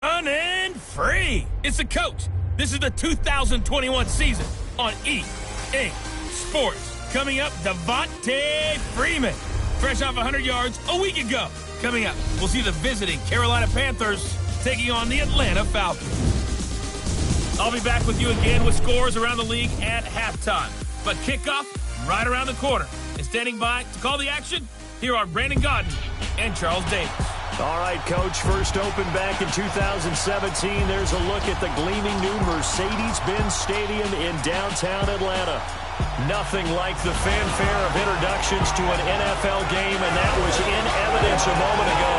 Fun and free. It's the coach. This is the 2021 season on ing2008's. Coming up, Devontae Freeman. Fresh off 100 yards a week ago. Coming up, we'll see the visiting Carolina Panthers taking on the Atlanta Falcons. I'll be back with you again with scores around the league at halftime. But kickoff right around the corner. And standing by to call the action, here are Brandon Gaudin and Charles Davis. All right, Coach, first opened back in 2017. There's a look at the gleaming new Mercedes-Benz Stadium in downtown Atlanta. Nothing like the fanfare of introductions to an NFL game, and that was in evidence a moment ago.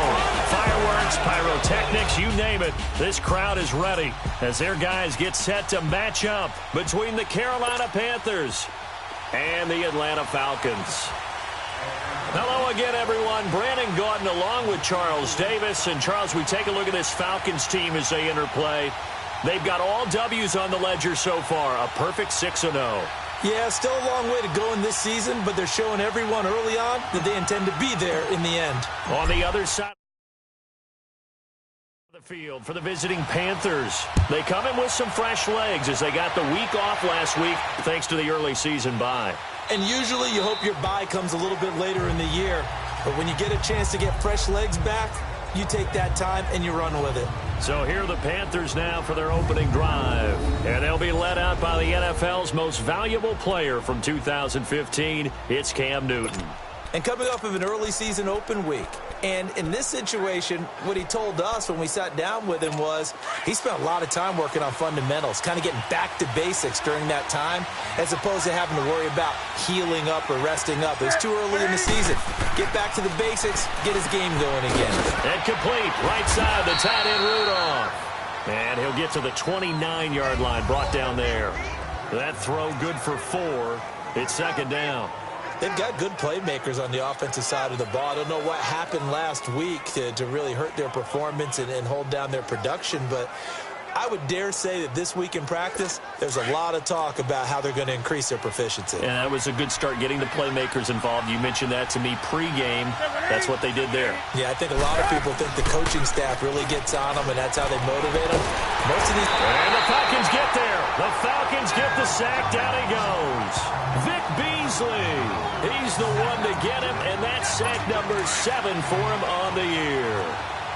Fireworks, pyrotechnics, you name it. This crowd is ready as their guys get set to match up between the Carolina Panthers and the Atlanta Falcons. Hello again, everyone. Brandon Gaudin along with Charles Davis. And, Charles, we take a look at this Falcons team as they enter play. They've got all W's on the ledger so far, a perfect 6-0. Yeah, still a long way to go in this season, but they're showing everyone early on that they intend to be there in the end. On the other side of the field for the visiting Panthers, they come in with some fresh legs as they got the week off last week thanks to the early season bye. And usually you hope your bye comes a little bit later in the year, but when you get a chance to get fresh legs back, you take that time and you run with it. So here are the Panthers now for their opening drive. And they'll be led out by the NFL's most valuable player from 2015. It's Cam Newton. And coming off of an early season open week. And in this situation, what he told us when we sat down with him was he spent a lot of time working on fundamentals, kind of getting back to basics during that time, as opposed to having to worry about healing up or resting up. It was too early in the season. Get back to the basics, get his game going again. And complete, right side, the tight end Rudolph. And he'll get to the 29-yard line, brought down there. That throw good for 4. It's second down. They've got good playmakers on the offensive side of the ball. I don't know what happened last week to really hurt their performance and hold down their production, but I would dare say that this week in practice, there's a lot of talk about how they're going to increase their proficiency. And that was a good start getting the playmakers involved. You mentioned that to me pregame. That's what they did there. Yeah, I think a lot of people think the coaching staff really gets on them, and that's how they motivate them. Most of these... And the Falcons get there. The Falcons get the sack. Down he goes. Vic Beasley. He's the one to get him, and that's sack number 7 for him on the year.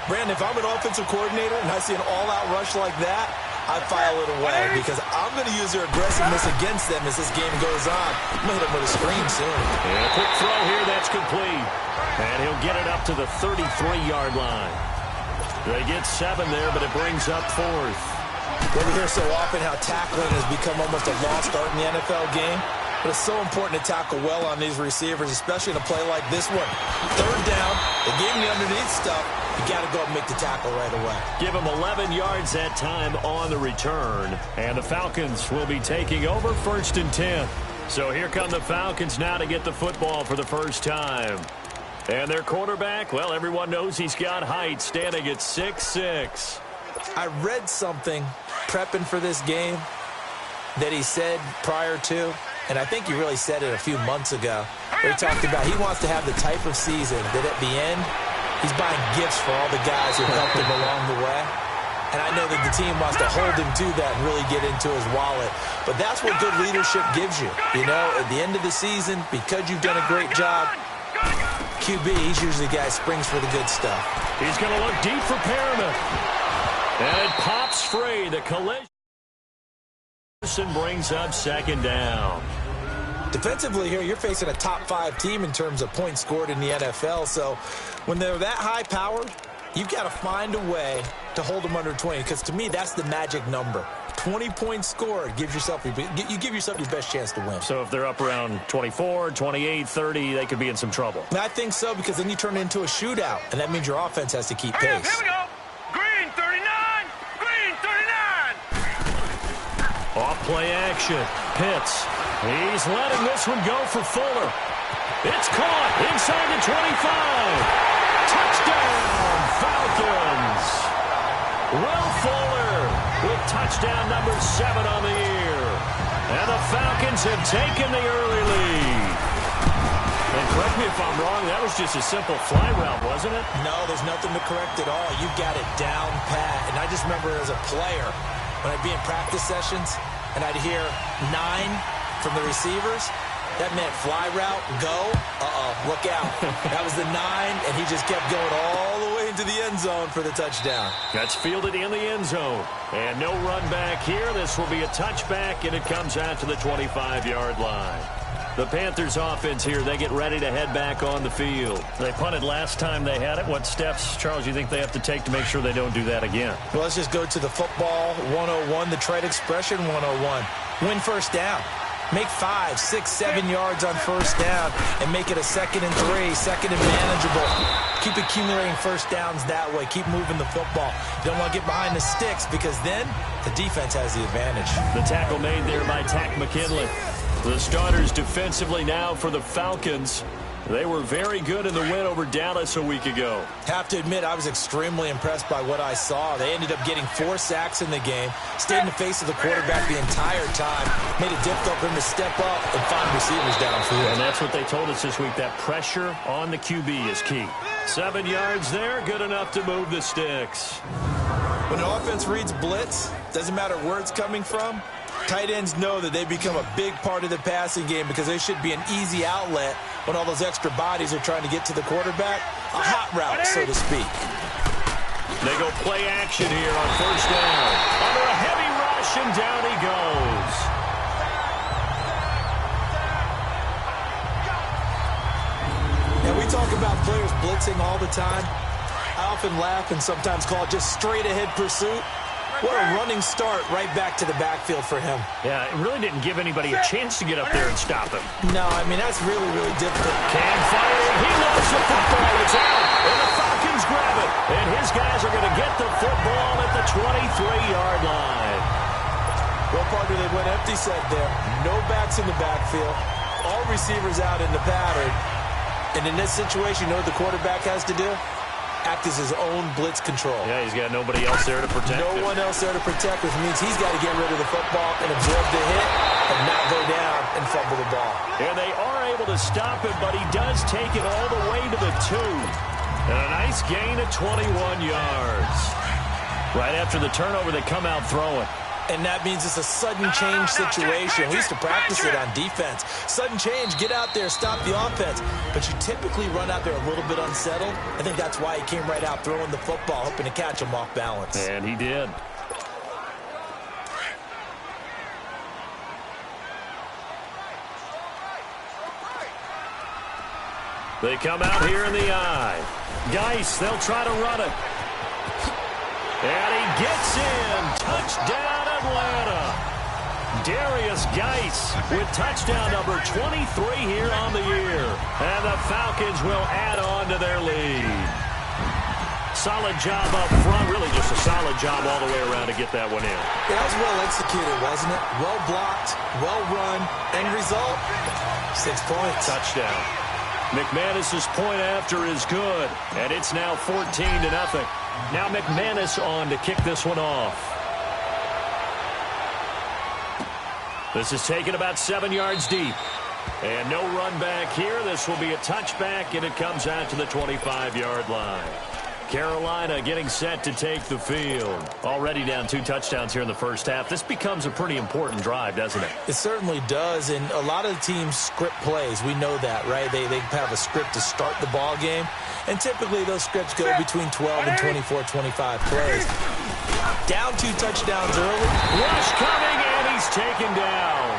Brandon, if I'm an offensive coordinator and I see an all-out rush like that, I file it away because I'm going to use their aggressiveness against them as this game goes on. I'm going to hit them with a screen soon. And a quick throw here, that's complete. And he'll get it up to the 33-yard line. They get 7 there, but it brings up 4th. We hear so often how tackling has become almost a lost art in the NFL game. But it's so important to tackle well on these receivers, especially in a play like this one. Third down, they gave him the underneath stuff. You got to go and make the tackle right away. Give him 11 yards that time on the return. And the Falcons will be taking over 1st and 10. So here come the Falcons now to get the football for the first time. And their quarterback, well, everyone knows he's got height, standing at 6'6". I read something prepping for this game that he said prior to, and I think he really said it a few months ago, where he talked about he wants to have the type of season that at the end, he's buying gifts for all the guys who helped him along the way. And I know that the team wants to hold him to that and really get into his wallet. But that's what good leadership gives you. You know, at the end of the season, because you've done a great job, QB, he's usually the guy who springs for the good stuff. He's going to look deep for Perriman. And it pops free. The collision brings up second down. Defensively here, you're facing a top-5 team in terms of points scored in the NFL. So when they're that high-powered, you've got to find a way to hold them under 20. Because to me, that's the magic number. 20 points scored gives yourself you give yourself your best chance to win. So if they're up around 24, 28, 30, they could be in some trouble. I think so, because then you turn it into a shootout, and that means your offense has to keep pace. Here we go. Green 39. Green 39. Off play action. Pitts. He's letting this one go for Fuller. It's caught inside the 25. Touchdown, Falcons. Will Fuller with touchdown number 7 on the year. And the Falcons have taken the early lead. And correct me if I'm wrong, that was just a simple fly route, wasn't it? No, there's nothing to correct at all. You got it down pat. And I just remember as a player, when I'd be in practice sessions and I'd hear 9 from the receivers, that meant fly route, go, look out. That was the 9, and he just kept going all the way into the end zone for the touchdown. That's fielded in the end zone. And no run back here. This will be a touchback, and it comes out to the 25-yard line. The Panthers offense here, they get ready to head back on the field. They punted last time they had it. What steps, Charles, you think they have to take to make sure they don't do that again? Well, let's just go to the football 101, the trade expression 101. Win first down. Make 5, 6, 7 yards on first down and make it a 2nd and 3, 2nd and manageable. Keep accumulating first downs that way. Keep moving the football. You don't want to get behind the sticks because then the defense has the advantage. The tackle made there by Tack McKinley. The starters defensively now for the Falcons. They were very good in the win over Dallas a week ago. Have to admit, I was extremely impressed by what I saw. They ended up getting 4 sacks in the game, stayed in the face of the quarterback the entire time, made it difficult for him to step up and find receivers downfield. And that's what they told us this week, that pressure on the QB is key. 7 yards there, good enough to move the sticks. When the offense reads blitz, doesn't matter where it's coming from, tight ends know that they become a big part of the passing game because they should be an easy outlet when all those extra bodies are trying to get to the quarterback. A hot route, so to speak. They go play action here on first down. Under a heavy rush, and down he goes. Now, we talk about players blitzing all the time. I often laugh and sometimes call it just straight-ahead pursuit. What a running start right back to the backfield for him. Yeah, it really didn't give anybody a chance to get up there and stop him. No, I mean, that's really, really difficult. Can fire, he loves the football. It's out, and the Falcons grab it. And his guys are going to get the football at the 23-yard line. Well, partner, they went empty set there. No backs in the backfield. All receivers out in the pattern. And in this situation, you know what the quarterback has to do? Act as his own blitz control. Yeah, he's got nobody else there to protect him. No one else there to protect, which means he's got to get rid of the football and absorb the hit and not go down and fumble the ball. And they are able to stop him, but he does take it all the way to the 2. And a nice gain of 21 yards. Right after the turnover, they come out throwing. And that means it's a sudden change situation. We used to practice it on defense. Sudden change, get out there, stop the offense. But you typically run out there a little bit unsettled. I think that's why he came right out throwing the football, hoping to catch him off balance. And he did. They come out here in the eye. Geis, they'll try to run it. And he gets in. Touchdown, Atlanta. Darius Geis with touchdown number 23 here on the year. And the Falcons will add on to their lead. Solid job up front. Really just a solid job all the way around to get that one in. That was well executed, wasn't it? Well blocked, well run. End result, 6 points. Touchdown. McManus's point after is good. And it's now 14-0. Now McManus on to kick this one off. This is taken about 7 yards deep. And no run back here. This will be a touchback, and it comes out to the 25-yard line. Carolina getting set to take the field. Already down 2 touchdowns here in the first half. This becomes a pretty important drive, doesn't it? It certainly does, and a lot of teams script plays. We know that, right? They have a script to start the ball game, and typically those scripts go between 12 and 24, 25 plays. Down 2 touchdowns early. Rush coming, and he's taken down.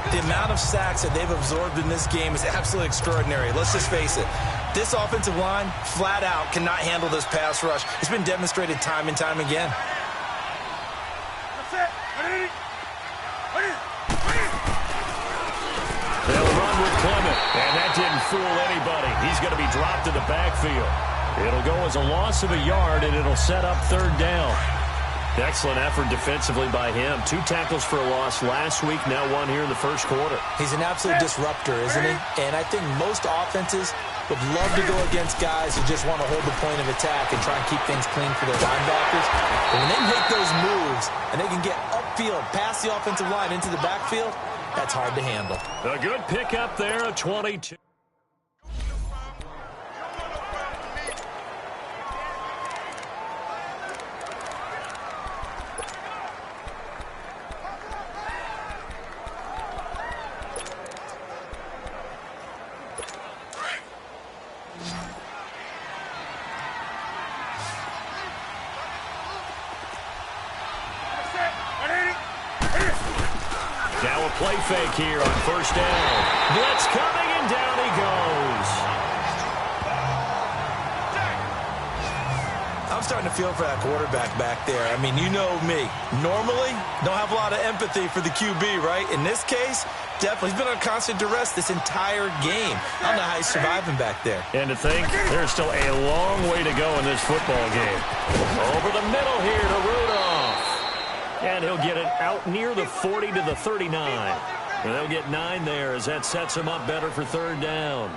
The amount of sacks that they've absorbed in this game is absolutely extraordinary. Let's just face it. This offensive line, flat out, cannot handle this pass rush. It's been demonstrated time and time again. They'll run with Clement, and that didn't fool anybody. He's going to be dropped to the backfield. It'll go as a loss of a yard, and it'll set up 3rd down. Excellent effort defensively by him. 2 tackles for a loss last week, now 1 here in the first quarter. He's an absolute disruptor, isn't he? And I think most offenses would love to go against guys who just want to hold the point of attack and try and keep things clean for their linebackers. But when they make those moves and they can get upfield, past the offensive line into the backfield, That's hard to handle. A good pickup there, a 22. Now a play fake here on first down. Blitz coming, and down he goes. I'm starting to feel for that quarterback back there. I mean, you know me. Normally, don't have a lot of empathy for the QB, right? In this case, definitely. He's been on constant duress this entire game. I don't know how he's surviving back there. And to think, there's still a long way to go in this football game. Over the middle here to Rudolph. And he'll get it out near the 40 to the 39. And they'll get 9 there as that sets him up better for third down.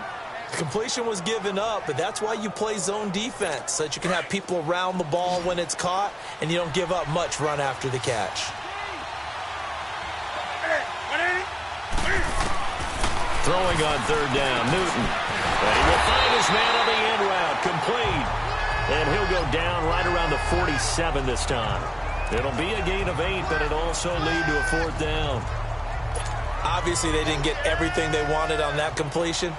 The completion was given up, but that's why you play zone defense, so that you can have people around the ball when it's caught, and you don't give up much run after the catch. Throwing on third down, Newton. And he will find his man on the in route, complete. And he'll go down right around the 47 this time. It'll be a gain of 8, but it'll also lead to a fourth down. Obviously, they didn't get everything they wanted on that completion,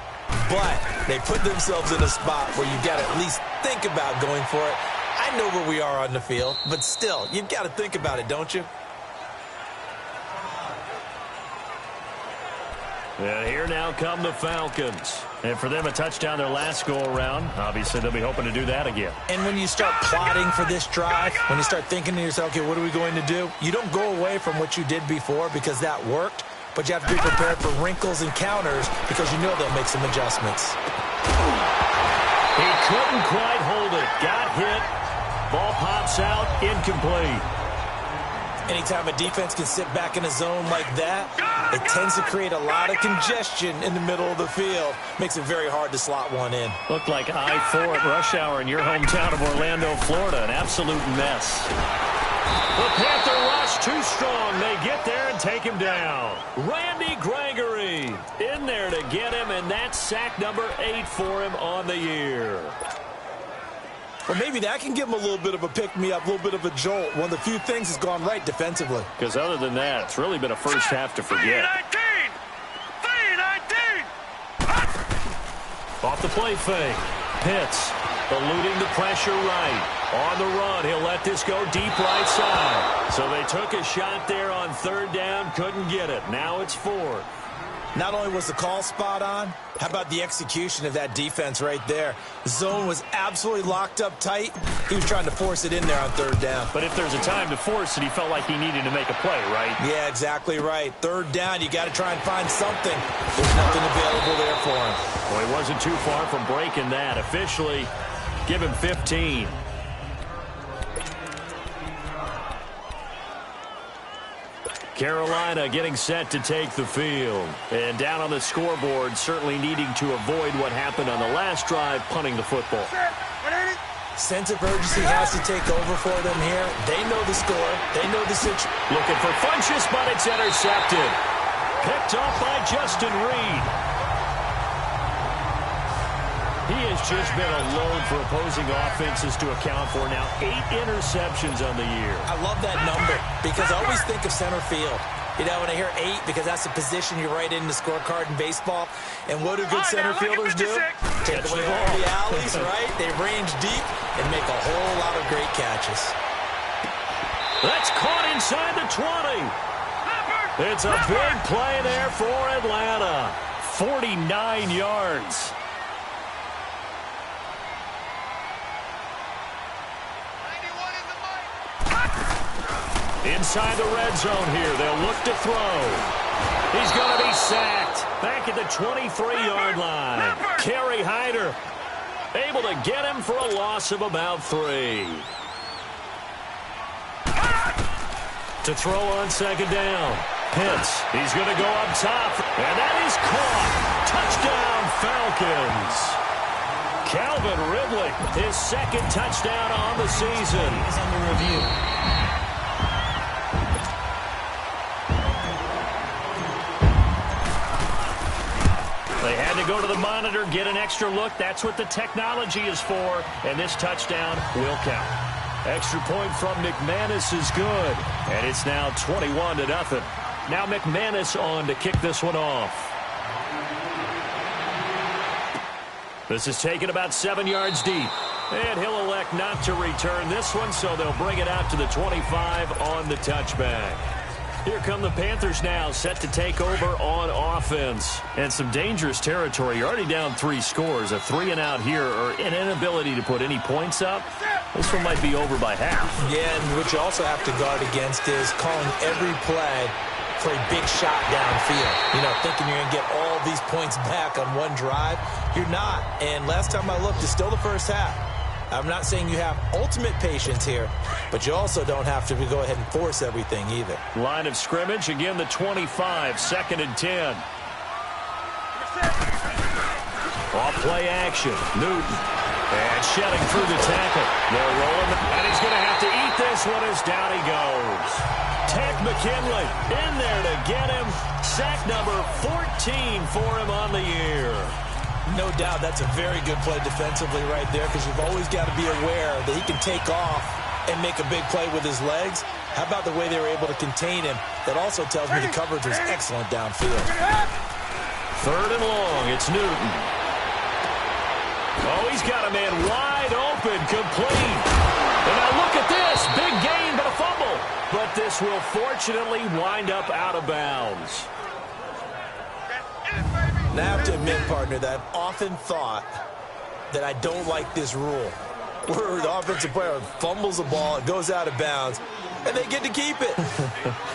but they put themselves in a spot where you've got to at least think about going for it. I know where we are on the field, but still, you've got to think about it, don't you? And here now come the Falcons. And for them, a touchdown their last go-around. Obviously, they'll be hoping to do that again. And when you start plotting for this drive, when you start thinking to yourself, okay, what are we going to do? You don't go away from what you did before because that worked, but you have to be prepared for wrinkles and counters because you know they'll make some adjustments. He couldn't quite hold it. Got hit. Ball pops out. Incomplete. Anytime a defense can sit back in a zone like that, it tends to create a lot of congestion in the middle of the field. Makes it very hard to slot one in. Looked like I-4 at rush hour in your hometown of Orlando, Florida. An absolute mess. The Panther rush too strong. They get there and take him down. Randy Gregory in there to get him, and that's sack number 8 for him on the year. Well, maybe that can give him a little bit of a pick-me-up, a little bit of a jolt. One of the few things that's gone right defensively. Because other than that, it's really been a first half to forget. 3-19! Off the play fake. Pitts eluding the pressure right. On the run, he'll let this go deep right side. So they took a shot there on third down, couldn't get it. Now it's 4. Not only was the call spot on, how about the execution of that defense right there? The zone was absolutely locked up tight. He was trying to force it in there on third down. But if there's a time to force it, he felt like he needed to make a play, right? Yeah, exactly right. Third down, you got to try and find something. There's nothing available there for him. Well, he wasn't too far from breaking that. Officially, give him 15. Carolina getting set to take the field. And down on the scoreboard, certainly needing to avoid what happened on the last drive, punting the football. Sense of urgency has to take over for them here. They know the score. They know the situation. Looking for Funchess, but it's intercepted. Picked off by Justin Reed. He has just been a load for opposing offenses to account for. Now 8 interceptions on the year. I love that number because I always think of center field. You know, when I hear 8, because that's the position you write in the scorecard in baseball. And what do good center fielders do? Take away all the alleys, right? They range deep and make a whole lot of great catches. That's caught inside the 20. It's a big play there for Atlanta. 49 yards. Inside the red zone here. They'll look to throw. He's going to be sacked. Back at the 23-yard line. Kerry Hyder able to get him for a loss of about 3. To throw on second down. Pitts. He's going to go up top. And that is caught. Touchdown, Falcons. Calvin Ridley, his second touchdown on the season. Is under review. They had to go to the monitor, get an extra look. That's what the technology is for, and this touchdown will count. Extra point from McManus is good, and it's now 21-0. Now McManus on to kick this one off. This is taken about 7 yards deep, and he'll elect not to return this one, so they'll bring it out to the 25 on the touchback. Here come the Panthers now, set to take over on offense. And some dangerous territory. You're already down 3 scores. A 3-and-out here, or an inability to put any points up. This one might be over by half. Yeah, and what you also have to guard against is calling every play for a big shot downfield. You know, thinking you're going to get all these points back on one drive. You're not. And last time I looked, it's still the first half. I'm not saying you have ultimate patience here, but you also don't have to go ahead and force everything either. Line of scrimmage, again the 25, 2nd and 10. Off play action, Newton. And shedding through the tackle. They're rolling, and he's going to have to eat this one as down he goes. Ted McKinley in there to get him. Sack number 14 for him on the year. No doubt that's a very good play defensively right there, because you've always got to be aware that he can take off and make a big play with his legs. How about the way they were able to contain him? That also tells me the coverage was excellent downfield. 3rd and long, it's Newton. Oh, he's got a man wide open, complete. And now look at this, big gain but a fumble. But this will fortunately wind up out of bounds. Now, I have to admit, partner, that I've often thought that I don't like this rule, where the offensive player fumbles the ball, it goes out of bounds, and they get to keep it.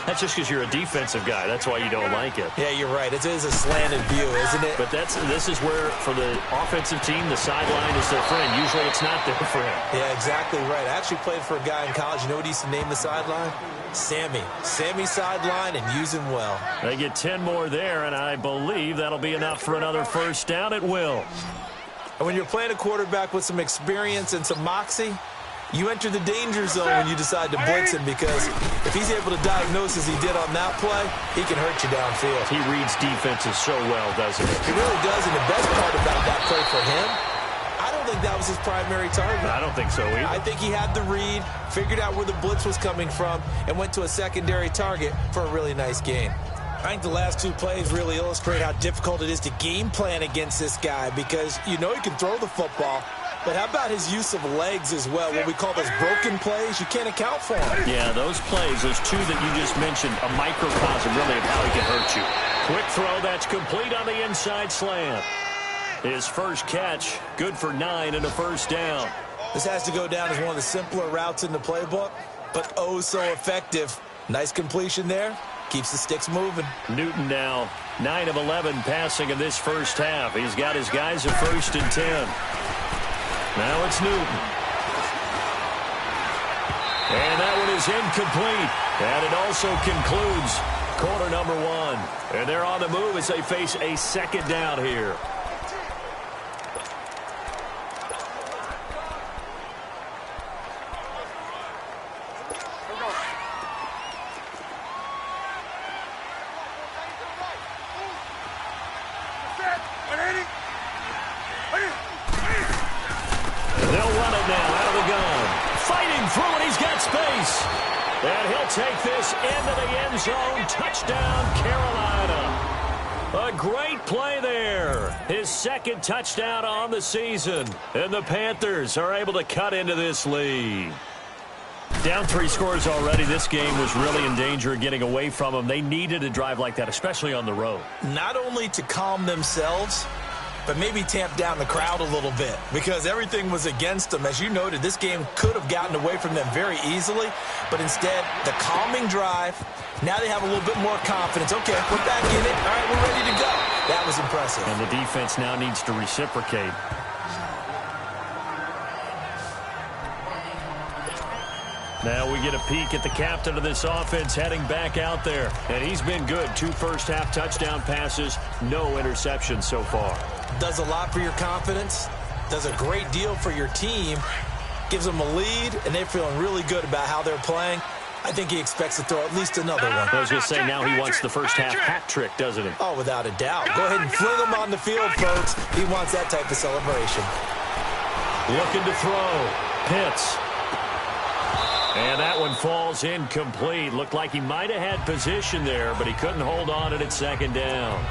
That's just because you're a defensive guy. That's why you don't like it. Yeah, you're right. It is a slanted view, isn't it? But this is where, for the offensive team, the sideline is their friend. Usually it's not their friend. Yeah, exactly right. I actually played for a guy in college. You know what he used to name the sideline? Sammy. Sammy sideline, and use him well. They get 10 more there, and I believe that'll be enough for another first down. It will. And when you're playing a quarterback with some experience and some moxie, you enter the danger zone when you decide to blitz him, because if he's able to diagnose as he did on that play, he can hurt you downfield. He reads defenses so well, doesn't he? He really does, and the best part about that play for him, I don't think that was his primary target. I don't think so either. I think he had the read, figured out where the blitz was coming from, and went to a secondary target for a really nice gain. I think the last 2 plays really illustrate how difficult it is to game plan against this guy, because you know he can throw the football, but how about his use of legs as well? What we call those broken plays, you can't account for them. Yeah, those plays, those 2 that you just mentioned, a microcosm really of how he can hurt you. Quick throw, that's complete on the inside slant. His first catch, good for 9 and a first down. This has to go down as one of the simpler routes in the playbook, but oh so effective. Nice completion there. Keeps the sticks moving. Newton now 9 of 11 passing in this first half. He's got his guys at 1st and 10. Now it's Newton. And that one is incomplete. And it also concludes quarter number 1. And they're on the move as they face a 2nd down here. And he'll take this into the end zone. Touchdown, Carolina. A great play there. His 2nd touchdown on the season. And the Panthers are able to cut into this lead. Down 3 scores already. This game was really in danger of getting away from them. They needed a drive like that, especially on the road. Not only to calm themselves, but maybe tamp down the crowd a little bit, because everything was against them. As you noted, this game could have gotten away from them very easily, but instead, the calming drive, now they have a little bit more confidence. Okay, we're back in it. All right, we're ready to go. That was impressive. And the defense now needs to reciprocate. Now we get a peek at the captain of this offense heading back out there. And he's been good. 2 first-half touchdown passes, no interceptions so far. Does a lot for your confidence, does a great deal for your team, gives them a lead, and they're feeling really good about how they're playing. I think he expects to throw at least another one. I was going to say, now he wants the first half hat trick, doesn't he? Oh, without a doubt. Go ahead and fling him on the field, folks. He wants that type of celebration. Looking to throw. Pitts. And that one falls incomplete. Looked like he might have had position there, but he couldn't hold on at second down.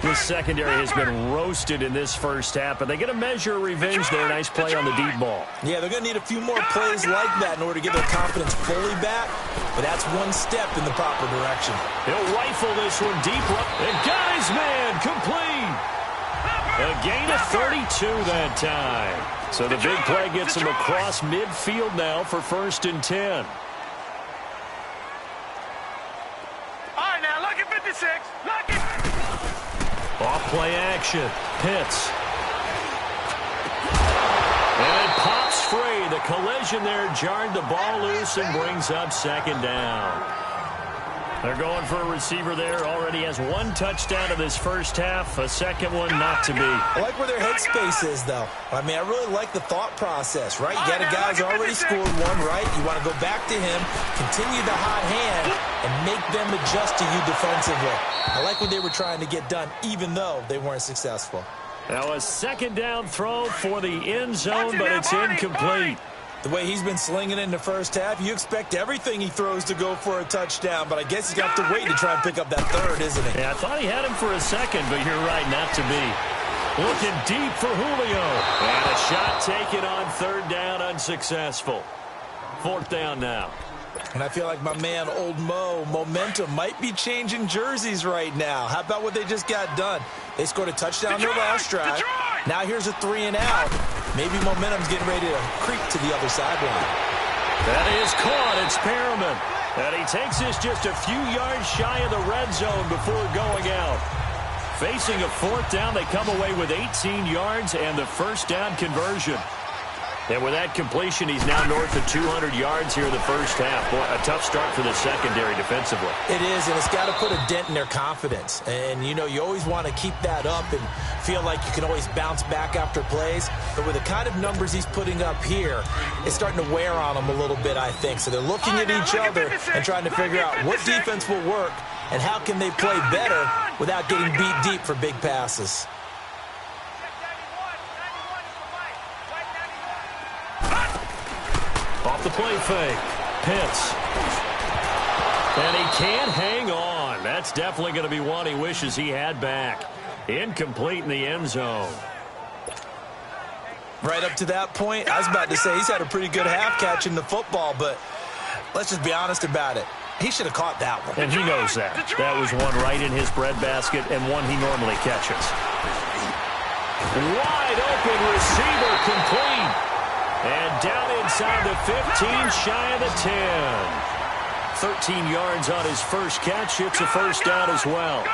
This secondary has been roasted in this first half, but they get a measure of revenge there. Nice play on the deep ball. Yeah, they're going to need a few more plays like that in order to get their confidence fully back, but that's one step in the proper direction. He'll rifle this one deep. And got his man complete. A gain of 32 that time. So the big play gets him across midfield now for 1st and 10. All right, now look at 56. Look at... Off play action. Pitts. And it pops free. The collision there jarred the ball loose and brings up 2nd down. They're going for a receiver there. Already has 1 touchdown in this first half. A second one not to be. I like where their headspace is, though. I mean, I really like the thought process, right? You got a guy who's already scored one, right? You want to go back to him, continue the hot hand, and make them adjust to you defensively. I like what they were trying to get done, even though they weren't successful. Now a 2nd down throw for the end zone, but it's incomplete. The way he's been slinging in the first half, you expect everything he throws to go for a touchdown, but I guess he's got to wait to try and pick up that third, isn't he? Yeah, I thought he had him for a second, but you're right, not to be. Looking deep for Julio. And a shot taken on 3rd down, unsuccessful. 4th down now. And I feel like my man, Old Mo, momentum might be changing jerseys right now. How about what they just got done? They scored a touchdown their last drive. Now here's a 3 and out. Maybe momentum's getting ready to creep to the other sideline. That is caught. It's Perriman. And he takes this just a few yards shy of the red zone before going out. Facing a 4th down, they come away with 18 yards and the 1st down conversion. And with that completion, he's now north of 200 yards here in the first half. Boy, a tough start for the secondary defensively. It is, and it's got to put a dent in their confidence. And, you know, you always want to keep that up and feel like you can always bounce back after plays. But with the kind of numbers he's putting up here, it's starting to wear on them a little bit, I think. So they're looking at each other and trying to figure out what defense will work and how can they play better without getting beat deep for big passes. Off the play fake. Pitts. And he can't hang on. That's definitely going to be one he wishes he had back. Incomplete in the end zone. Right up to that point, I was about to say he's had a pretty good half catching the football, but let's just be honest about it. He should have caught that one. And he knows that. That was one right in his breadbasket and one he normally catches. Wide open receiver complete. And down inside the 15, shy of the 10. 13 yards on his first catch. It's a 1st down as well.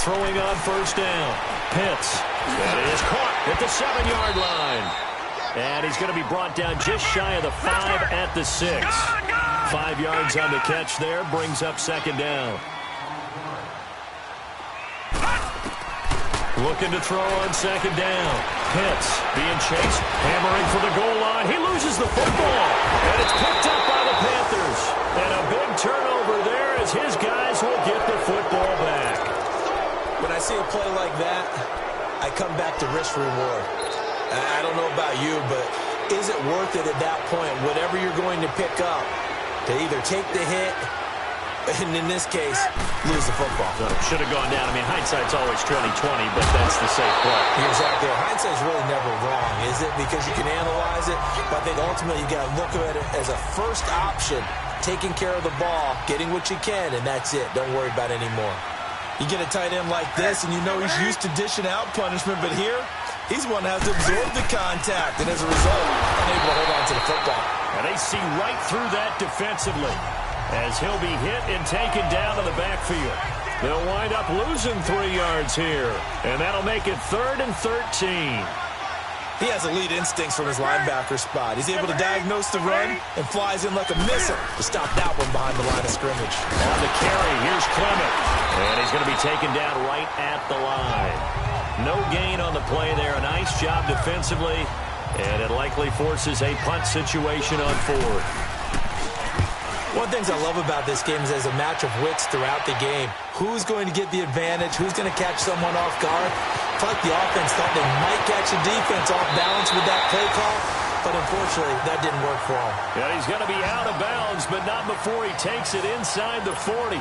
Throwing on 1st down. Pitts. That is caught at the 7-yard line. And he's going to be brought down just shy of the 5 at the 6. 5 yards on the catch there. Brings up 2nd down. Looking to throw on 2nd down. Pitts being chased, hammering for the goal line. He loses the football, and it's picked up by the Panthers. And a big turnover there as his guys will get the football back. When I see a play like that, I come back to risk reward. I don't know about you, but is it worth it at that point, whatever you're going to pick up, to either take the hit, and in this case, lose the football? No, should have gone down. I mean, hindsight's always 20/20, but that's the safe play. You're exactly right. Hindsight's really never wrong, is it? Because you can analyze it, but I think ultimately you got to look at it as a first option, taking care of the ball, getting what you can, and that's it. Don't worry about it anymore. You get a tight end like this, and you know he's used to dishing out punishment, but here, he's the one that has to absorb the contact, and as a result, unable to hold on to the football. And they see right through that defensively, as he'll be hit and taken down to the backfield. They'll wind up losing 3 yards here, and that'll make it 3rd and 13. He has elite instincts from his linebacker spot. He's able to diagnose the run and flies in like a missile to stop that one behind the line of scrimmage. On the carry, here's Clement, and he's going to be taken down right at the line. No gain on the play there. A nice job defensively, And it likely forces a punt situation on fourth. One of the things I love about this game is there's a match of wits throughout the game. Who's going to get the advantage? Who's going to catch someone off guard? I feel like the offense thought they might catch the defense off balance with that play call, but unfortunately, that didn't work for him. Yeah, he's going to be out of bounds, but not before he takes it inside the 40.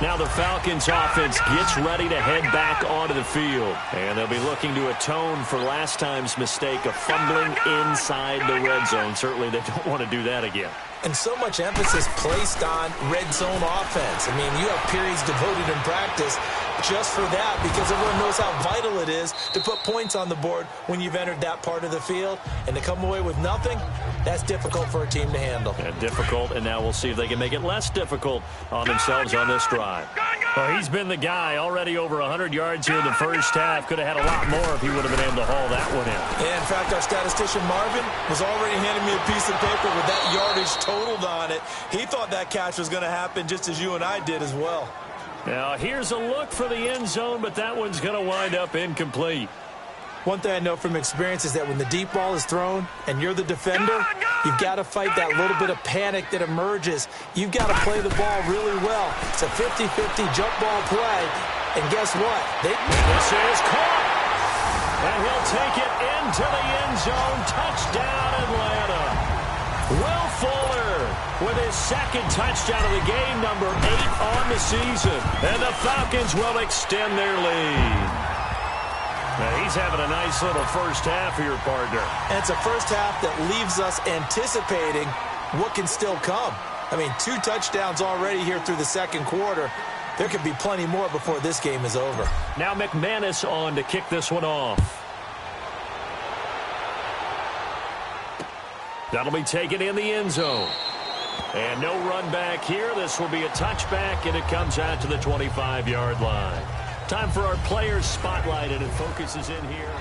Now the Falcons offense gets ready to head back onto the field. And they'll be looking to atone for last time's mistake of fumbling inside the red zone. Certainly they don't want to do that again. And so much emphasis placed on red zone offense. I mean, you have periods devoted in practice just for that because everyone knows how vital it is to put points on the board when you've entered that part of the field. And to come away with nothing, that's difficult for a team to handle. And difficult, and now we'll see if they can make it less difficult on themselves on this drive. Well, he's been the guy already over 100 yards here in the first half. Could have had a lot more if he would have been able to haul that one in. Yeah, in fact, our statistician Marvin was already handing me a piece of paper with that yardage totaled on it. He thought that catch was going to happen just as you and I did as well. Now, here's a look for the end zone, but that one's going to wind up incomplete. One thing I know from experience is that when the deep ball is thrown and you're the defender, you've got to fight that little bit of panic that emerges. You've got to play the ball really well. It's a 50-50 jump ball play. And guess what? This is caught. And he'll take it into the end zone. Touchdown, Atlanta. Will Fuller with his second touchdown of the game, number 8 on the season. And the Falcons will extend their lead. Now, he's having a nice little first half here, partner. And it's a first half that leaves us anticipating what can still come. I mean, 2 touchdowns already here through the second quarter. There could be plenty more before this game is over. Now McManus on to kick this one off. That'll be taken in the end zone. And no run back here. This will be a touchback, and it comes out to the 25-yard line. Time for our players spotlight, and it focuses in here.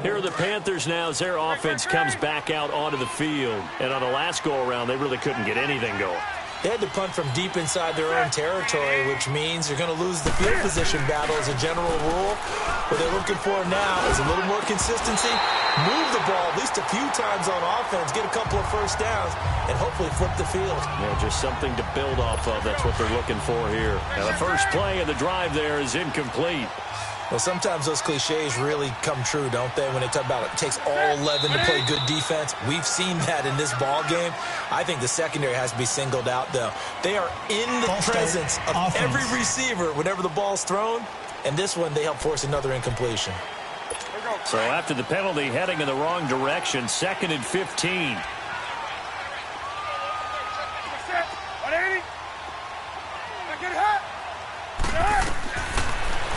Here are the Panthers now as their offense comes back out onto the field. And on the last go-around, they really couldn't get anything going. They had to punt from deep inside their own territory, which means you're going to lose the field position battle as a general rule. What they're looking for now is a little more consistency, move the ball at least a few times on offense, get a couple of first downs, and hopefully flip the field. Yeah, just something to build off of. That's what they're looking for here. Now, the first play of the drive there is incomplete. Well, sometimes those cliches really come true, don't they, when they talk about it takes all 11 to play good defense. We've seen that in this ball game. I think the secondary has to be singled out, though. They are in the presence of every receiver whenever the ball's thrown, and this one they help force another incompletion. So after the penalty, heading in the wrong direction, 2nd and 15.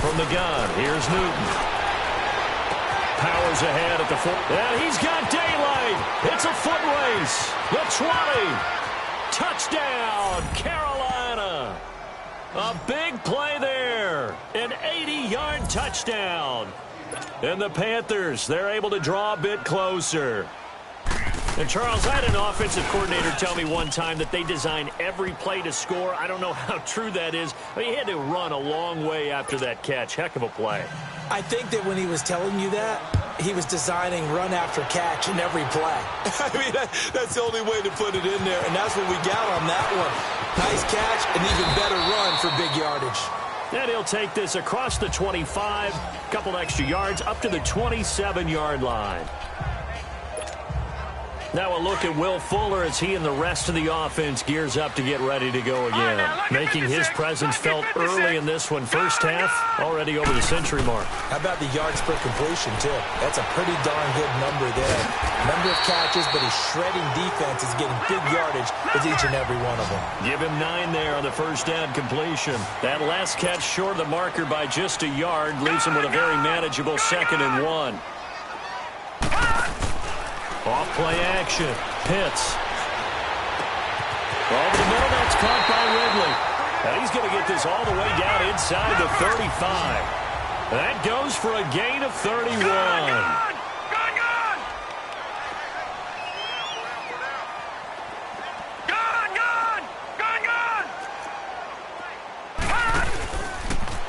From the gun, here's Newton. Powers ahead at the 4. And he's got daylight. It's a foot race. The 20. Touchdown, Carolina. A big play there. An 80-yard touchdown. And the Panthers, they're able to draw a bit closer. And, Charles, I had an offensive coordinator tell me one time that they design every play to score. I don't know how true that is. But he had to run a long way after that catch. Heck of a play. I think that when he was telling you that, he was designing run after catch in every play. I mean, that's the only way to put it in there. And that's what we got on that one. Nice catch, an even better run for big yardage. And he'll take this across the 25, a couple extra yards, up to the 27-yard line. Now a look at Will Fuller as he and the rest of the offense gears up to get ready to go again. Making his presence felt early in this one. First half, already over the century mark. How about the yards per completion, too? That's a pretty darn good number there. Number of catches, but he's shredding defense. He's getting big yardage with each and every one of them. Give him 9 there on the first down completion. That last catch short of the marker by just a yard leaves him with a very manageable 2nd and 1. Off play action. Pitts. Over the middle, that's caught by Ridley. And he's going to get this all the way down inside the 35. That goes for a gain of 31.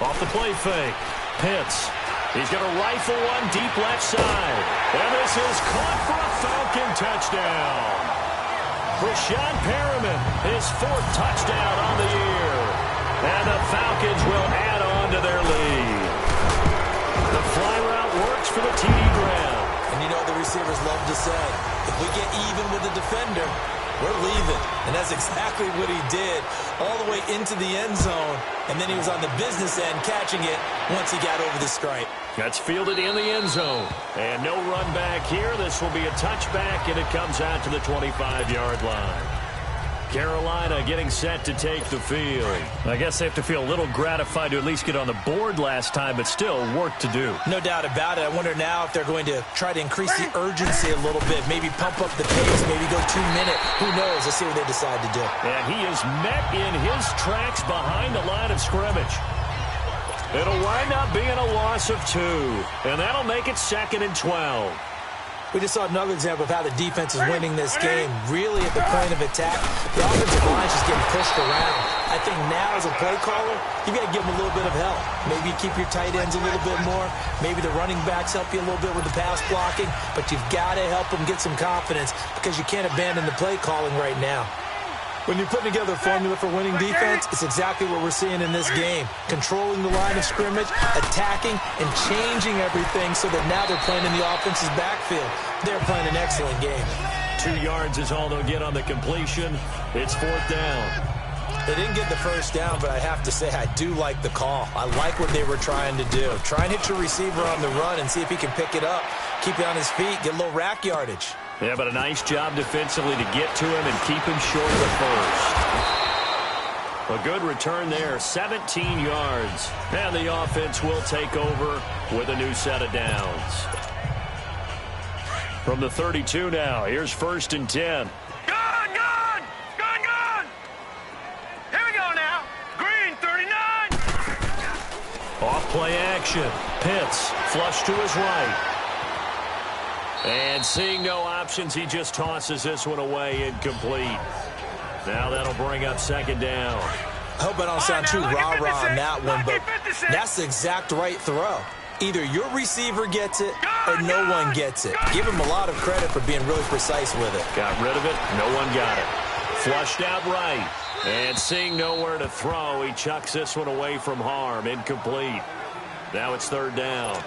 Off the play fake. Pitts. He's going to rifle one deep left side. And this is caught for a Falcon touchdown. Brashad Perriman, his 4th touchdown on the year. And the Falcons will add on to their lead. The fly route works for the TD grab. And you know the receivers love to say, if we get even with the defender, we're leaving. And that's exactly what he did all the way into the end zone. And then he was on the business end catching it once he got over the stripe. That's fielded in the end zone. And no run back here. This will be a touchback, and it comes out to the 25-yard line. Carolina getting set to take the field. I guess they have to feel a little gratified to at least get on the board last time, but still work to do. No doubt about it. I wonder now if they're going to try to increase the urgency a little bit, maybe pump up the pace, maybe go 2 minute. Who knows? Let's see what they decide to do. And he is met in his tracks behind the line of scrimmage. It'll wind up being a loss of 2, and that'll make it 2nd and 12. We just saw another example of how the defense is winning this game. Really at the point of attack, the offensive line is just getting pushed around. I think now as a play caller, you got to give them a little bit of help. Maybe you keep your tight ends a little bit more. Maybe the running backs help you a little bit with the pass blocking. But you've got to help them get some confidence because you can't abandon the play calling right now. When you're putting together a formula for winning defense, it's exactly what we're seeing in this game. Controlling the line of scrimmage, attacking, and changing everything so that now they're playing in the offense's backfield. They're playing an excellent game. 2 yards is all they'll get on the completion. It's 4th down. They didn't get the first down, but I have to say I do like the call. I like what they were trying to do. Try and hit your receiver on the run and see if he can pick it up, keep it on his feet, get a little rack yardage. Yeah, but a nice job defensively to get to him and keep him short of the first. A good return there, 17 yards. And the offense will take over with a new set of downs. From the 32 now, here's 1st and 10. Gone! Here we go now. Green, 39. Off play action. Pitts flush to his right. And seeing no options, he just tosses this one away incomplete. Now that'll bring up 2nd down. I hope I don't sound too rah-rah on that one, but that's the exact right throw. Either your receiver gets it or no one gets it. Give him a lot of credit for being really precise with it. Got rid of it. No one got it. Flushed out right. And seeing nowhere to throw, he chucks this one away from harm. Incomplete. Now it's 3rd down.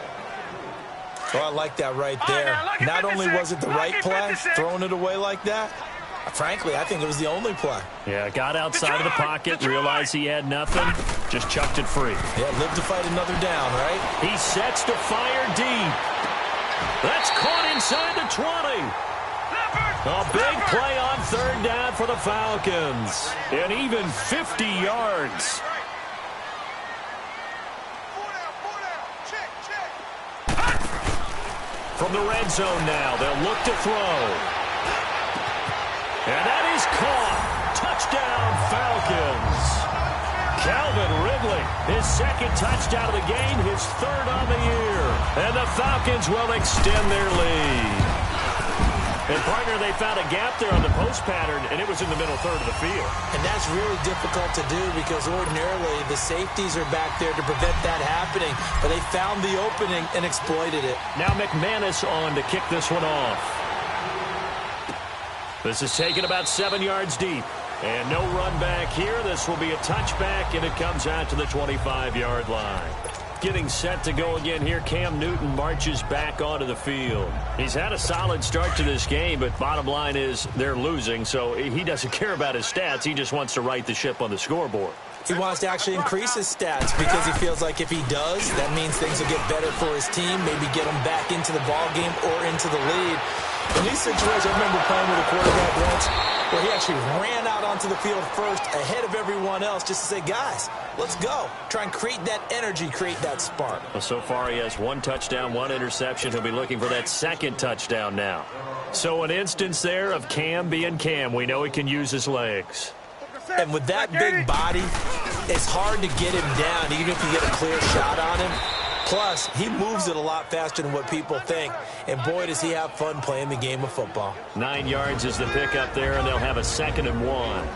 Oh, I like that right there. Not only was it the right play, throwing it away like that, frankly, I think it was the only play. Yeah, got outside of the pocket, realized he had nothing, just chucked it free. Yeah, live to fight another down, right? He sets to fire deep. That's caught inside the 20. A big play on 3rd down for the Falcons. And even 50 yards. From the red zone now, they'll look to throw. And that is caught. Touchdown, Falcons. Calvin Ridley, his 2nd touchdown of the game, his 3rd on the year. And the Falcons will extend their lead. And, partner, they found a gap there on the post pattern, and it was in the middle 3rd of the field. And that's really difficult to do because ordinarily the safeties are back there to prevent that happening. But they found the opening and exploited it. Now McManus on to kick this one off. This is taken about 7 yards deep. And no run back here. This will be a touchback, and it comes out to the 25-yard line. Getting set to go again here, Cam Newton marches back onto the field. He's had a solid start to this game, but bottom line is they're losing, so he doesn't care about his stats. He just wants to right the ship on the scoreboard. He wants to actually increase his stats because he feels like if he does, that means things will get better for his team, maybe get him back into the ball game or into the lead. In these situations, I remember playing with a quarterback once where he actually ran out onto the field first ahead of everyone else just to say, guys, let's go. Try and create that energy, create that spark. Well, so far he has 1 touchdown, 1 interception. He'll be looking for that 2nd touchdown now. So an instance there of Cam being Cam. We know he can use his legs. And with that big body, it's hard to get him down, even if you get a clear shot on him. Plus, he moves it a lot faster than what people think. And boy, does he have fun playing the game of football. 9 yards is the pickup there, and they'll have a 2nd and 1.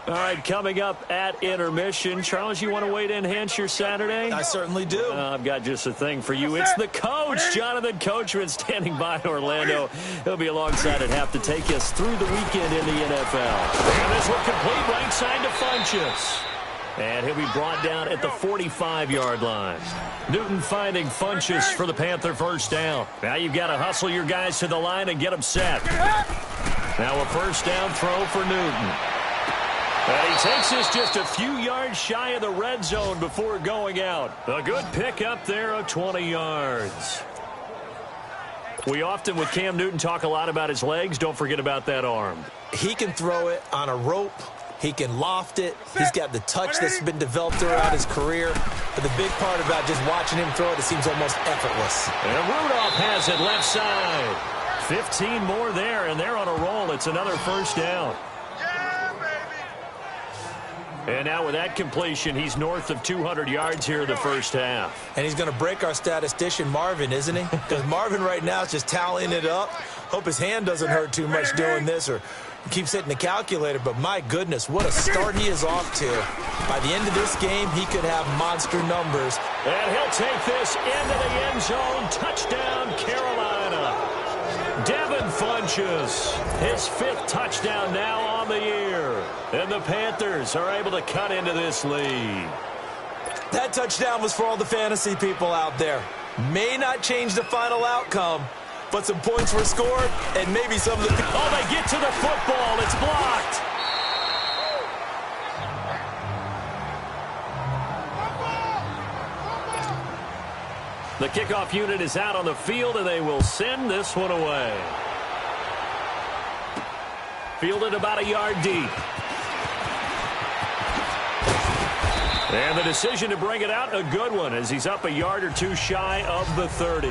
All right, coming up at intermission. Charles, you want to wait to enhance your Saturday? I certainly do. I've got just a thing for you. It's the coach, Jonathan Coachman, standing by in Orlando. He'll be alongside at half to take us through the weekend in the NFL. And this will complete right side to Funchess. And he'll be brought down at the 45-yard line. Newton finding Funchess for the Panther first down. Now you've got to hustle your guys to the line and get them set. Now a first down throw for Newton. And he takes us just a few yards shy of the red zone before going out. A good pickup there of 20 yards. We often, with Cam Newton, talk a lot about his legs. Don't forget about that arm. He can throw it on a rope. He can loft it. He's got the touch that's been developed throughout his career. But the big part about just watching him throw it seems almost effortless. And Rudolph has it left side. 15 more there, and they're on a roll. It's another first down. And now with that completion, he's north of 200 yards here in the first half. And he's going to break our statistician, Marvin, isn't he? Because Marvin right now is just tallying it up. Hope his hand doesn't hurt too much doing this or keeps hitting the calculator. But my goodness, what a start he is off to. By the end of this game, he could have monster numbers. And he'll take this into the end zone. Touchdown, Carolina. Devin Funchess, his 5th touchdown now on the year. And the Panthers are able to cut into this lead. That touchdown was for all the fantasy people out there. May not change the final outcome, but some points were scored, and maybe some of the... Oh, they get to the football. It's blocked. The kickoff unit is out on the field, and they will send this one away. Fielded about a yard deep. And the decision to bring it out, a good one, as he's up a yard or two shy of the 30.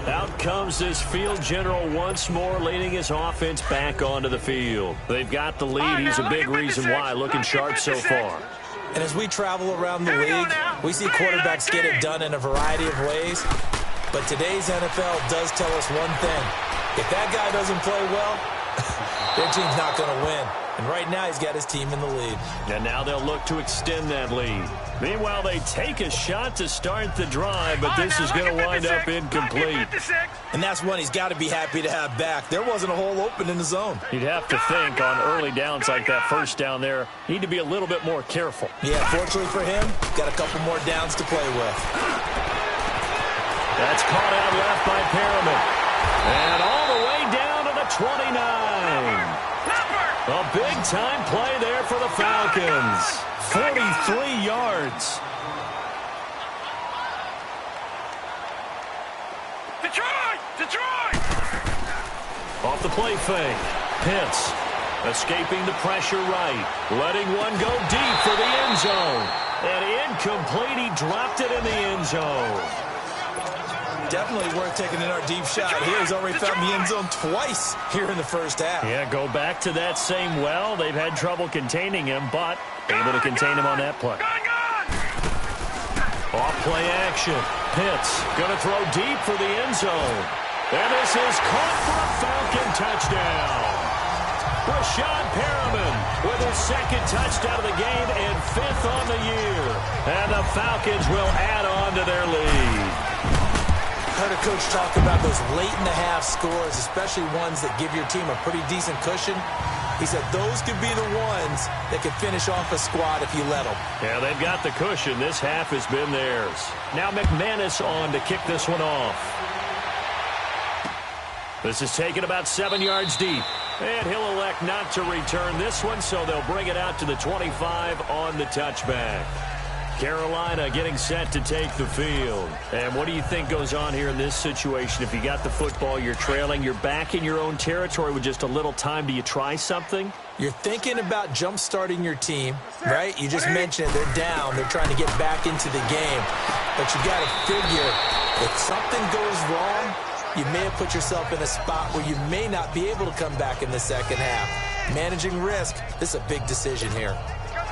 Out comes this field general once more, leading his offense back onto the field. They've got the lead. He's a big reason why, looking sharp so far. And as we travel around the league, we see quarterbacks get it done in a variety of ways. But today's NFL does tell us one thing. If that guy doesn't play well, their team's not going to win. And right now, he's got his team in the lead. And now they'll look to extend that lead. Meanwhile, they take a shot to start the drive, but this is going to wind up incomplete. And that's one he's got to be happy to have back. There wasn't a hole open in the zone. You'd have to think on early downs like that first down there, need to be a little bit more careful. Yeah, fortunately for him, got a couple more downs to play with. That's caught out left by Perriman. And all the way down to the 29. A big-time play there for the Falcons. 43 yards. Detroit! Off the play fake. Pitts escaping the pressure right. Letting one go deep for the end zone. And incomplete. He dropped it in the end zone. Definitely worth taking another deep shot here. He's already found the end zone twice here in the first half. Yeah, go back to that same well. They've had trouble containing him, but able to contain him on that play. Off play action. Pitts going to throw deep for the end zone. And this is caught for a Falcon touchdown. Rashad Perriman with his 2nd touchdown of the game and 5th on the year. And the Falcons will add on to their lead. Heard a coach talk about those late-in-the-half scores, especially ones that give your team a pretty decent cushion. He said those could be the ones that could finish off a squad if you let them. Yeah, they've got the cushion. This half has been theirs. Now McManus on to kick this one off. This is taken about 7 yards deep. And he'll elect not to return this one, so they'll bring it out to the 25 on the touchback. Carolina getting set to take the field. And what do you think goes on here in this situation? If you got the football, you're trailing, you're back in your own territory with just a little time. Do you try something? You're thinking about jump-starting your team, right? You just mentioned it. They're down. They're trying to get back into the game. But you got to figure if something goes wrong, you may have put yourself in a spot where you may not be able to come back in the second half. Managing risk, this is a big decision here.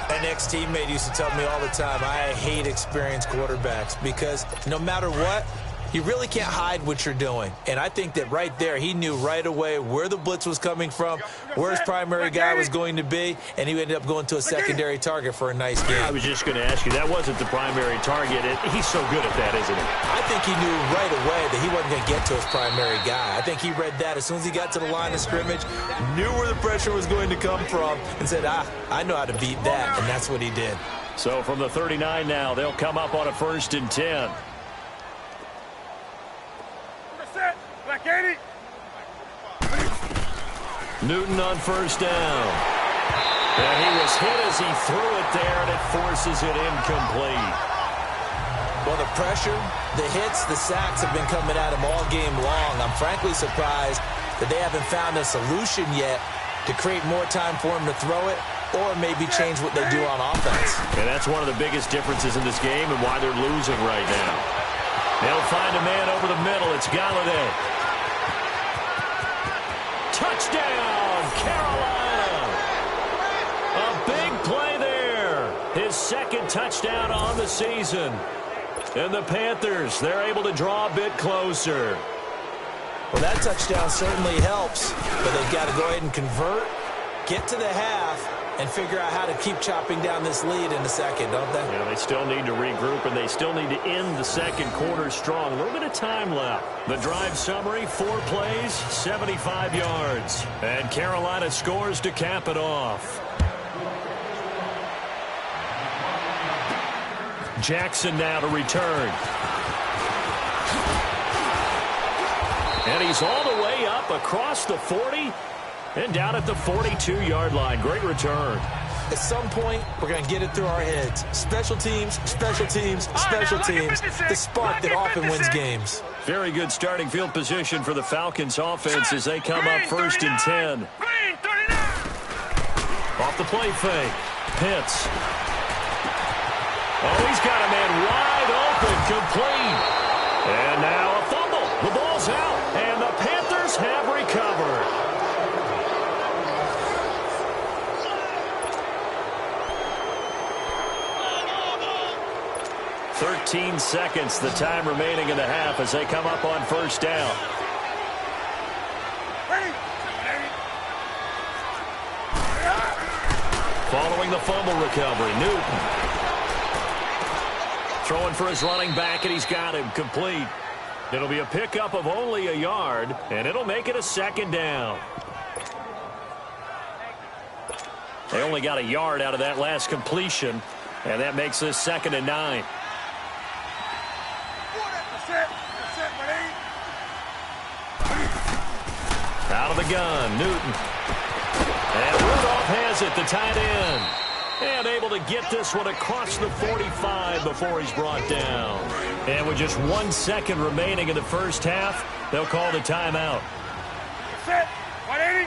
An ex-teammate used to tell me all the time, I hate experienced quarterbacks because no matter what, You really can't hide what you're doing. And I think that right there, he knew right away where the blitz was coming from, where his primary guy was going to be, and he ended up going to a secondary target for a nice game. I was just going to ask you, that wasn't the primary target. He's so good at that, isn't he? I think he knew right away that he wasn't going to get to his primary guy. I think he read that as soon as he got to the line of scrimmage, knew where the pressure was going to come from, and said, I know how to beat that, and that's what he did. So from the 39 now, they'll come up on a 1st and 10. Newton on 1st down. And he was hit as he threw it there, and it forces it incomplete. Well, the pressure, the hits, the sacks have been coming at him all game long. I'm frankly surprised that they haven't found a solution yet to create more time for him to throw it or maybe change what they do on offense. And that's one of the biggest differences in this game and why they're losing right now. They'll find a man over the middle. It's Galladay. Touchdown, Carolina. A big play there. His 2nd touchdown on the season. And the Panthers, they're able to draw a bit closer. Well, that touchdown certainly helps, but they've got to go ahead and convert, get to the half, and figure out how to keep chopping down this lead in the second, don't they? Yeah, they still need to regroup, and they still need to end the second quarter strong. A little bit of time left. The drive summary, 4 plays, 75 yards. And Carolina scores to cap it off. Jackson now to return. And he's all the way up across the 40 and down at the 42-yard line. Great return. At some point, we're going to get it through our heads. Special teams, special teams, special teams. The spark that often wins games. Very good starting field position for the Falcons offense as they come up 1st and 10. Off the play fake. Pitts. Oh, he's got a man wide open, complete. And now a fumble. The ball's out, and the Panthers have recovered. 13 seconds, the time remaining in the half as they come up on 1st down. Following the fumble recovery, Newton. Throwing for his running back, and he's got him complete. It'll be a pickup of only a yard, and it'll make it a 2nd down. They only got a yard out of that last completion, and that makes this 2nd and 9. Out of the gun, Newton. And Rudolph has it, the tight end. And able to get this one across the 45 before he's brought down. And with just 1 second remaining in the first half, they'll call the timeout. Set. 180.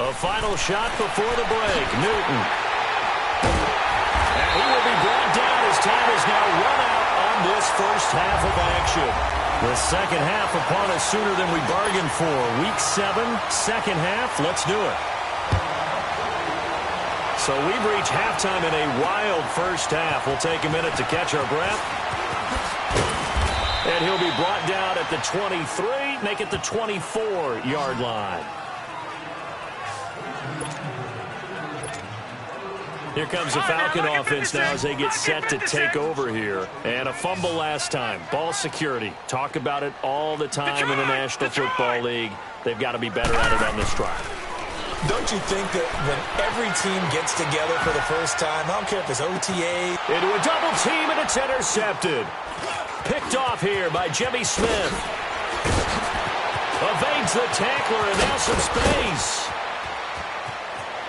A final shot before the break. Newton. And he will be brought down as time is now run out on this first half of action. The second half upon us sooner than we bargained for. Week 7, second half. Let's do it. So we've reached halftime in a wild first half. We'll take a minute to catch our breath. And he'll be brought down at the 23, make it the 24-yard line. Here comes the Falcon offense now as they get set to take over here. And a fumble last time. Ball security. Talk about it all the time in the National Football League. They've got to be better at it on this drive. Don't you think that when every team gets together for the first time, I don't care if it's OTA. Into a double team, and it's intercepted. Picked off here by Jimmy Smith. Evades the tackler, and now some space.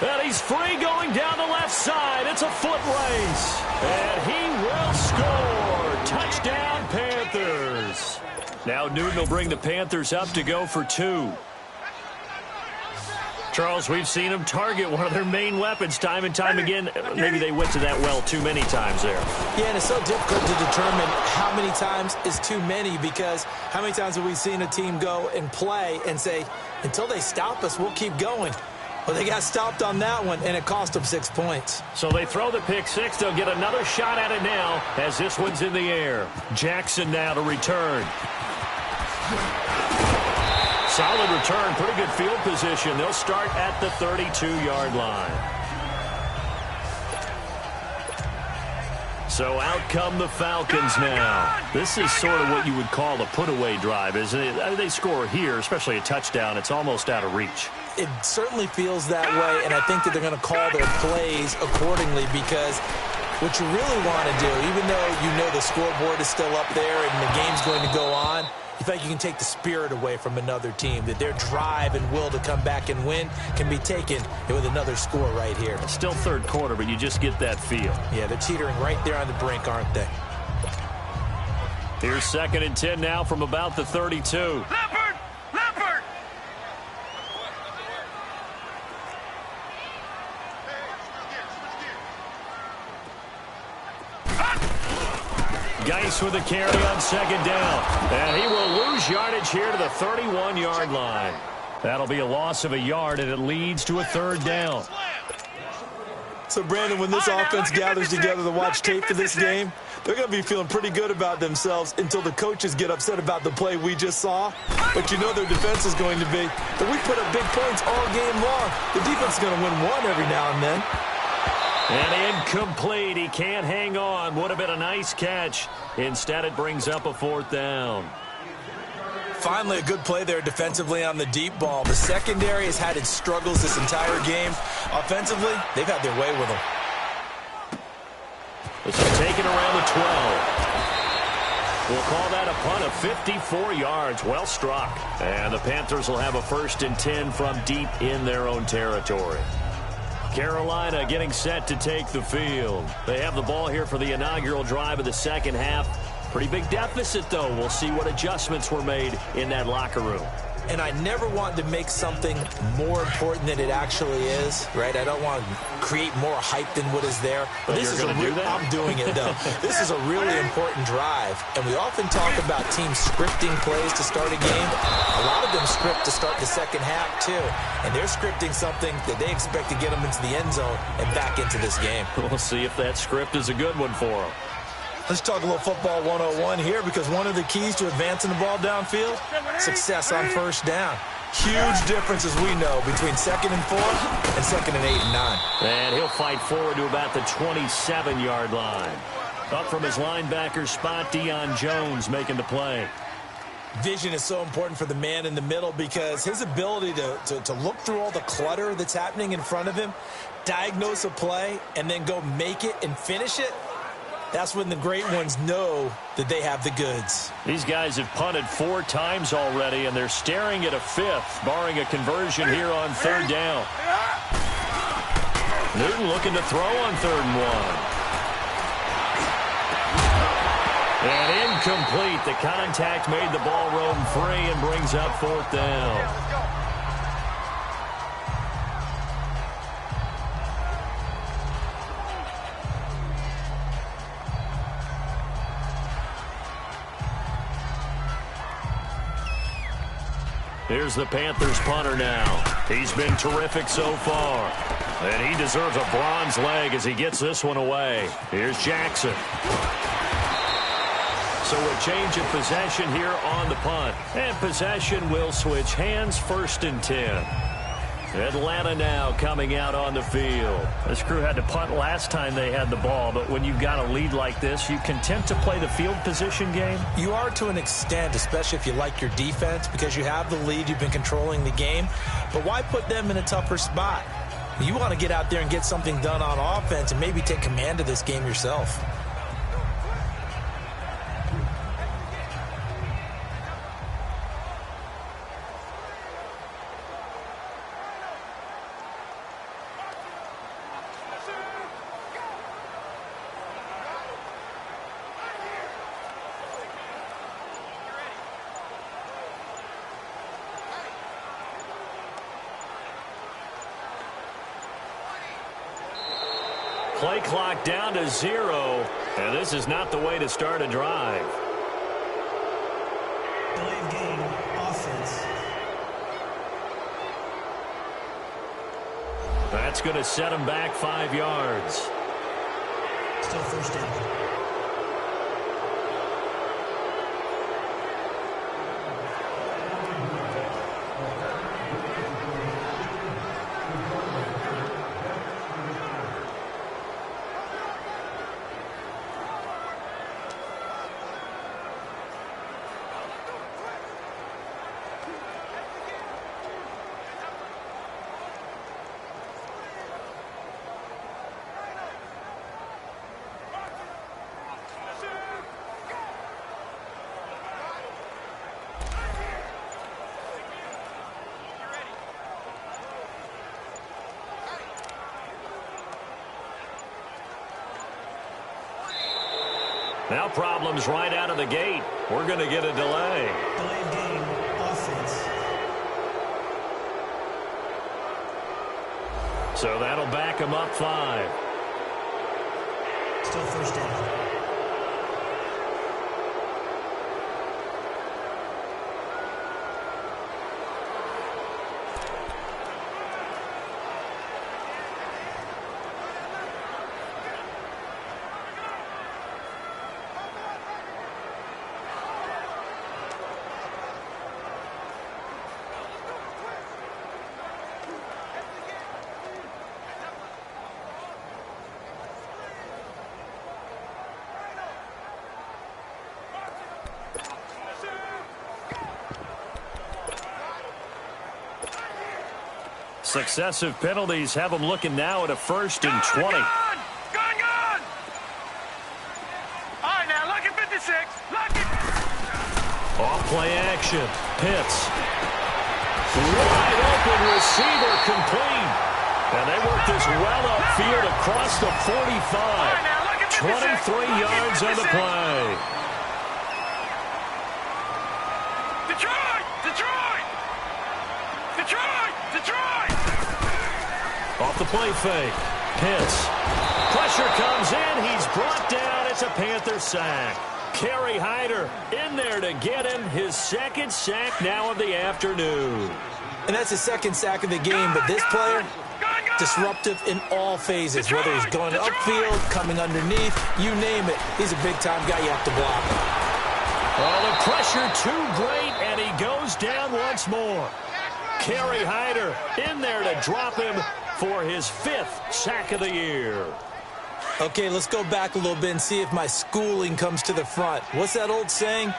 And he's free going down the left side. It's a foot race. And he will score. Touchdown, Panthers. Now Newton will bring the Panthers up to go for 2. Charles, we've seen them target one of their main weapons time and time again. Maybe they went to that well too many times there. Yeah, and it's so difficult to determine how many times is too many, because how many times have we seen a team go and play and say, until they stop us, we'll keep going. Well, they got stopped on that one, and it cost them 6 points. So they throw the pick six. They'll get another shot at it now as this one's in the air. Jackson now to return. Solid return, pretty good field position. They'll start at the 32-yard line. So out come the Falcons now. This is sort of what you would call a put-away drive, isn't it? I mean, they score here, especially a touchdown. It's almost out of reach. It certainly feels that way, and I think that they're going to call their plays accordingly because what you really want to do, even though you know the scoreboard is still up there and the game's going to go on, you feel like you can take the spirit away from another team, that their drive and will to come back and win can be taken with another score right here. It's still third quarter, but you just get that feel. Yeah, they're teetering right there on the brink, aren't they? Here's 2nd and 10 now from about the 32. Leopard! Leopard! Geis with a carry on 2nd down. And he will lose yardage here to the 31-yard line. That'll be a loss of a yard, and it leads to a 3rd down. So, Brandon, when this offense gathers together to watch tape for this game, they're going to be feeling pretty good about themselves until the coaches get upset about the play we just saw. But you know their defense is going to be that we put up big points all game long. The defense is going to win one every now and then. And incomplete. He can't hang on. Would have been a nice catch. Instead, it brings up a 4th down. Finally, a good play there defensively on the deep ball. The secondary has had its struggles this entire game. Offensively, they've had their way with them. This is taken around the 12. We'll call that a punt of 54 yards. Well struck. And the Panthers will have a 1st and 10 from deep in their own territory. Carolina getting set to take the field. They have the ball here for the inaugural drive of the second half. Pretty big deficit, though. We'll see what adjustments were made in that locker room. And I never want to make something more important than it actually is, right? I don't want to create more hype than what is there. But this is a do that? I'm doing it, though. This is a really important drive. And we often talk about teams scripting plays to start a game. A lot of them script to start the second half, too. And they're scripting something that they expect to get them into the end zone and back into this game. We'll see if that script is a good one for them. Let's talk a little football 101 here, because one of the keys to advancing the ball downfield, success on 1st down. Huge difference, as we know, between 2nd and 4 and 2nd and 8 and 9. And he'll fight forward to about the 27-yard line. Up from his linebacker spot, Deion Jones making the play. Vision is so important for the man in the middle, because his ability to look through all the clutter that's happening in front of him, diagnose a play, and then go make it and finish it, that's when the great ones know that they have the goods. These guys have punted 4 times already, and they're staring at a 5th, barring a conversion here on 3rd down. Newton looking to throw on 3rd and 1. And incomplete. The contact made the ball roam free and brings up 4th down. Here's the Panthers punter now. He's been terrific so far. And he deserves a bronze leg as he gets this one away. Here's Jackson. So a change of possession here on the punt. And possession will switch hands, 1st and 10. Atlanta now coming out on the field. This crew had to punt last time they had the ball, but when you've got a lead like this, you content to play the field position game? You are to an extent, especially if you like your defense, because you have the lead, you've been controlling the game. But why put them in a tougher spot? You want to get out there and get something done on offense and maybe take command of this game yourself. Play clock down to 0, and this is not the way to start a drive. Delay of game, offense. That's going to set him back 5 yards. Still first down. Now problems right out of the gate. We're going to get a delay. Delayed game, offense. So that'll back him up 5. Still first down. Successive penalties have them looking now at a 1st and 20. Gone! All right, now, look at 56. Look at... Off play action. Pitts. Wide open receiver complete. And they work this well upfield across the 45. Right, now, look at 56. 23 yards on the play. Off the play fake. Pitts. Pressure comes in. He's brought down. It's a Panther sack. Kerry Hyder in there to get him his 2nd sack now of the afternoon. And that's his 2nd sack of the game, but this player, disruptive in all phases, whether he's going upfield, coming underneath, you name it. He's a big-time guy you have to block. Oh, the pressure too great, and he goes down once more. Kerry Hyder in there to drop him for his 5th sack of the year. Okay, let's go back a little bit and see if my schooling comes to the front. What's that old saying?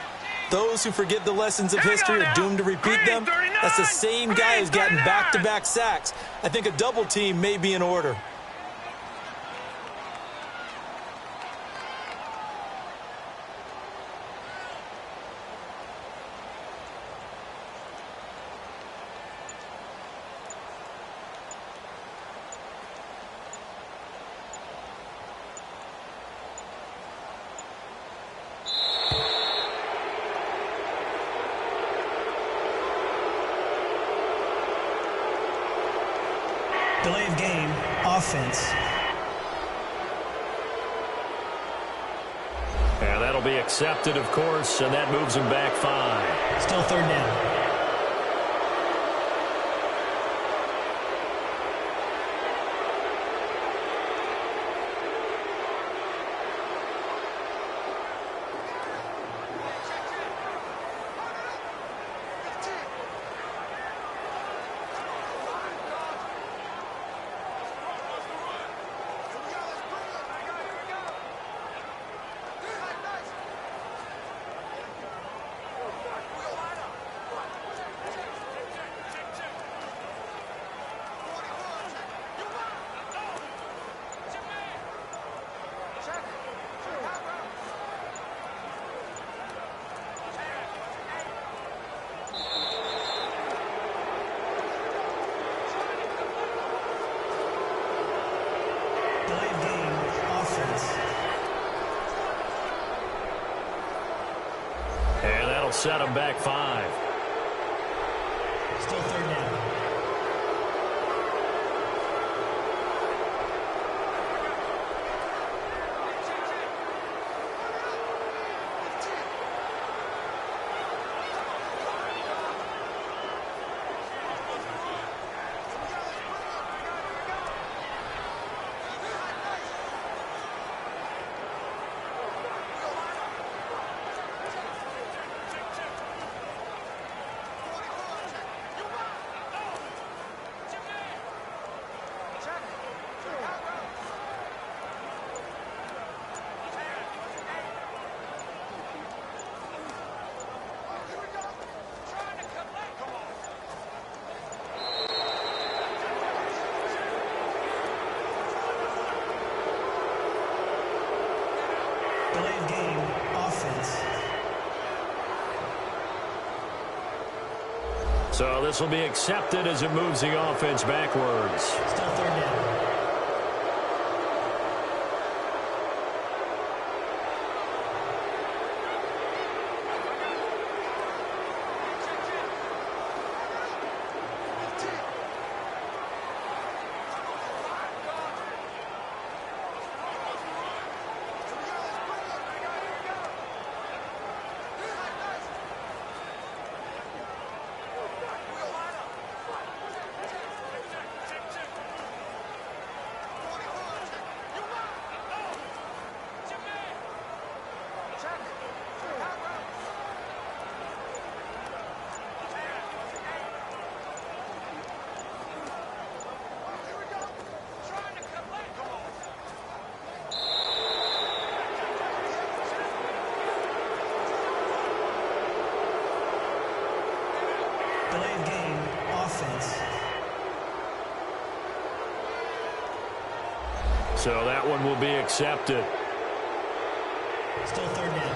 Those who forget the lessons of history are doomed to repeat them. That's the same guy who's gotten back-to-back sacks. I think a double team may be in order. Delay of game, offense. And that'll be accepted, of course, and that moves him back 5. Still 3rd down. Set him back 5. Still 3rd down. Delay of game, offense. So this will be accepted as it moves the offense backwards. Still third down. Delay of game, offense. So that one will be accepted. Still third down.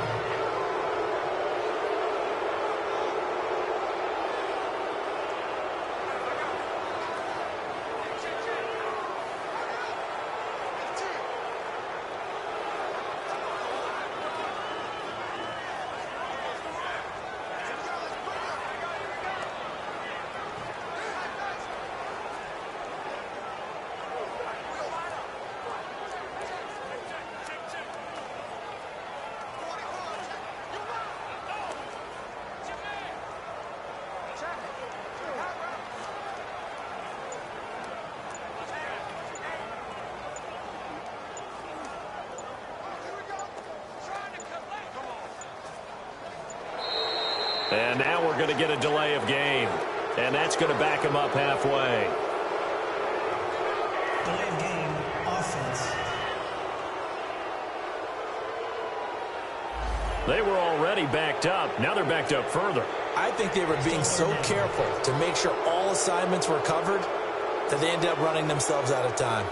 And now we're going to get a delay of game. And that's going to back him up halfway. Delay of game, offense. They were already backed up. Now they're backed up further. I think they were being so careful to make sure all assignments were covered that they ended up running themselves out of time.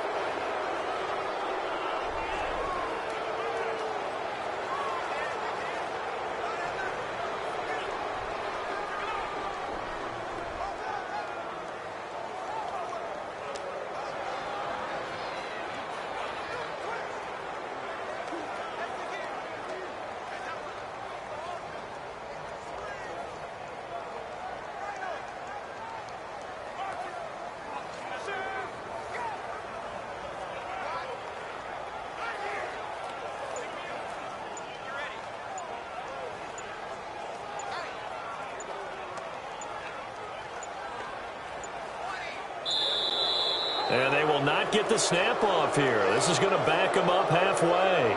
And they will not get the snap off here. This is going to back them up halfway.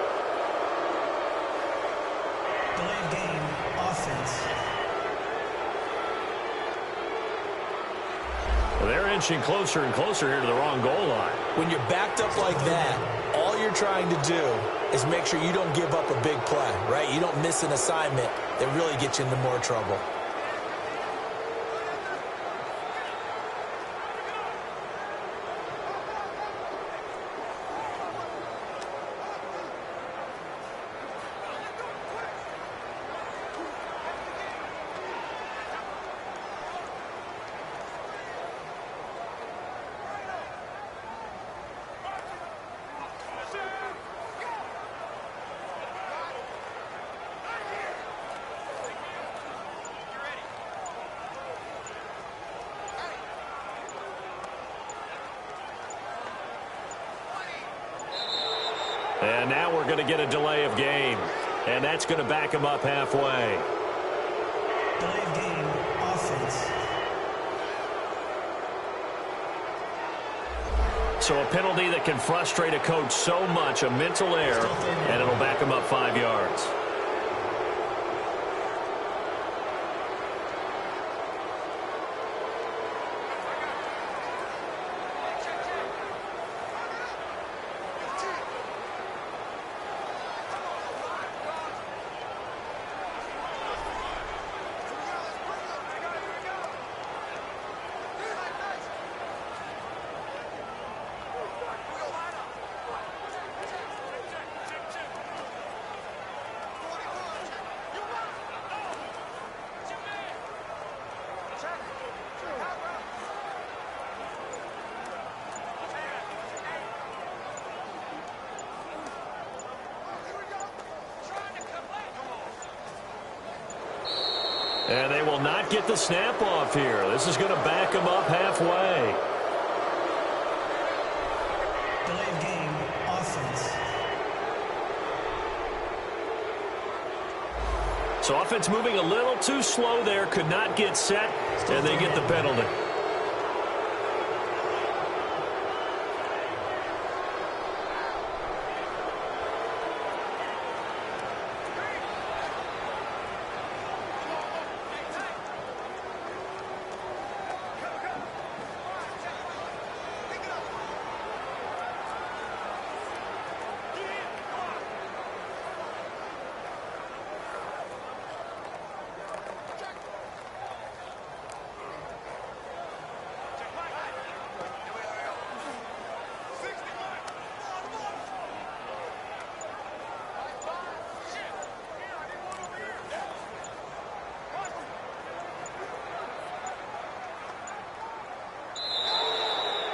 Delay of game, offense. Well, they're inching closer and closer here to the wrong goal line. When you're backed up like that, all you're trying to do is make sure you don't give up a big play, right? You don't miss an assignment that really gets you into more trouble. And now we're going to get a delay of game. And that's going to back him up halfway. Delay of game, offense. So a penalty that can frustrate a coach so much, a mental error, and it'll back him up 5 yards. And they will not get the snap off here. This is going to back them up halfway. Delay of game, offense. So offense moving a little too slow there. Could not get set, and they get the penalty.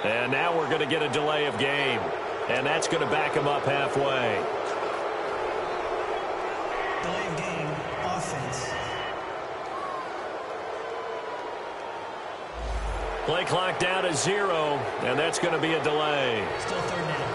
And now we're going to get a delay of game. And that's going to back them up halfway. Delay of game, offense. Play clock down to 0, and that's going to be a delay. Still third down.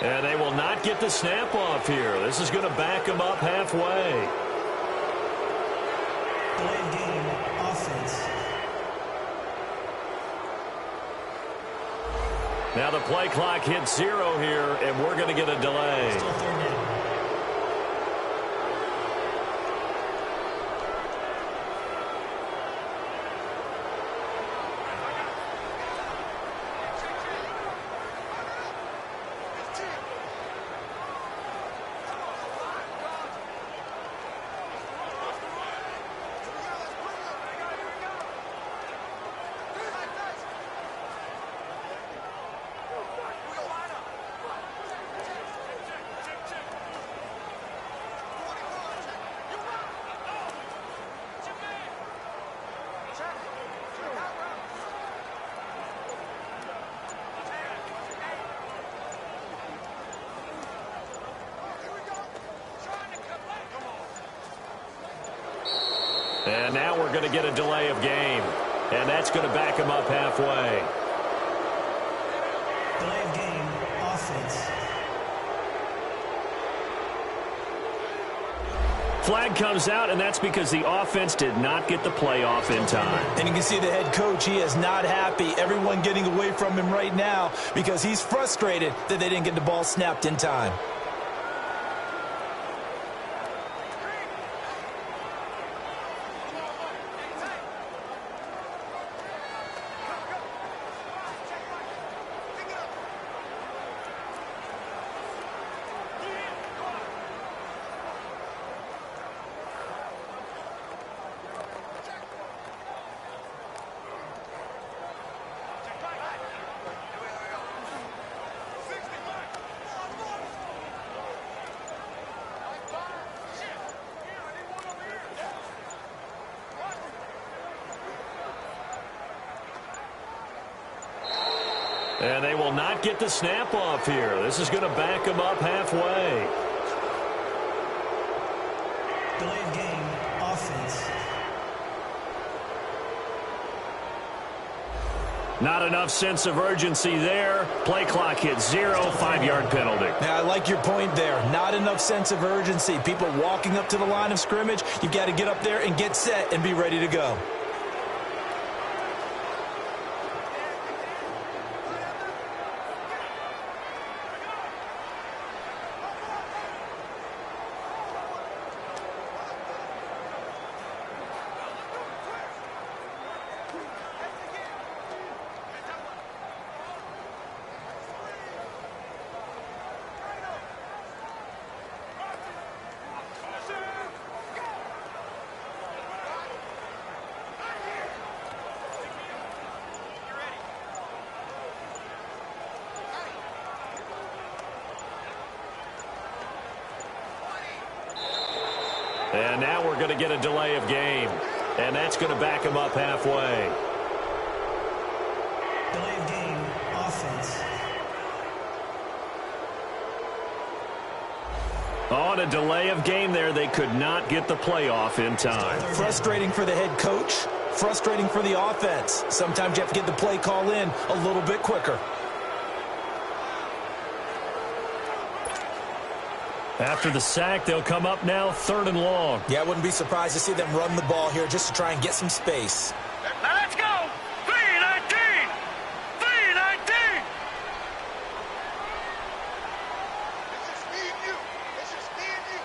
And they will not get the snap off here. This is going to back them up halfway. Delay of game, offense. Now the play clock hits 0 here, and we're going to get a delay. Still third down. And now we're going to get a delay of game. And that's going to back them up halfway. Delay of game, offense. Flag comes out, and that's because the offense did not get the play off in time. And you can see the head coach, he is not happy. Everyone getting away from him right now because he's frustrated that they didn't get the ball snapped in time. And they will not get the snap off here. This is going to back them up halfway. Delay of game, offense. Not enough sense of urgency there. Play clock hits 0, 5-yard penalty. Now, I like your point there. Not enough sense of urgency. People walking up to the line of scrimmage, you've got to get up there and get set and be ready to go. And now we're going to get a delay of game. And that's going to back him up halfway. Delay of game, offense. On a delay of game there, they could not get the playoff in time. Frustrating for the head coach. Frustrating for the offense. Sometimes you have to get the play call in a little bit quicker. After the sack, they'll come up now 3rd and long. Yeah, I wouldn't be surprised to see them run the ball here just to try and get some space. Now let's go. 3-19. 3-19. It's just me and you. It's just me and you.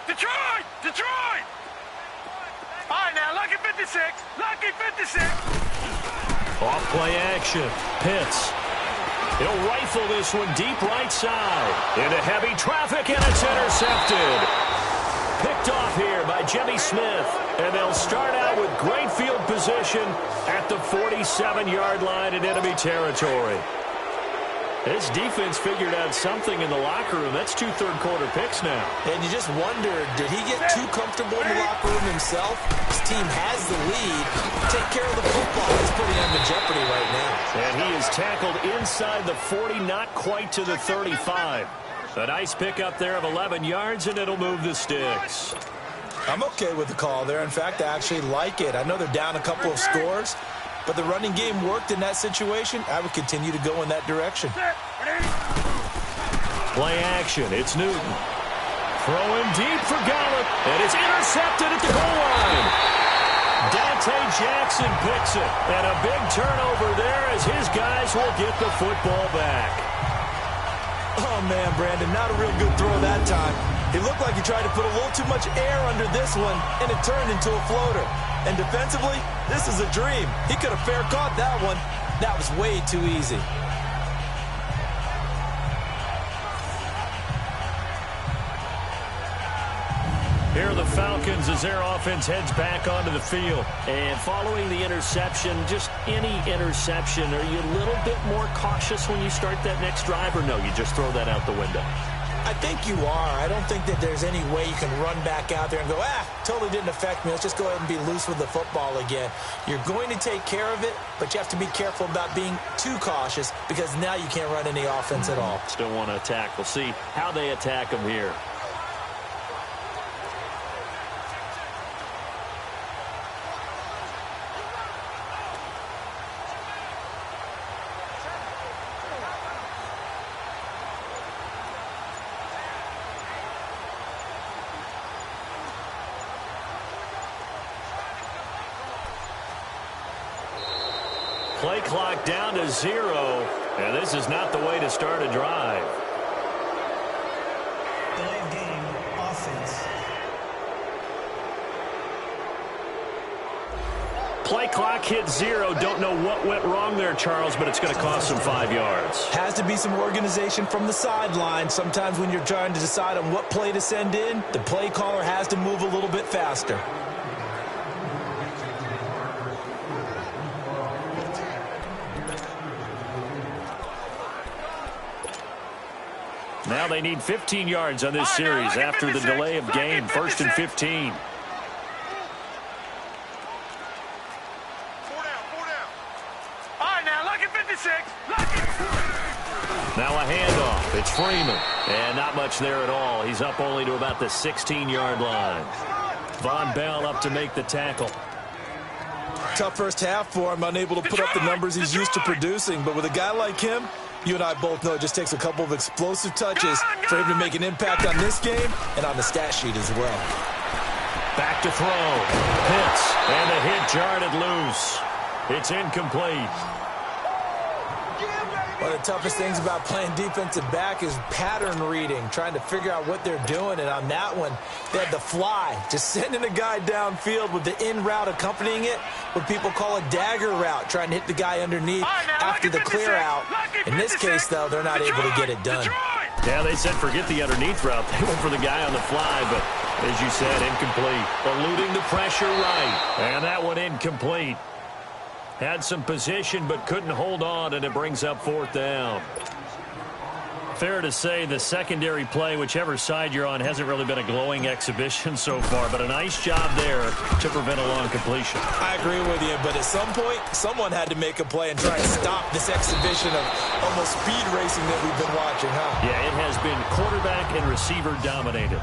Detroit! Detroit! All right, now, lucky 56. Lucky 56. Off play action. Pitts. He'll rifle this one deep right side. Into heavy traffic, and it's intercepted. Picked off here by Jimmy Smith. And they'll start out with great field position at the 47-yard line in enemy territory. This defense figured out something in the locker room. That's 2 third-quarter picks now. And you just wonder, did he get too comfortable in the locker room himself? His team has the lead. Take care of the football. He's putting him in jeopardy right now. And he is tackled inside the 40, not quite to the 35. A nice pickup there of 11 yards, and it'll move the sticks. I'm okay with the call there. In fact, I actually like it. I know they're down a couple of scores, but the running game worked in that situation. I would continue to go in that direction. Play action. It's Newton. Throwing deep for Gallup, and it's intercepted at the goal line. Dante Jackson picks it, and a big turnover there as his guys will get the football back. Oh, man, Brandon, not a real good throw that time. It looked like he tried to put a little too much air under this one, and it turned into a floater. And defensively, this is a dream. He could have fair caught that one. That was way too easy. Here are the Falcons as their offense heads back onto the field. And following the interception, just any interception, are you a little bit more cautious when you start that next drive, or no, you just throw that out the window? I think you are. I don't think that there's any way you can run back out there and go, totally didn't affect me. Let's just go ahead and be loose with the football again. You're going to take care of it, but you have to be careful about being too cautious because now you can't run any offense at all. Still want to attack. We'll see how they attack them here. Play clock down to 0, and this is not the way to start a drive. Delay of game, offense. Play clock hit 0. Don't know what went wrong there, Charles, but it's going to cost them 5 yards. Has to be some organization from the sideline. Sometimes when you're trying to decide on what play to send in, the play caller has to move a little bit faster. Now they need 15 yards on this series after the delay of game. 1st and 15. 4 down, 4 down. All right, now, lucky 56. Lucky. Now a handoff. It's Freeman. And not much there at all. He's up only to about the 16-yard line. Von Bell up to make the tackle. Tough first half for him, unable to put up the numbers he's used to producing. But with a guy like him, you and I both know it just takes a couple of explosive touches for him to make an impact on this game and on the stat sheet as well. Back to throw. Hits. And the hit jarred it loose. It's incomplete. One of the toughest things about playing defensive back is pattern reading, trying to figure out what they're doing. And on that one, they had the fly, just sending a guy downfield with the in route accompanying it, what people call a dagger route, trying to hit the guy underneath after the clear out. In this case, though, they're not able to get it done. Yeah, they said forget the underneath route. They went for the guy on the fly, but as you said, incomplete. Eluding the pressure right. And that one incomplete. Had some position but couldn't hold on, and it brings up 4th down. Fair to say the secondary play, whichever side you're on, hasn't really been a glowing exhibition so far, but a nice job there to prevent a long completion. I agree with you, but at some point, someone had to make a play and try and stop this exhibition of almost speed racing that we've been watching, huh? Yeah, it has been quarterback and receiver dominated.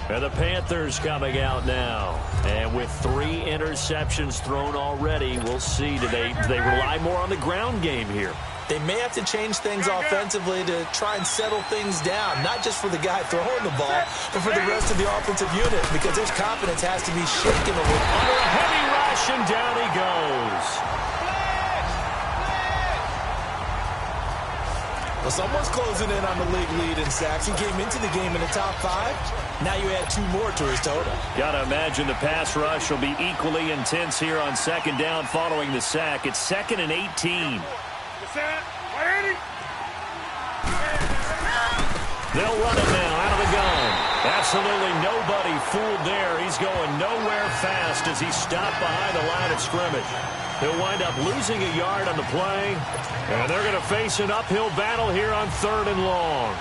And the Panthers coming out now. And with 3 interceptions thrown already, we'll see. Do they rely more on the ground game here? They may have to change things offensively to try and settle things down, not just for the guy throwing the ball, but for the rest of the offensive unit, because his confidence has to be shaken a little. Under a heavy rush, and down he goes. Well, someone's closing in on the league lead in sacks. He came into the game in the top 5. Now you add 2 more to his total. Got to imagine the pass rush will be equally intense here on 2nd down following the sack. It's 2nd and 18. They'll run it now out of the gun. Absolutely nobody fooled there. He's going nowhere fast as he's stopped behind the line of scrimmage. He'll wind up losing a yard on the play, and they're going to face an uphill battle here on 3rd and long.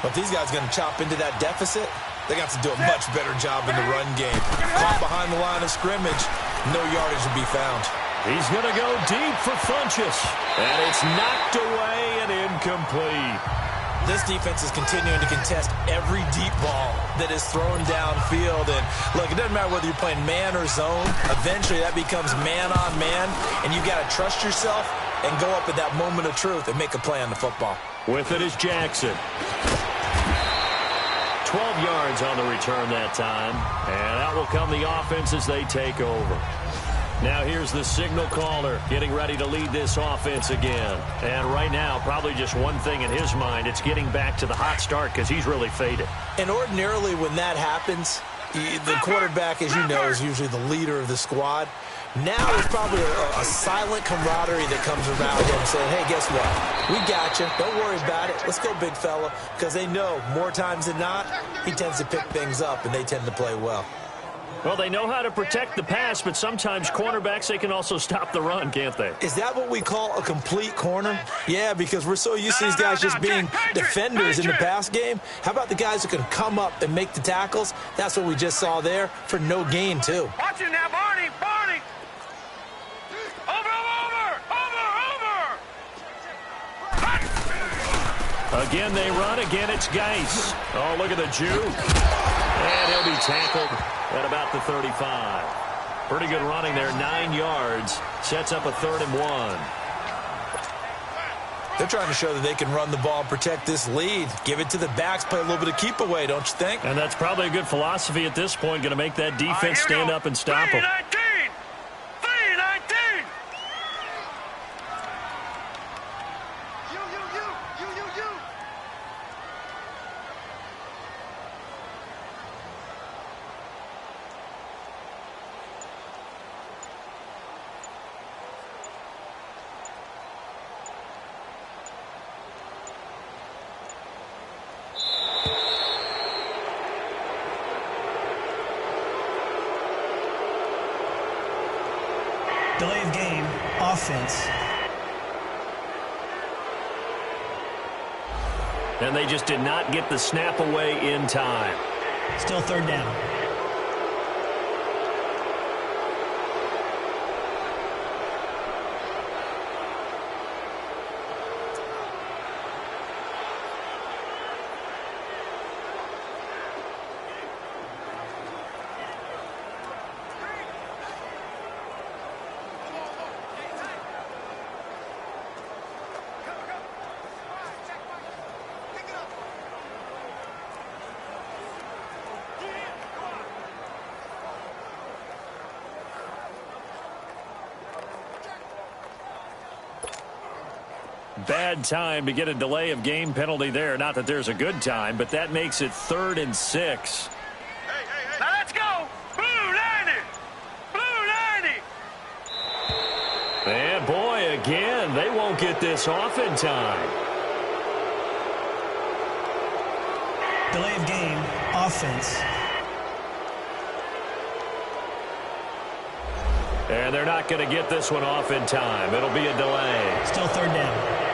But if these guys are going to chop into that deficit, they got to do a much better job in the run game. Caught behind the line of scrimmage, no yardage to be found. He's going to go deep for Funchess, and it's knocked away and incomplete. This defense is continuing to contest every deep ball that is thrown downfield. And, look, it doesn't matter whether you're playing man or zone. Eventually, that becomes man-on-man, and you got to trust yourself and go up at that moment of truth and make a play on the football. With it is Jackson. 12 yards on the return that time, and out will come the offense as they take over. Now here's the signal caller getting ready to lead this offense again. And right now, probably just one thing in his mind, it's getting back to the hot start because he's really faded. And ordinarily when that happens, the quarterback, as you know, is usually the leader of the squad. Now there's probably a silent camaraderie that comes around him saying, hey, guess what? We got you. Don't worry about it. Let's go, big fella. Because they know more times than not, he tends to pick things up and they tend to play well. Well, they know how to protect the pass, but sometimes cornerbacks, they can also stop the run, can't they? Is that what we call a complete corner? Yeah, because we're so used to these guys just being defenders in the pass game. How about the guys who can come up and make the tackles? That's what we just saw there for no gain, too. Watch it now, Barney! Barney! Over! Again, they run. Again, it's Geis. Oh, look at the juke. And he'll be tackled at about the 35. Pretty good running there, 9 yards. Sets up a 3rd and 1. They're trying to show that they can run the ball and protect this lead. Give it to the backs, play a little bit of keep away, don't you think? And that's probably a good philosophy at this point, going to make that defense stand up and stop them. 3-19! You. Delay of game, offense. And they just did not get the snap away in time. Still 3rd down. Bad time to get a delay of game penalty there. Not that there's a good time, but that makes it 3rd and 6. Now let's go! Blue 90! Blue 90! And boy, again, they won't get this off in time. Delay of game, offense. And they're not going to get this one off in time. It'll be a delay. Still third down.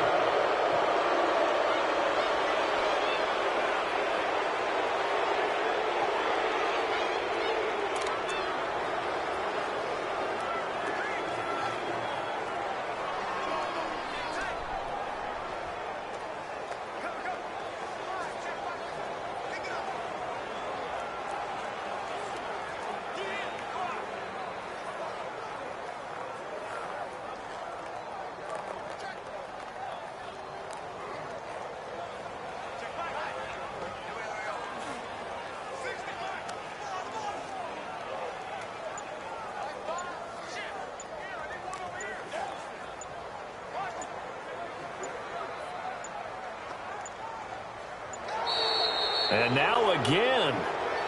And now again,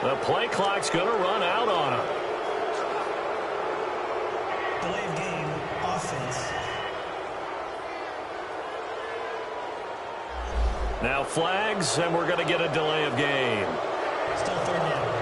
the play clock's going to run out on him. Delay of game, offense. Now flags, and we're going to get a delay of game. Still third down.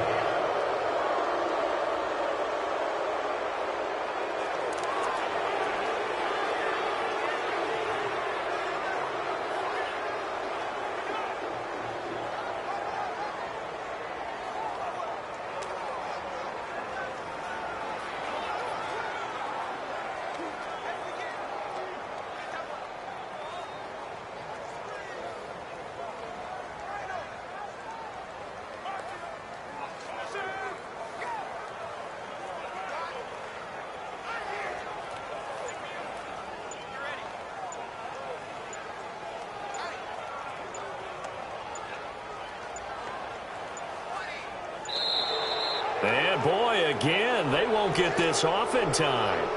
And boy, again, they won't get this off in time.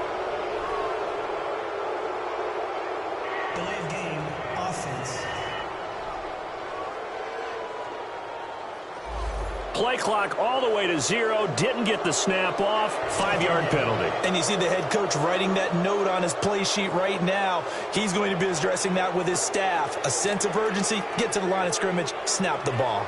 Delay of game, offense. Play clock all the way to 0. Didn't get the snap off. 5-yard penalty. And you see the head coach writing that note on his play sheet right now. He's going to be addressing that with his staff. A sense of urgency, get to the line of scrimmage, snap the ball.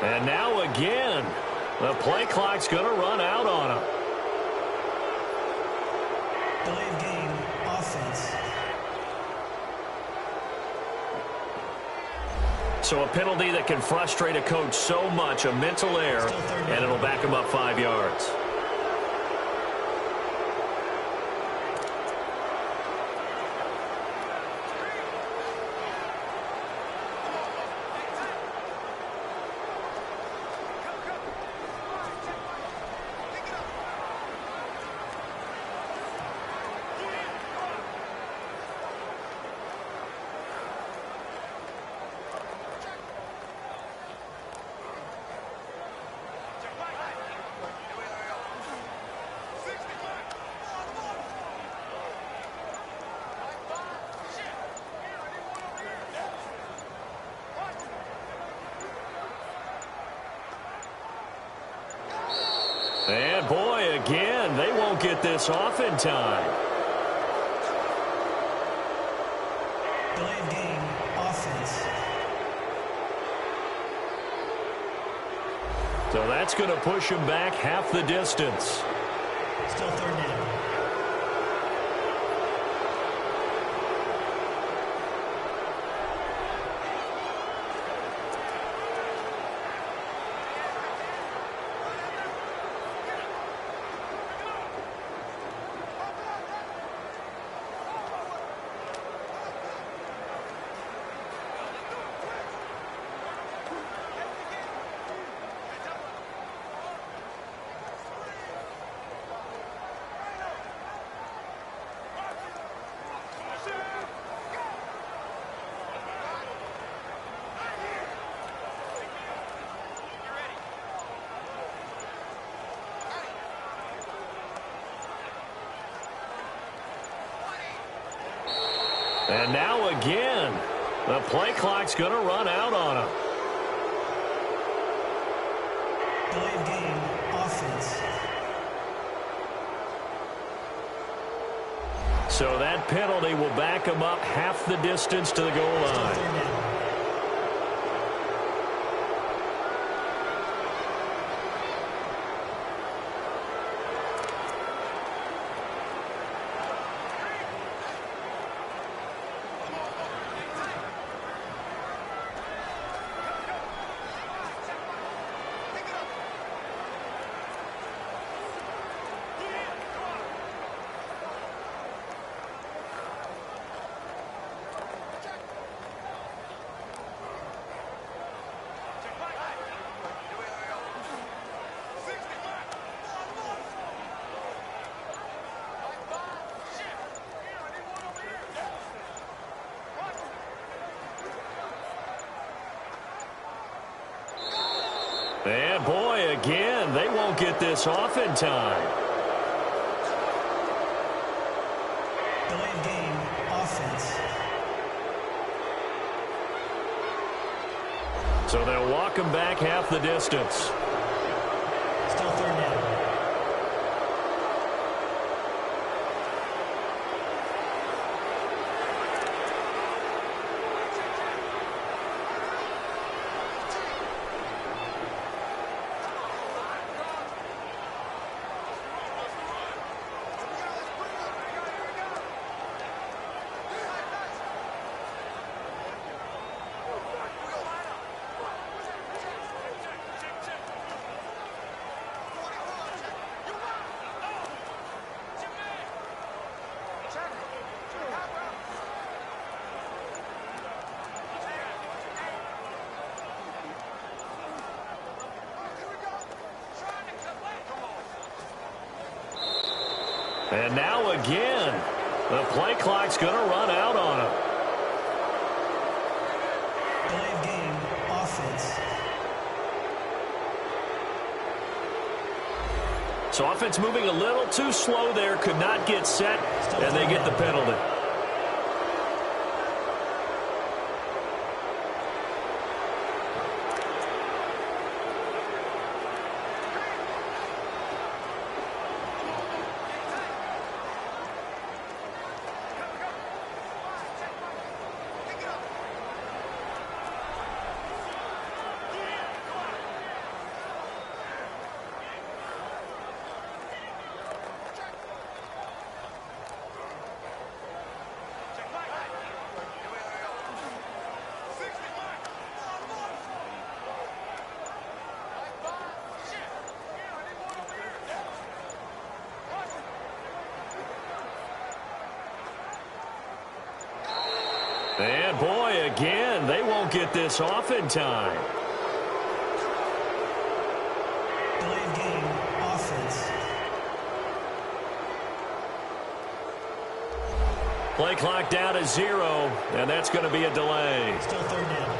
And now again, the play clock's going to run out on him. Delay of game, offense. So a penalty that can frustrate a coach so much, a mental error, and it'll back him up 5 yards. And boy, again, they won't get this off in time. Delay of game, offense. So that's going to push him back half the distance. Still third down. And now again, the play clock's going to run out on him. Delay of game, offense. So that penalty will back him up half the distance to the goal line. Third down. And boy, again, they won't get this off in time. Delay of game, offense. So they'll walk him back half the distance. Still third down. And now again, the play clock's going to run out on him. Delay of game, offense. So offense moving a little too slow there, could not get set, and they get the penalty. And boy, again, they won't get this off in time. Delay of game, offense. Play clock down to 0, and that's going to be a delay. Still third down.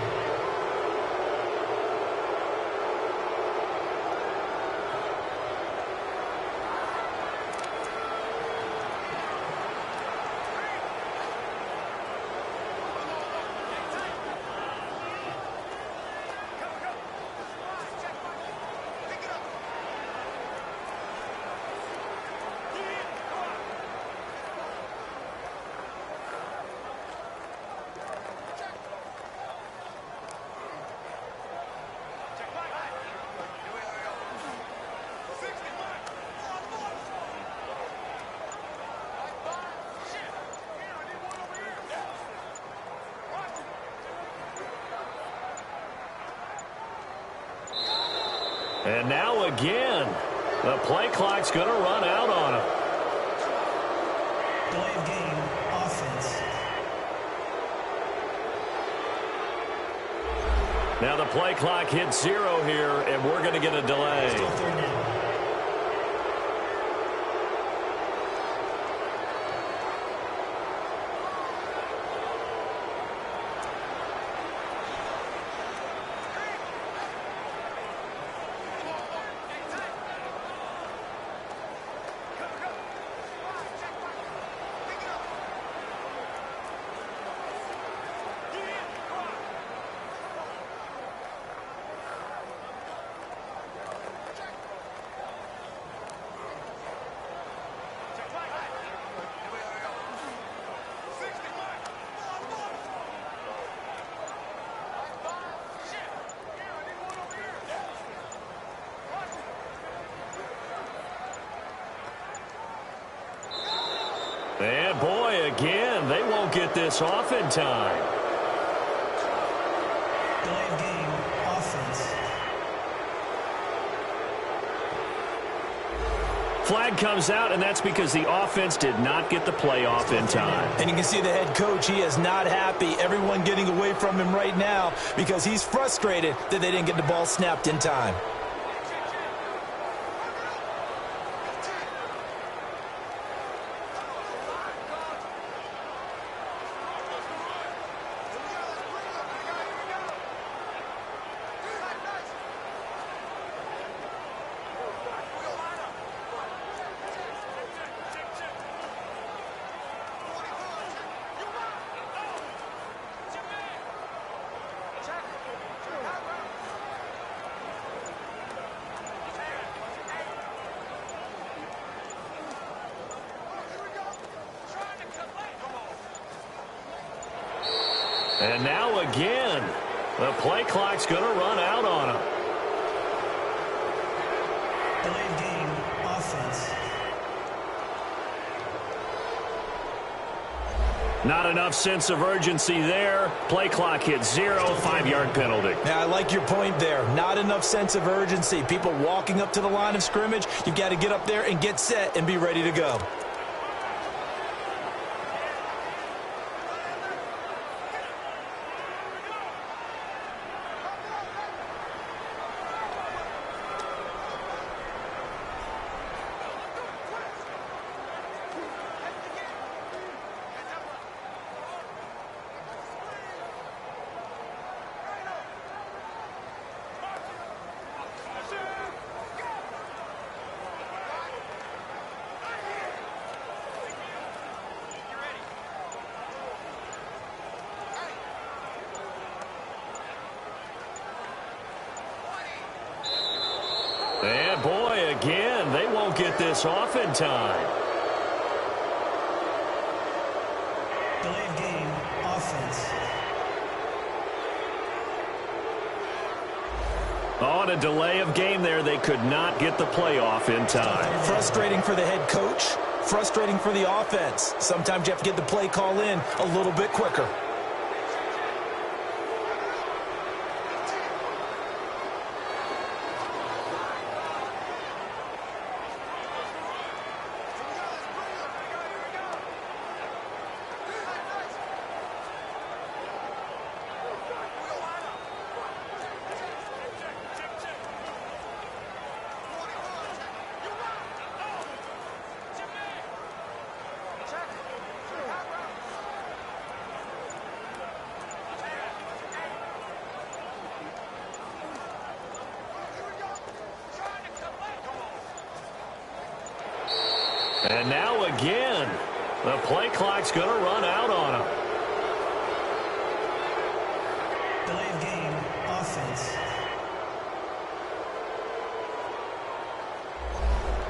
And now again, the play clock's going to run out on him. Delay of game, offense. Now the play clock hits 0 here, and we're going to get a delay. Still third down. this off in time. Delay of game, offense. Flag comes out, and that's because the offense did not get the play off in time. And you can see the head coach, he is not happy. Everyone getting away from him right now because he's frustrated that they didn't get the ball snapped in time. And now again, the play clock's going to run out on him. Delay of game, offense. Not enough sense of urgency there. Play clock hits 0, 5-yard penalty. Now, I like your point there. Not enough sense of urgency. People walking up to the line of scrimmage, you've got to get up there and get set and be ready to go. And boy, again, they won't get this off in time. Delay of game, offense. On a delay of game there, they could not get the play off in time. Frustrating for the head coach, frustrating for the offense. Sometimes you have to get the play call in a little bit quicker. And now again, the play clock's going to run out on him. Delay of game, offense.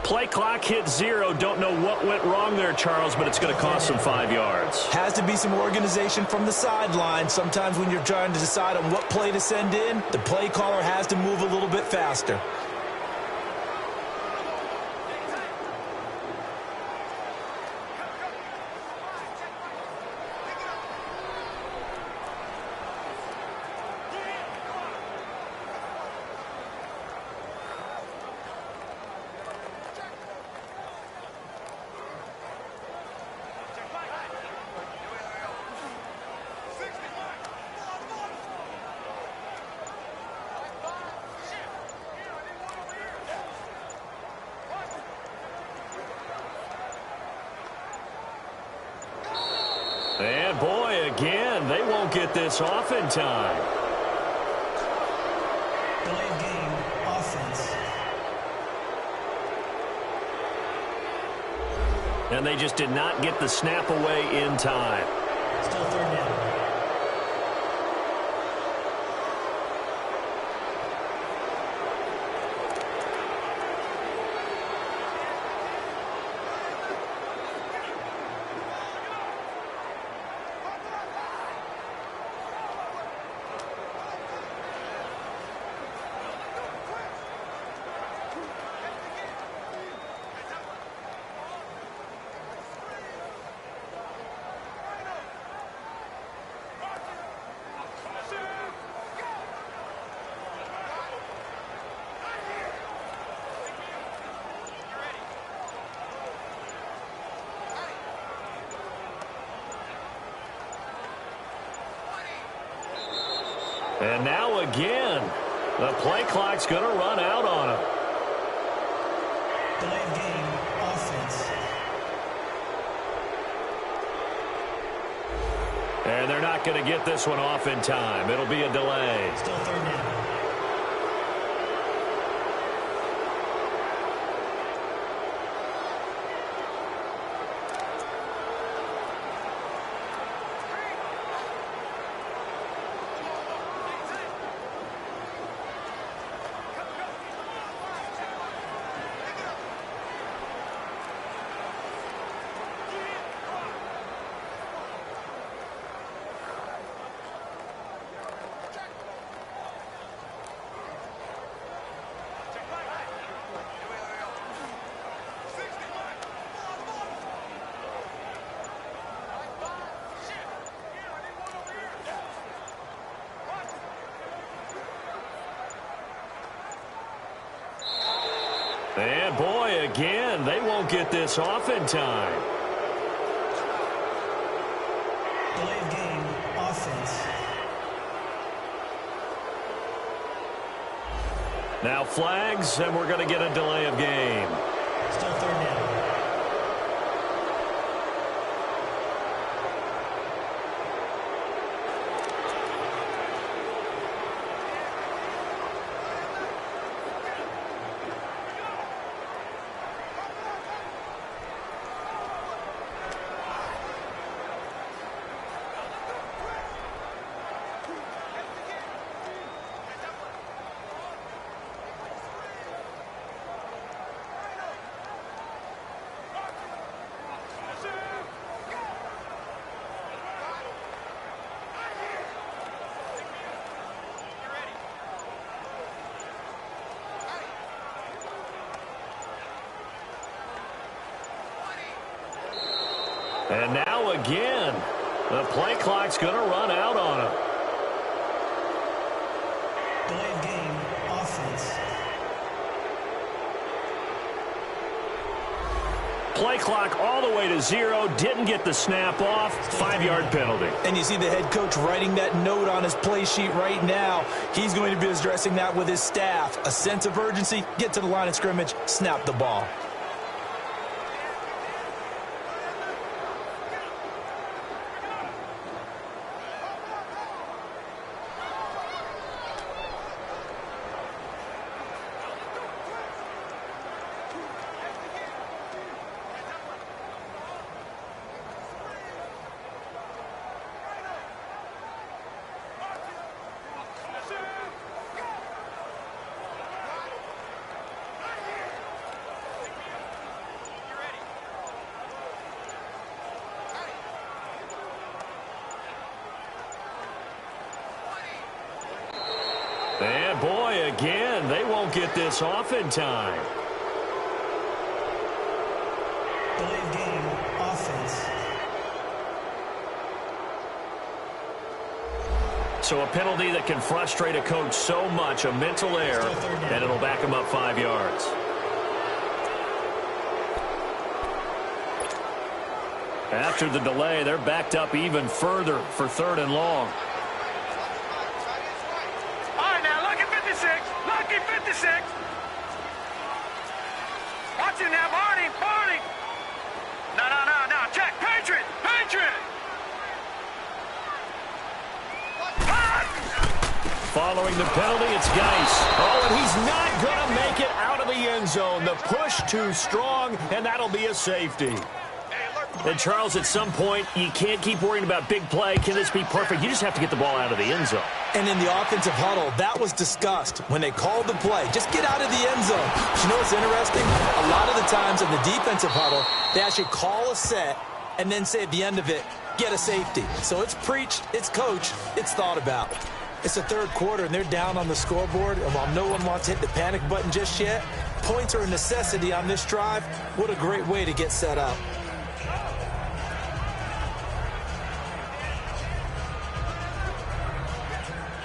Play clock hit 0. Don't know what went wrong there, Charles, but it's going to cost them 5 yards. Has to be some organization from the sideline. Sometimes when you're trying to decide on what play to send in, the play caller has to move a little bit faster. And boy, again, they won't get this off in time. Delay of game, offense. And they just did not get the snap away in time. Still third down. And now again, the play clock's going to run out on him. Delayed game, offense. And they're not going to get this one off in time. It'll be a delay. Still third down. And boy, again, they won't get this off in time. Delayed game, offense. Now flags, and we're going to get a delay of game. Still third down. And now again, the play clock's going to run out on him. Delayed game, offense. Play clock all the way to 0. Didn't get the snap off. 5-yard penalty. And you see the head coach writing that note on his play sheet right now. He's going to be addressing that with his staff. A sense of urgency, get to the line of scrimmage, snap the ball. And boy, again, they won't get this off in time. Delayed game, offense. So a penalty that can frustrate a coach so much, a mental error, and it'll back him up 5 yards. After the delay, they're backed up even further for 3rd and long. All right, now, lucky 56. Lucky 56. Watch it now, Barney. Barney. No. Check. Patriot. Patriot. Following the penalty, it's Geis. Oh, and he's not going to make it out of the end zone. The push too strong, and that'll be a safety. And, Charles, at some point, you can't keep worrying about big play. Can this be perfect? You just have to get the ball out of the end zone. And in the offensive huddle, that was discussed when they called the play. Just get out of the end zone. But you know what's interesting? A lot of the times in the defensive huddle, they actually call a set and then say at the end of it, get a safety. So it's preached, it's coached, it's thought about. It's the 3rd quarter, and they're down on the scoreboard. And while no one wants to hit the panic button just yet, points are a necessity on this drive. What a great way to get set up.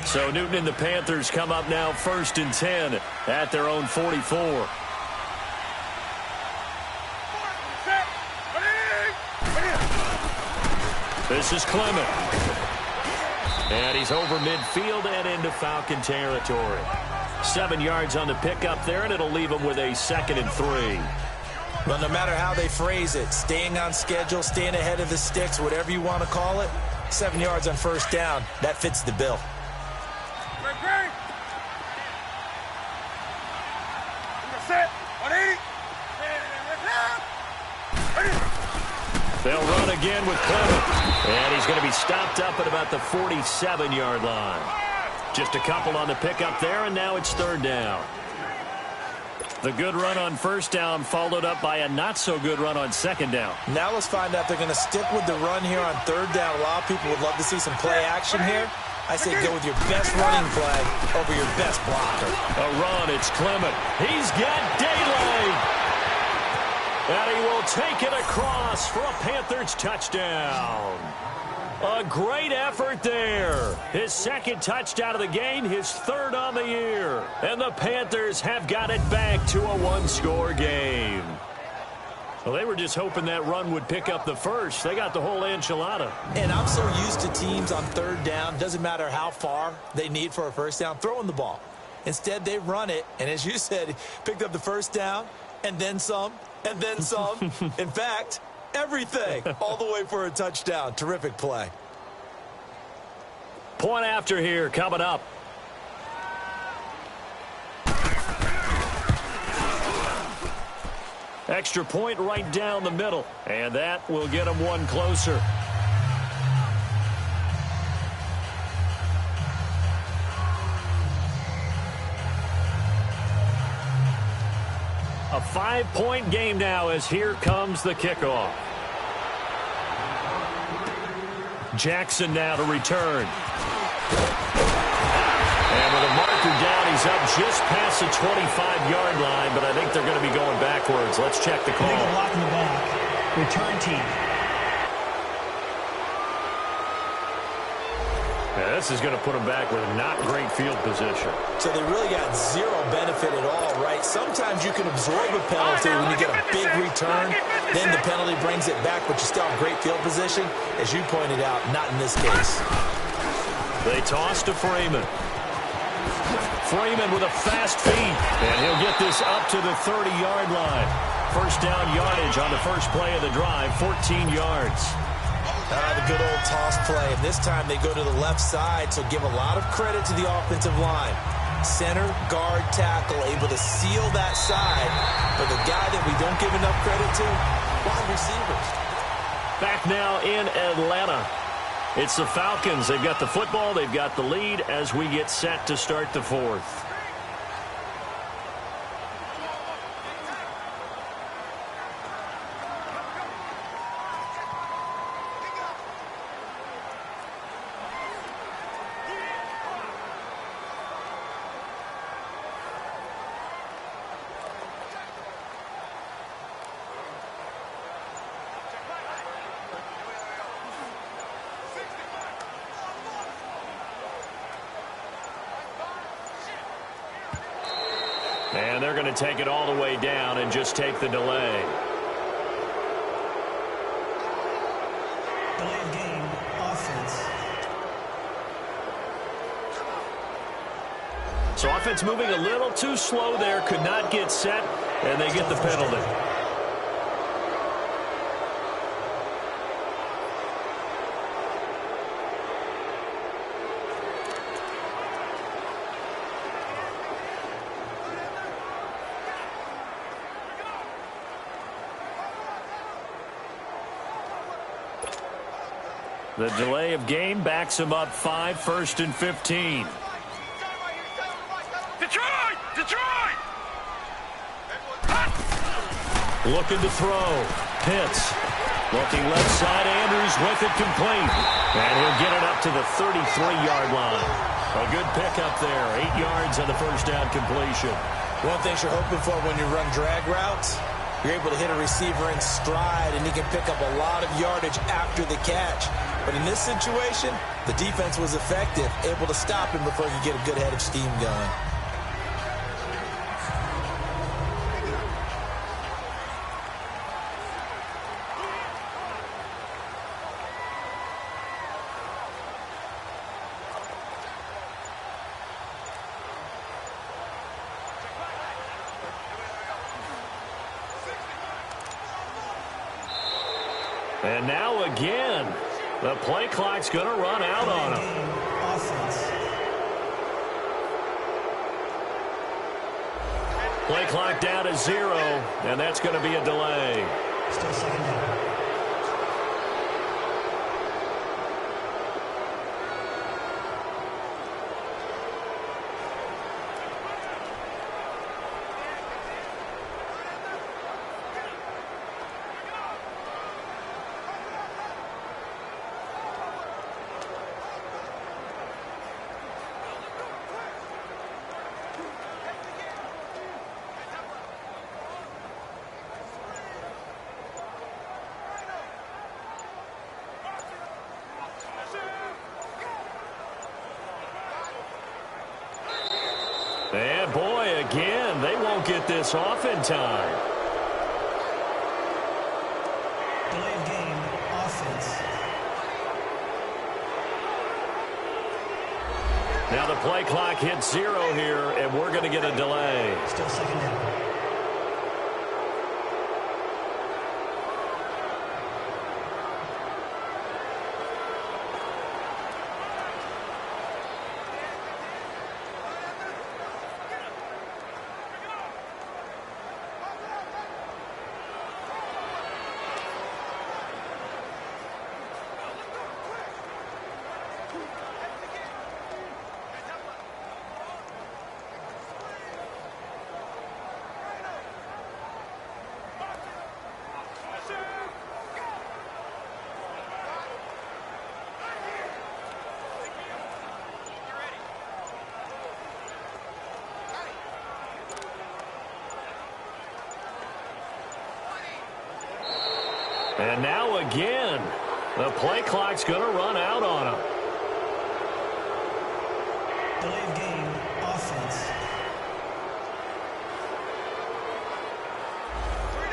So Newton and the Panthers come up now 1st and 10 at their own 44. This is Clement. And he's He's over midfield and into Falcon territory. 7 yards on the pickup there, and it'll leave him with a 2nd and 3. Well, no matter how they phrase it, staying on schedule, staying ahead of the sticks, whatever you want to call it, 7 yards on first down, that fits the bill. Set. 180. They'll run again with Clement. And he's going to be stopped up at about the 47-yard line. Just a couple on the pickup there, and now it's 3rd down. The good run on first down followed up by a not-so-good run on 2nd down. Now let's find out they're going to stick with the run here on 3rd down. A lot of people would love to see some play action here. I say go with your best running play over your best blocker. A run, it's Clement. He's got daylight. And he will take it across for a Panthers touchdown. A great effort there. His 2nd touchdown of the game, his 3rd on the year. And the Panthers have got it back to a 1-score game. Well, they were just hoping that run would pick up the first. They got the whole enchilada. And I'm so used to teams on 3rd down, doesn't matter how far they need for a first down, throwing the ball. Instead, they run it, and as you said, picked up the first down, and then some, and then some. In fact, everything, all the way for a touchdown. Terrific play. Point after here coming up. Extra point right down the middle, and that will get them one closer. A 5-point game now as here comes the kickoff. Jackson now to return. And with a marker down, he's up just past the 25-yard line, but I think they're going to be going backwards. Let's check the call. Legal block in the back. Return team. Yeah, this is going to put them back with not great field position. So they really got zero benefit at all, right? Sometimes you can absorb a penalty when you get a big return. Then the penalty brings it back, but you still have great field position. As you pointed out, not in this case. They toss to Freeman. Freeman with a fast feed, and he'll get this up to the 30-yard line. First down yardage on the first play of the drive, 14 yards. The good old toss play. And this time they go to the left side, so give a lot of credit to the offensive line. Center, guard, tackle, able to seal that side. But the guy that we don't give enough credit to, wide receivers. Back now in Atlanta. It's the Falcons. They've got the football. They've got the lead as we get set to start the 4th. And they're going to take it all the way down and just take the delay. Delay of game, offense. So offense moving a little too slow there, could not get set, and they get the penalty. The delay of game backs him up 5, 1st and 15. Detroit! Detroit! Looking to throw. Pitts. Looking left side. Andrews with it complete. And he'll get it up to the 33-yard line. A good pickup there. 8 yards on the first down completion. One thing you're hoping for when you run drag routes, you're able to hit a receiver in stride, and he can pick up a lot of yardage after the catch. But in this situation, the defense was effective, able to stop him before he could get a good head of steam going. And now again, the play clock's going to run out on him. Offense. Play clock down to 0, and that's going to be a delay. Still second down. And boy, again, they won't get this off in time. Delay of game. Offense. Now the play clock hits 0 here, and we're going to get a delay. Still second down. And now again, the play clock's going to run out on him. Delay of game. Offense.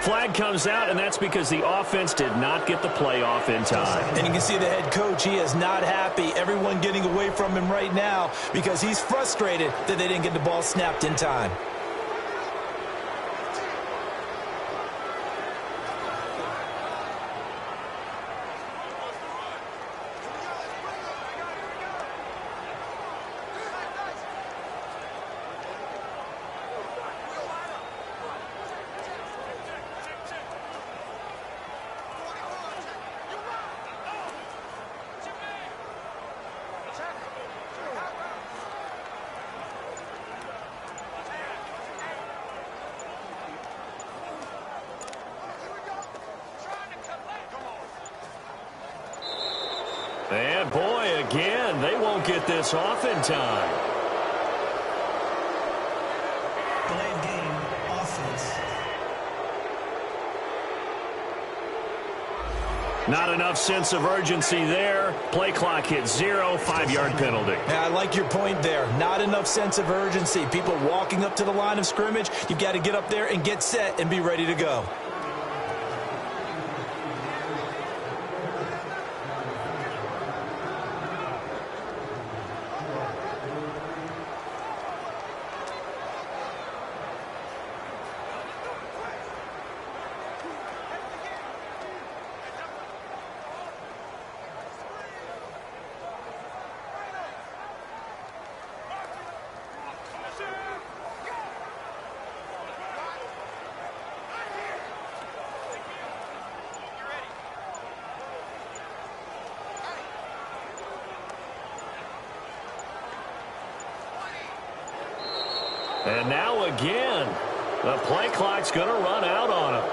Flag comes out, and that's because the offense did not get the play off in time. And you can see the head coach, he is not happy. Everyone getting away from him right now because he's frustrated that they didn't get the ball snapped in time. And boy, again, they won't get this off in time. Delay of game. Offense. Not enough sense of urgency there. Play clock hits 0, 5-yard penalty. Yeah, I like your point there. Not enough sense of urgency. People walking up to the line of scrimmage, you've got to get up there and get set and be ready to go. And now again, the play clock's going to run out on him.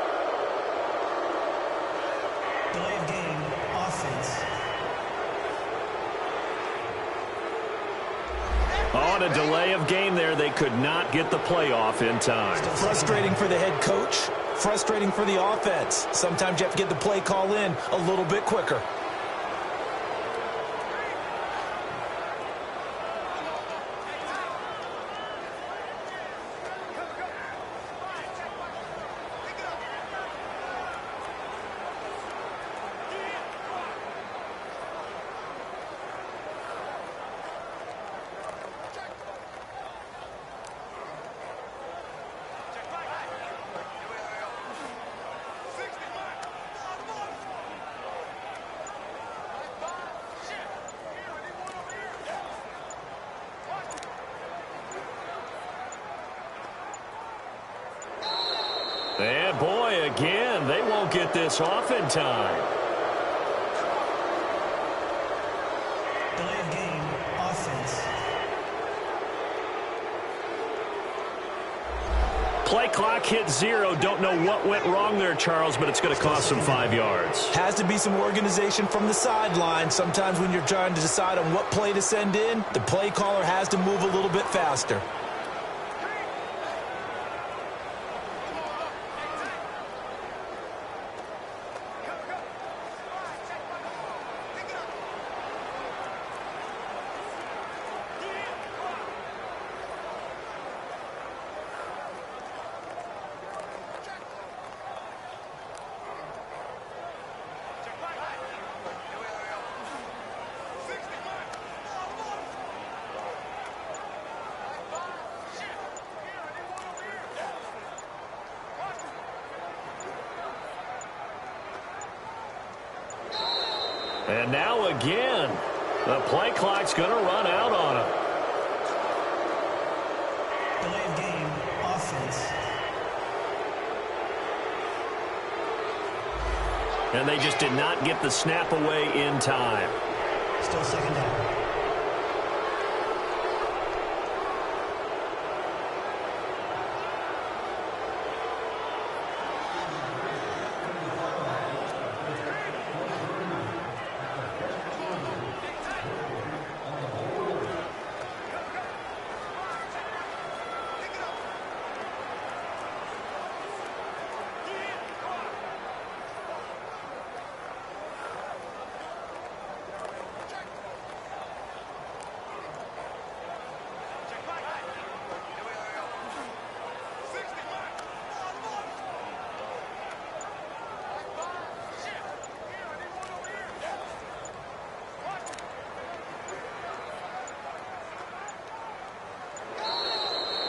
Delay of game. Offense. On a delay of game there, they could not get the play off in time. Frustrating for the head coach, frustrating for the offense. Sometimes you have to get the play call in a little bit quicker. won't get this off in time. Delay of game, offense. Play clock hit 0. Don't know what went wrong there, Charles, but it's going to cost them 5 yards. Has to be some organization from the sideline. Sometimes when you're trying to decide on what play to send in, the play caller has to move a little bit faster. And now again, the play clock's going to run out on him. Delay of game, offense. And they just did not get the snap away in time. Still second down.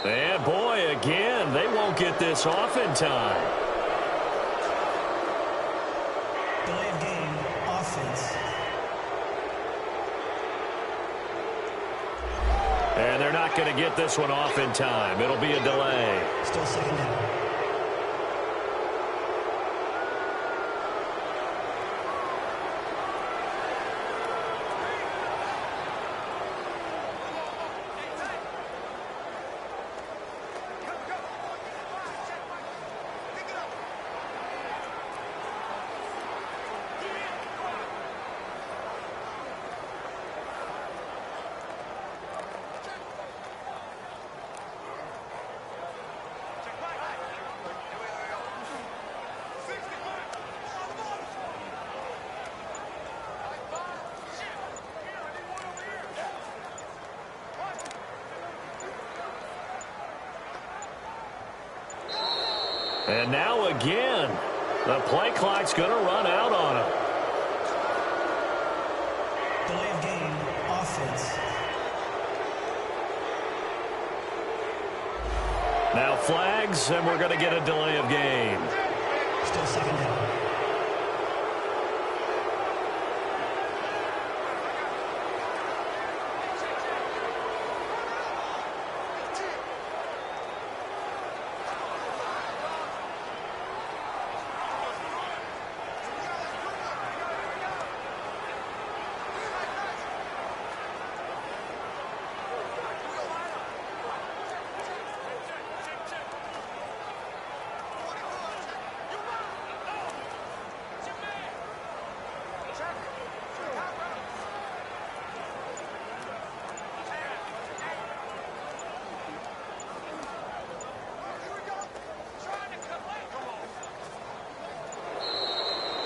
And boy, again, they won't get this off in time. Delay of game, offense. And they're not going to get this one off in time. It'll be a delay. Still second down. And now again, the play clock's going to run out on him. Delay of game, offense. Now flags, and we're going to get a delay of game. Still second down.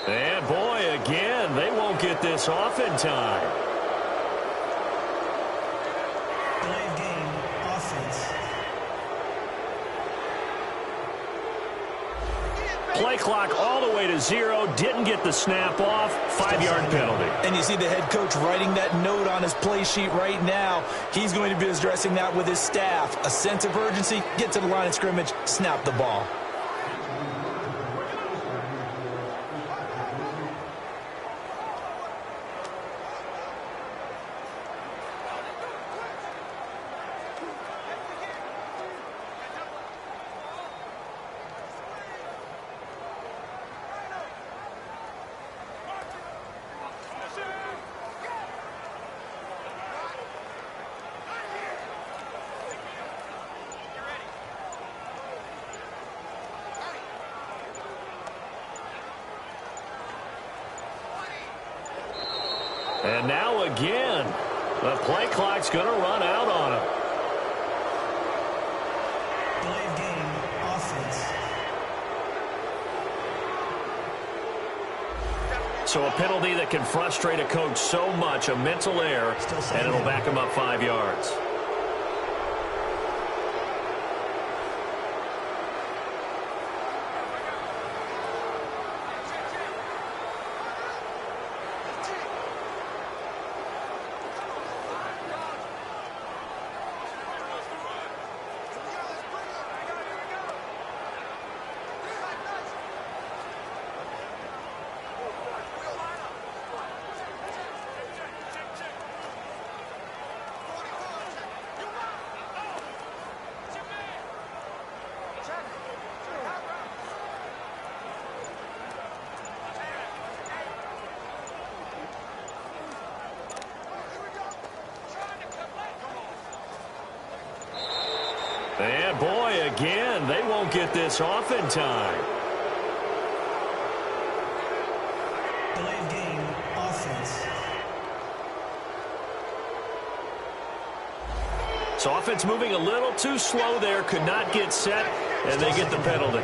And boy, again, they won't get this off in time. Delay of game, offense. Play clock all the way to 0. Didn't get the snap off. 5-yard penalty. And you see the head coach writing that note on his play sheet right now. He's going to be addressing that with his staff. A sense of urgency, get to the line of scrimmage, snap the ball. And now again, the play clock's going to run out on him. Delay of game, offense. So a penalty that can frustrate a coach so much, a mental error, and it'll back him up 5 yards. And boy, again, they won't get this off in time. Delay of game, offense. So offense moving a little too slow there, could not get set, and they get the penalty.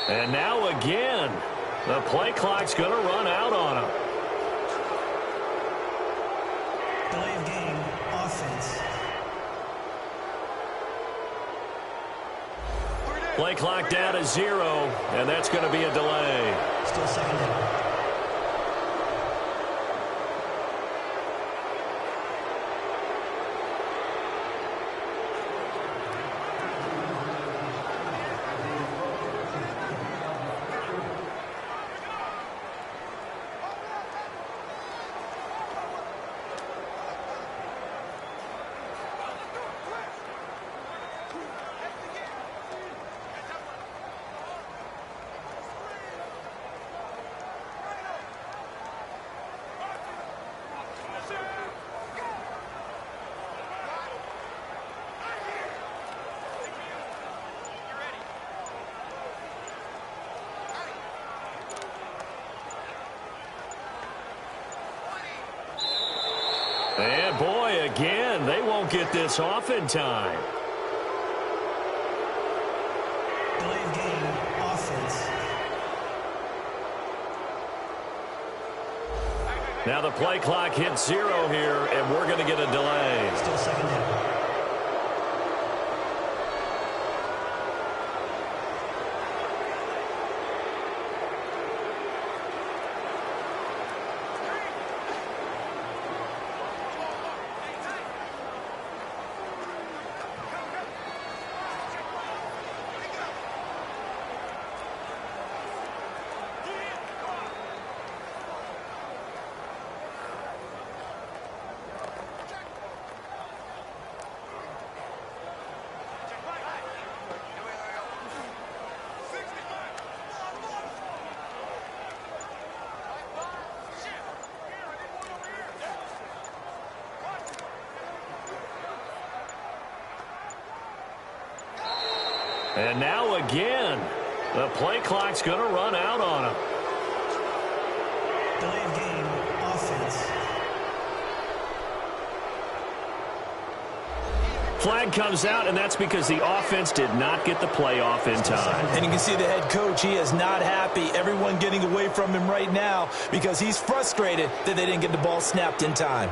And now again, the play clock's going to run out on him. Delay of game, offense. Play clock down to 0, and that's going to be a delay. Still second down. And boy, again, they won't get this off in time. Delay of game, offense. Now the play clock hits 0 here, and we're going to get a delay. Still second down. And now again, the play clock's going to run out on him. Delay of game, offense. Flag comes out, and that's because the offense did not get the play off in time. And you can see the head coach, he is not happy. Everyone getting away from him right now because he's frustrated that they didn't get the ball snapped in time.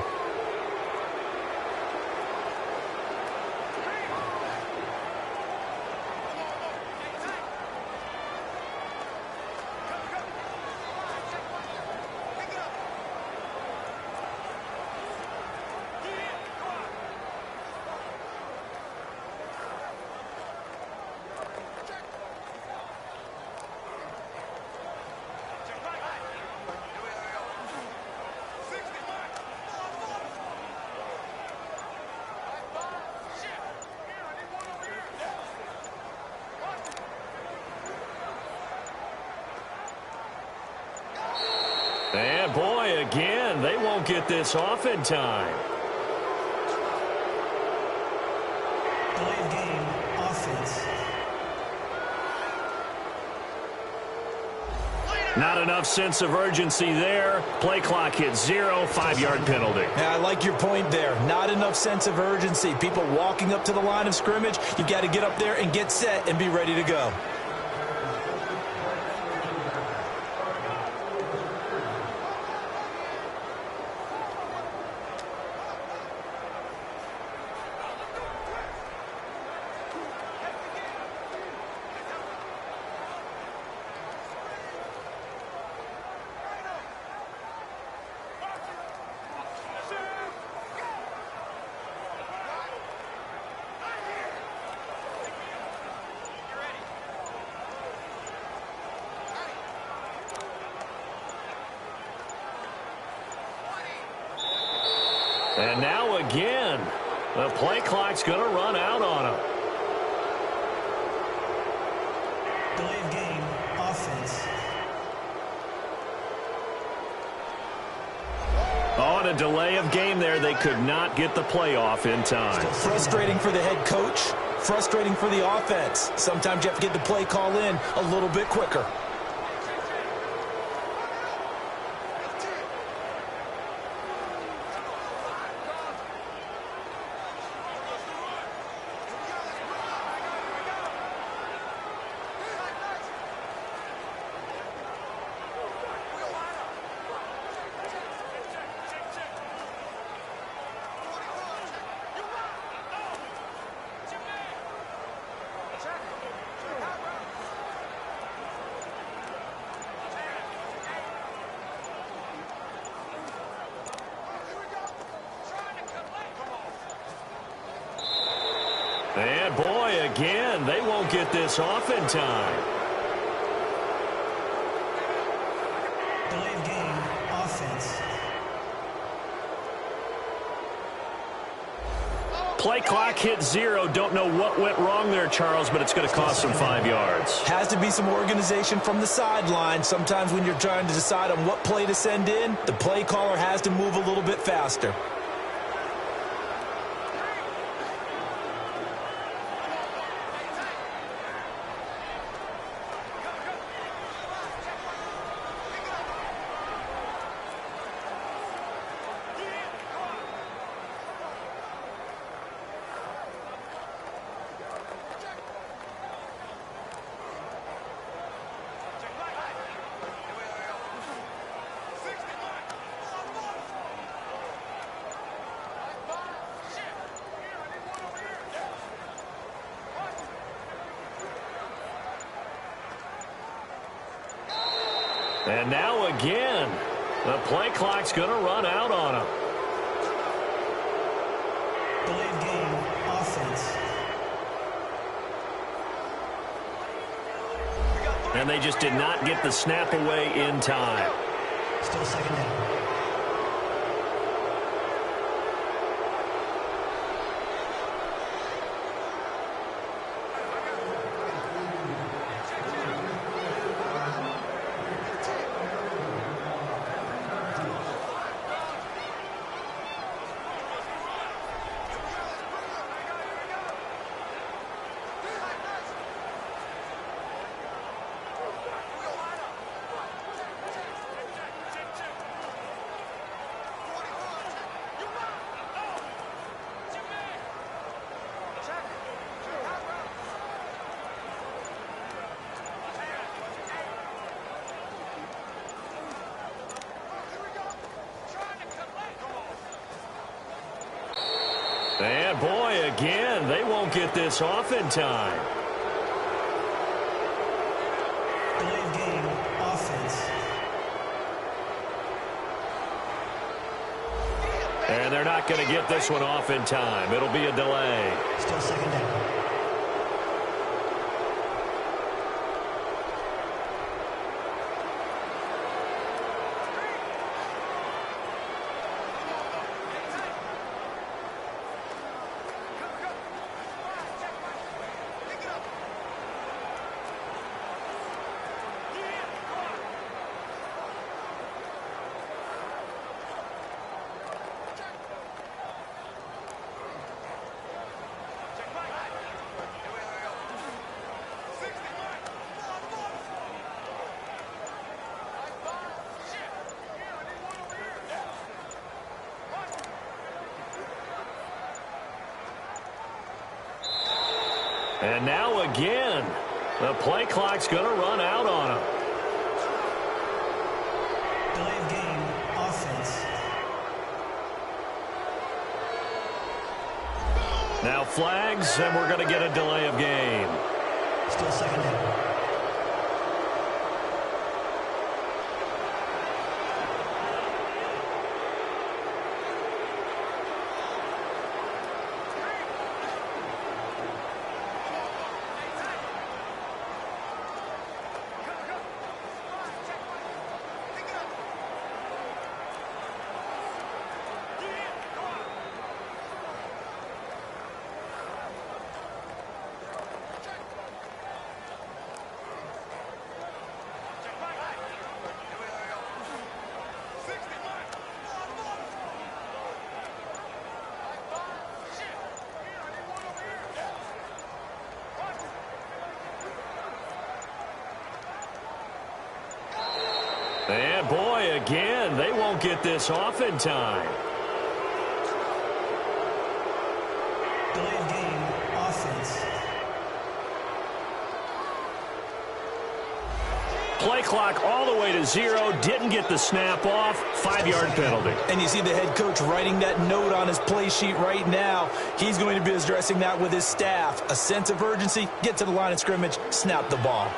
again. They won't get this off in time. Delay of game, offense. Not enough sense of urgency there. Play clock hits 0, 5-yard penalty. Yeah, I like your point there. Not enough sense of urgency. People walking up to the line of scrimmage, you got to get up there and get set and be ready to go. And now again, the play clock's going to run out on him. Delay of game, offense. On a delay of game there, they could not get the play off in time. Frustrating for the head coach, frustrating for the offense. Sometimes you have to get the play call in a little bit quicker. And boy, again, they won't get this off in time. Delay of game, offense. Play clock hit 0. Don't know what went wrong there, Charles, but it's going to cost them 5 yards. Has to be some organization from the sideline. Sometimes when you're trying to decide on what play to send in, the play caller has to move a little bit faster. And now again, the play clock's going to run out on him. Delay of game, offense. And they just did not get the snap away in time. Still second down. And boy, again, they won't get this off in time. Delay of game, offense. And they're not going to get this one off in time. It'll be a delay. Still second down. And now again, the play clock's going to run out on him. Delay of game, offense. Now flags, and we're going to get a delay of game. Still second down. And boy, again, they won't get this off in time. Delay of game, offense. Play clock all the way to 0. Didn't get the snap off. 5-yard penalty. And you see the head coach writing that note on his play sheet right now. He's going to be addressing that with his staff. A sense of urgency, get to the line of scrimmage, snap the ball.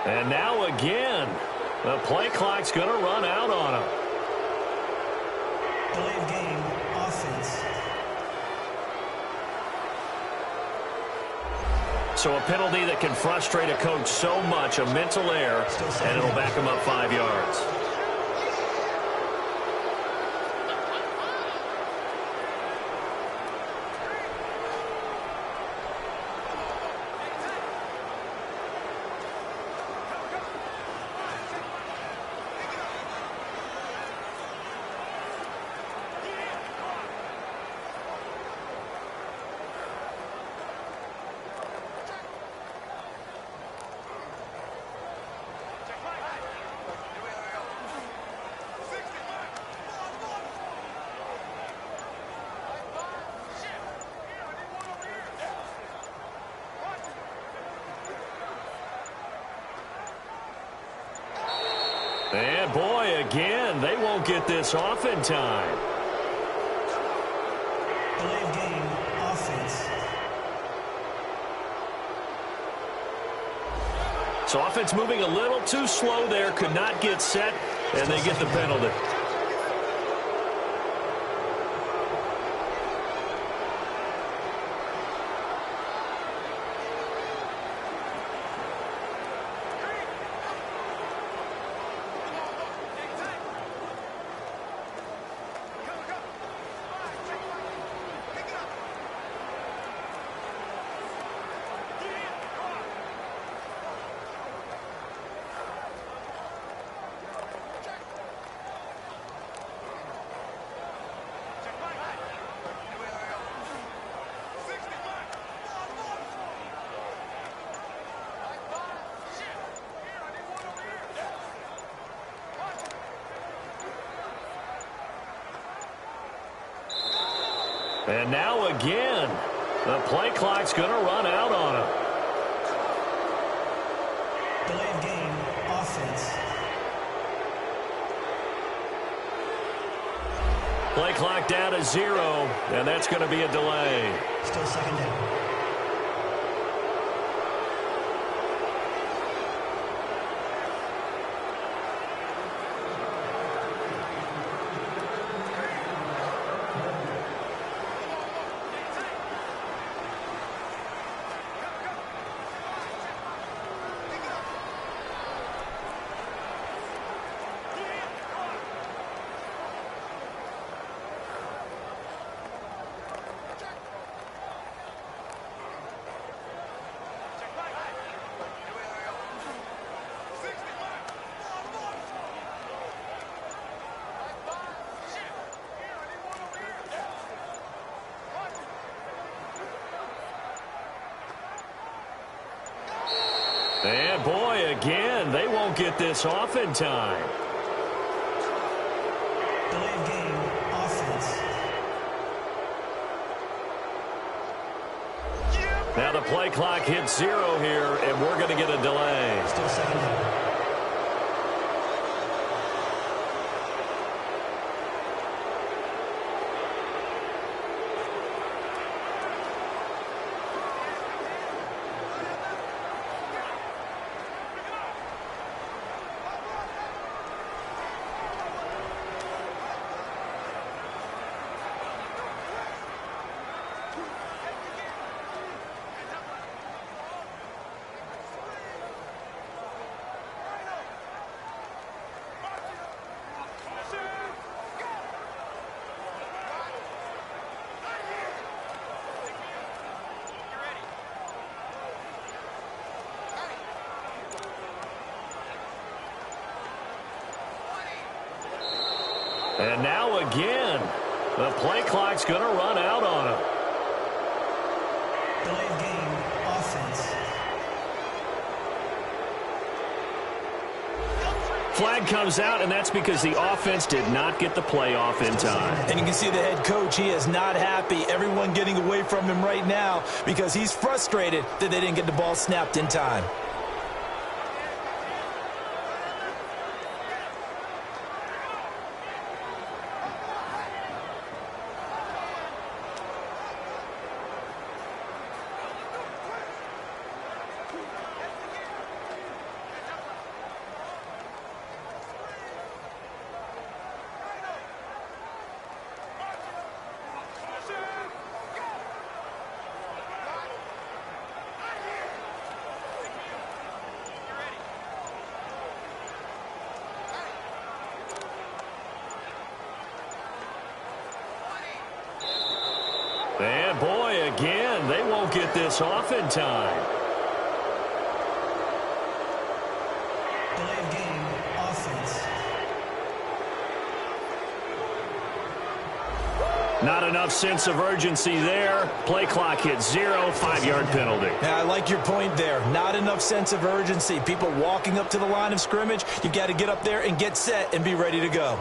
And now again, the play clock's going to run out on him. Delay of game, offense. So a penalty that can frustrate a coach so much, a mental error, and it'll back him up 5 yards. And boy, again, they won't get this off in time. Delay of game, offense. So offense moving a little too slow there, could not get set, and they get the penalty. And now again, the play clock's going to run out on him. Delay of game, offense. Play clock down to 0, and that's going to be a delay. Still second down. And boy, again, they won't get this off in time. Delay of game, offense. Now the play clock hits 0 here, and we're going to get a delay. Still second down. And now again, the play clock's going to run out on him. Delay of game, offense. Flag comes out, and that's because the offense did not get the play off in time. And you can see the head coach, he is not happy. Everyone getting away from him right now because he's frustrated that they didn't get the ball snapped in time. And boy, again, they won't get this off in time. Delay of game, offense. Not enough sense of urgency there. Play clock hits 0, 5-yard penalty. Yeah, I like your point there. Not enough sense of urgency. People walking up to the line of scrimmage, you got to get up there and get set and be ready to go.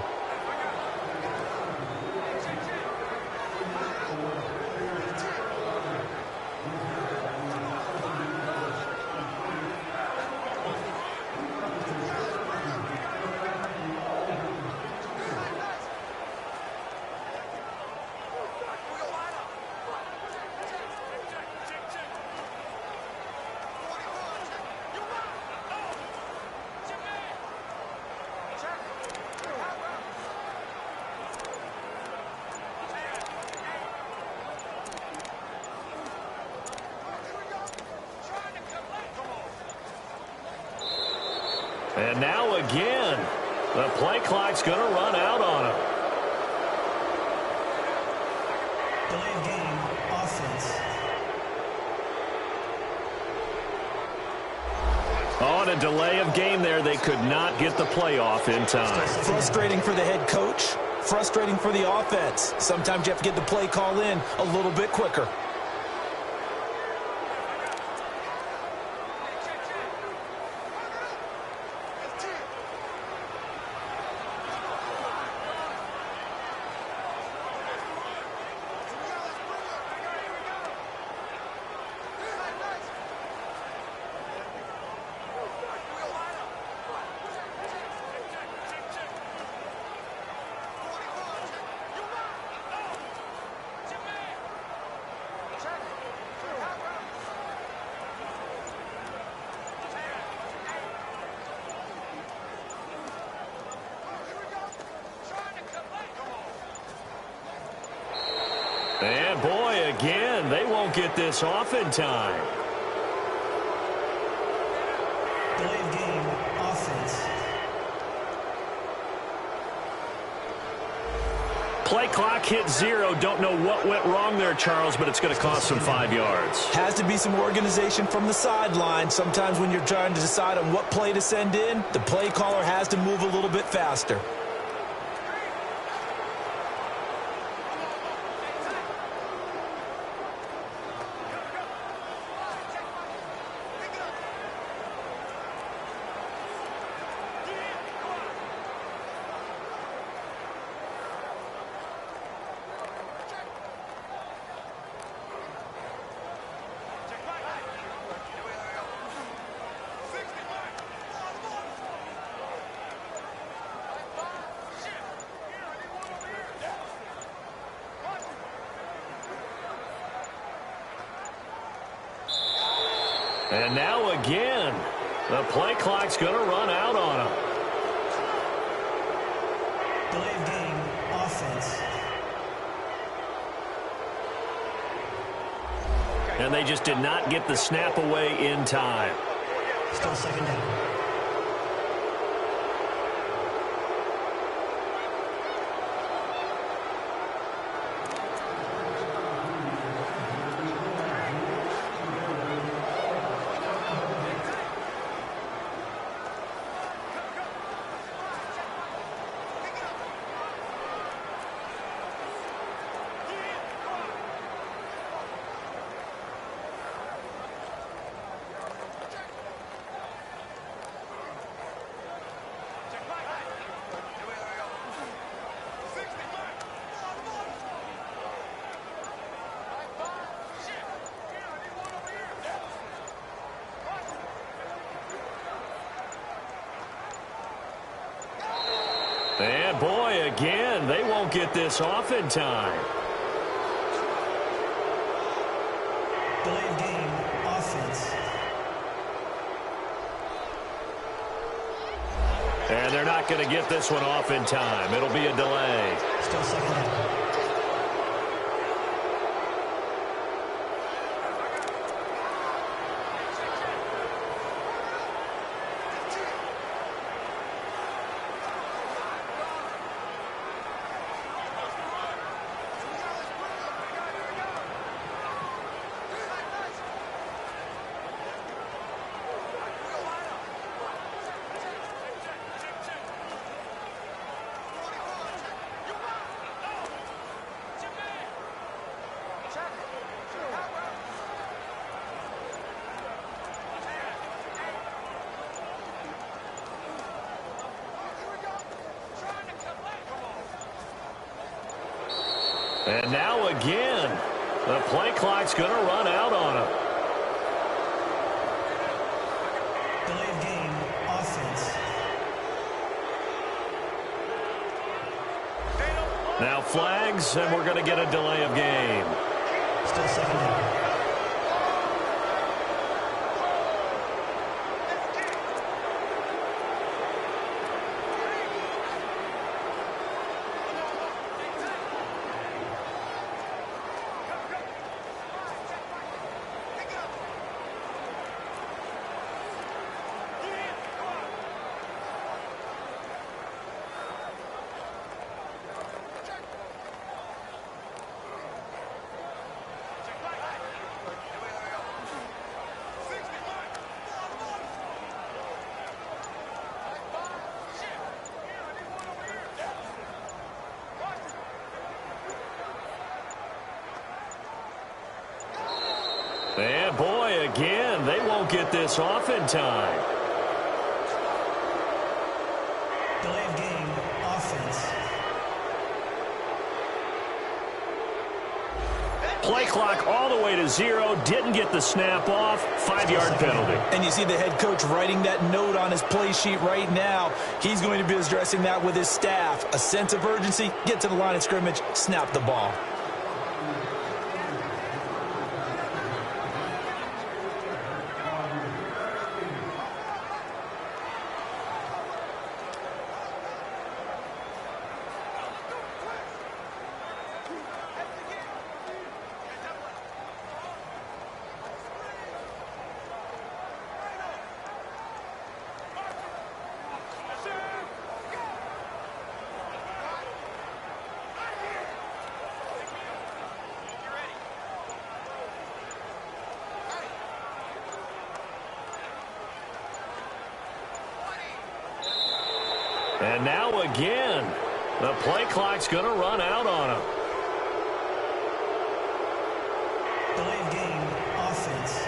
And now again, the play clock's going to run out on him. Delay of game, offense. On a delay of game there, they could not get the play off in time. Frustrating for the head coach, frustrating for the offense. Sometimes you have to get the play call in a little bit quicker. And boy, again, they won't get this off in time. Delay of game, offense. Play clock hit 0. Don't know what went wrong there, Charles, but it's going to cost them 5 yards. Has to be some organization from the sideline. Sometimes when you're trying to decide on what play to send in, the play caller has to move a little bit faster. And now again, the play clock's going to run out on him. Delay of game, offense. And they just did not get the snap away in time. Still second down. And boy, again, they won't get this off in time. Delay of game, offense. And they're not going to get this one off in time. It'll be a delay. Still second down. And now again, the play clock's going to run out on him. Delay of game, offense. Now flags, and we're going to get a delay of game. Still second down. And boy, again, they won't get this off in time. Delay of game, offense. Play clock all the way to 0. Didn't get the snap off. 5-yard penalty. And you see the head coach writing that note on his play sheet right now. He's going to be addressing that with his staff. A sense of urgency, get to the line of scrimmage, snap the ball. And now again, the play clock's going to run out on him. Delay of game, offense.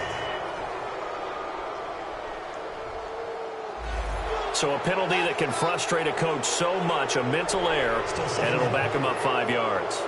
So a penalty that can frustrate a coach so much, a mental error, and it'll back him up 5 yards.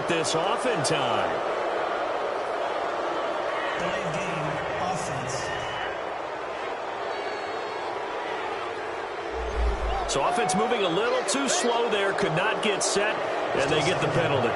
this off in time. Delayed game offense. So offense moving a little too slow there, could not get set, and they get the penalty.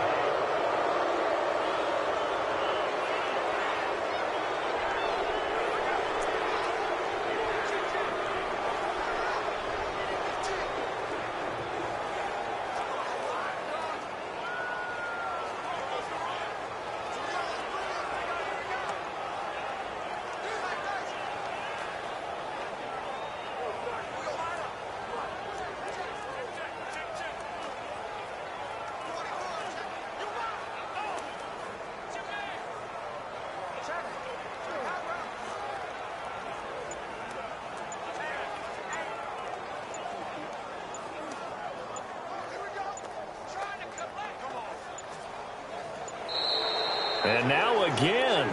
And now again,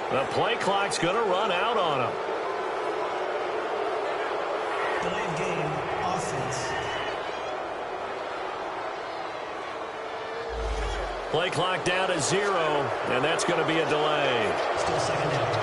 the play clock's going to run out on him. Delayed game offense. Play clock down to 0, and that's going to be a delay. Still second down.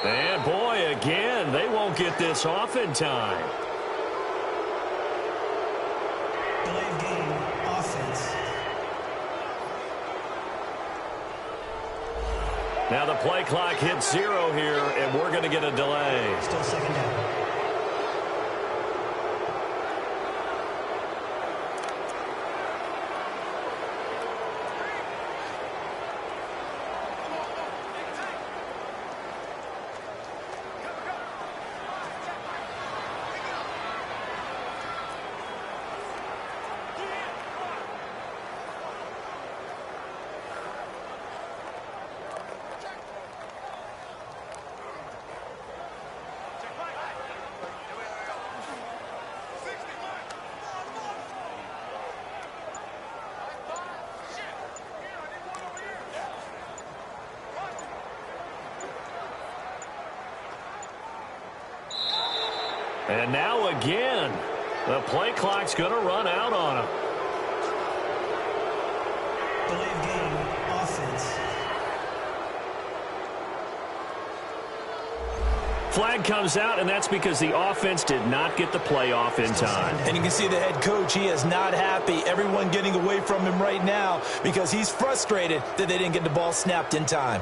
And boy, again, they won't get this off in time. Delayed game offense. Now the play clock hits 0 here, and we're going to get a delay. Still second down. And now again, the play clock's going to run out on him. Delayed game offense. Flag comes out, and that's because the offense did not get the play off in time. And you can see the head coach, he is not happy. Everyone getting away from him right now because he's frustrated that they didn't get the ball snapped in time.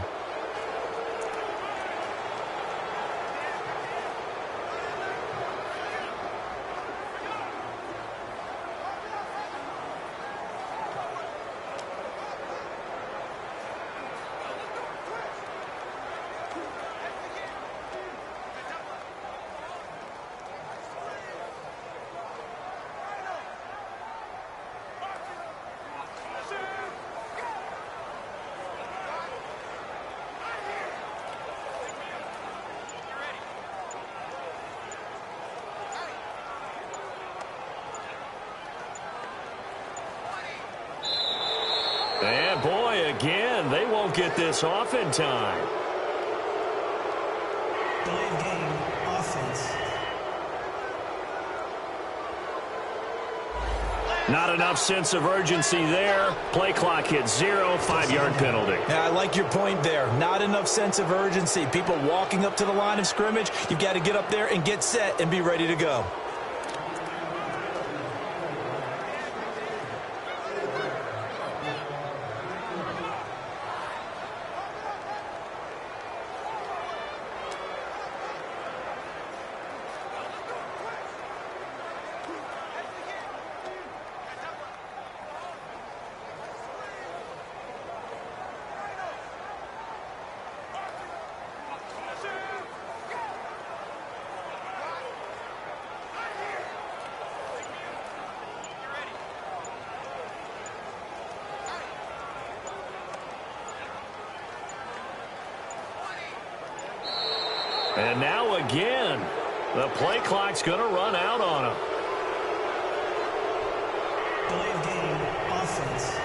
And boy, again, they won't get this off in time. Delayed game offense. Not enough sense of urgency there. Play clock hits 0, 5-yard penalty. Yeah, I like your point there. Not enough sense of urgency. People walking up to the line of scrimmage, you've got to get up there and get set and be ready to go. And now again, the play clock's going to run out on him. Delay of game, offense.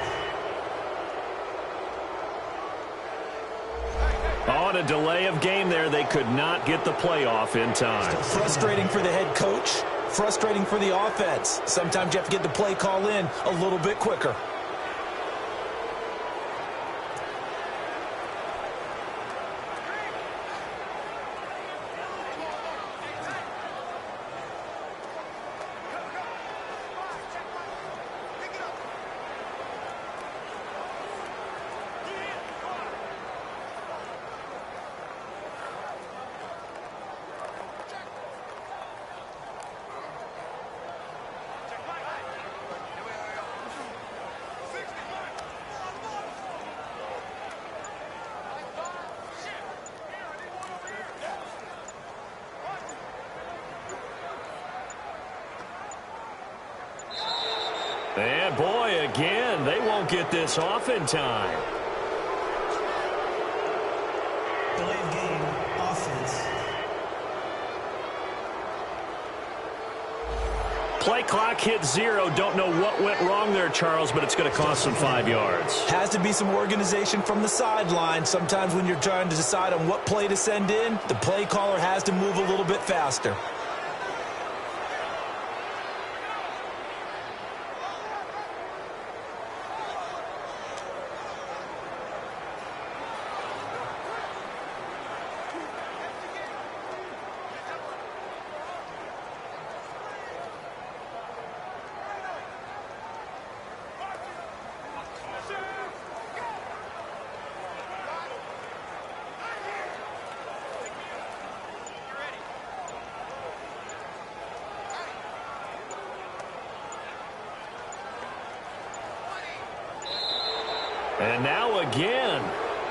On a delay of game there, they could not get the play off in time. Frustrating for the head coach, frustrating for the offense. Sometimes you have to get the play call in a little bit quicker. And boy, again, they won't get this off in time. Delay of game, offense. Play clock hit 0. Don't know what went wrong there, Charles, but it's going to cost them 5 yards. Has to be some organization from the sideline. Sometimes when you're trying to decide on what play to send in, the play caller has to move a little bit faster. And now again,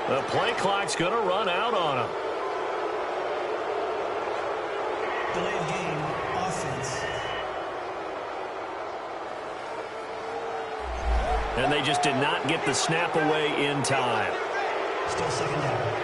the play clock's going to run out on him. Delay of game, offense. And they just did not get the snap away in time. Still second down.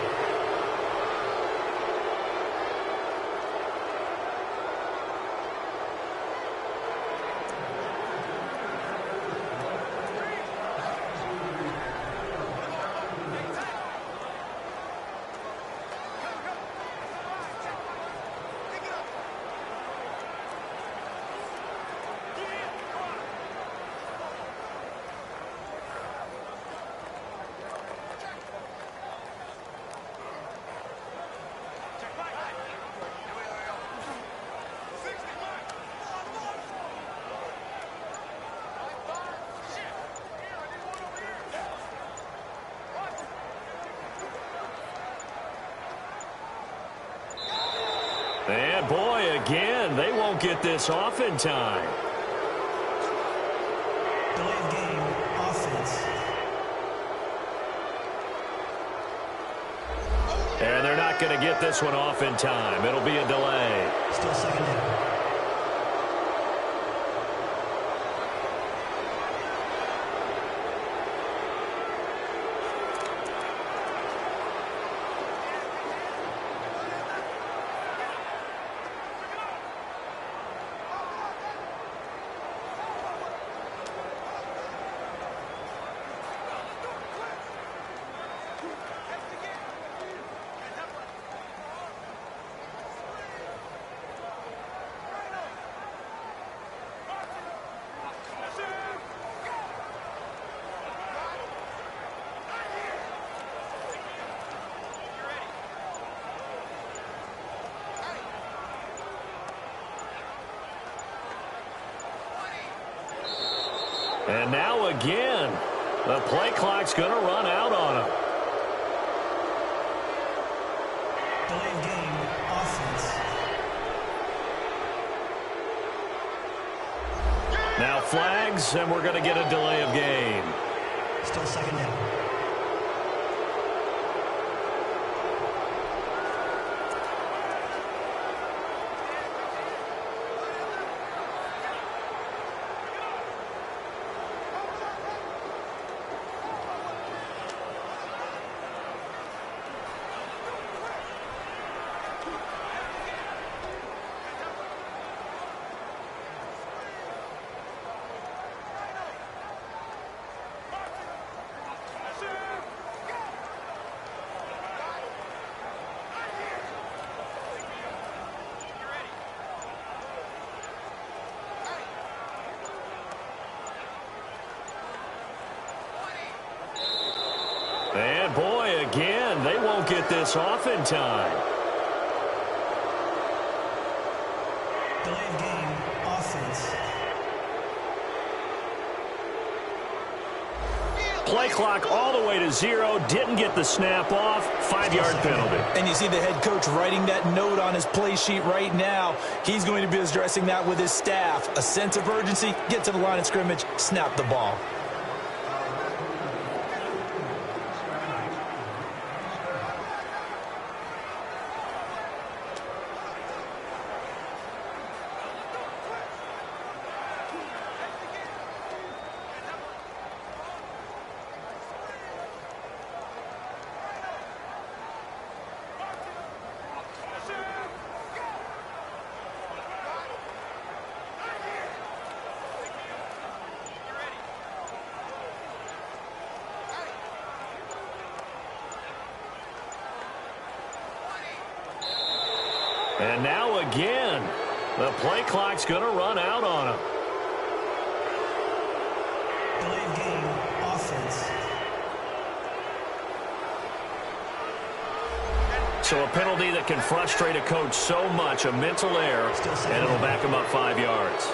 And boy, again, they won't get this off in time. Delay of game, offense. And they're not going to get this one off in time. It'll be a delay. Still second down. And now again, the play clock's going to run out on him. Delay of game, offense. Now flags, and we're going to get a delay of game. Still second down. this off in time. Delay of game, offense. Play clock all the way to 0. Didn't get the snap off. 5-yard penalty. And you see the head coach writing that note on his play sheet right now. He's going to be addressing that with his staff. A sense of urgency, get to the line of scrimmage, snap the ball. And now again, the play clock's going to run out on him. Delay of game, offense. So a penalty that can frustrate a coach so much, a mental error, and it'll back him up 5 yards.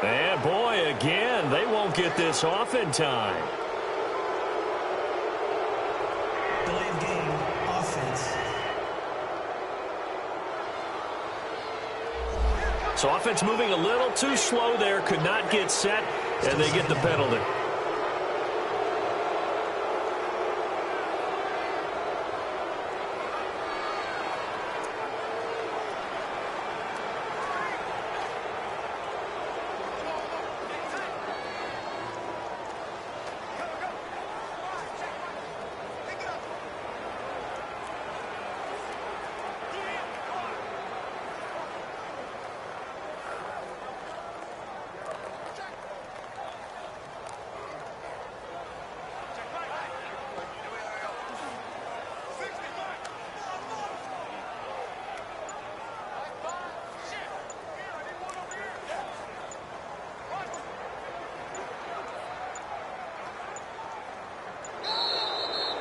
And boy, again, they won't get this off in time. Delay of game, offense. So offense moving a little too slow there, could not get set, and they get the penalty.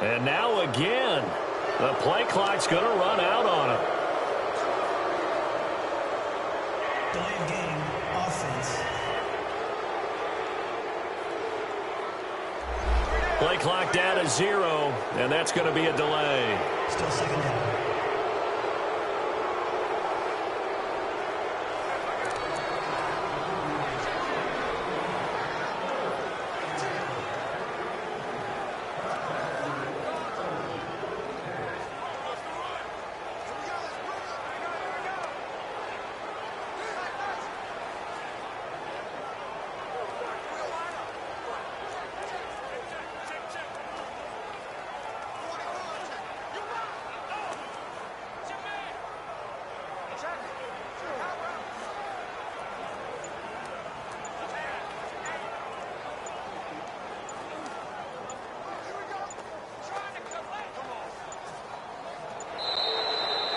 And now again, the play clock's going to run out on him. Delay of game, offense. Play clock down to 0, and that's going to be a delay. Still second down.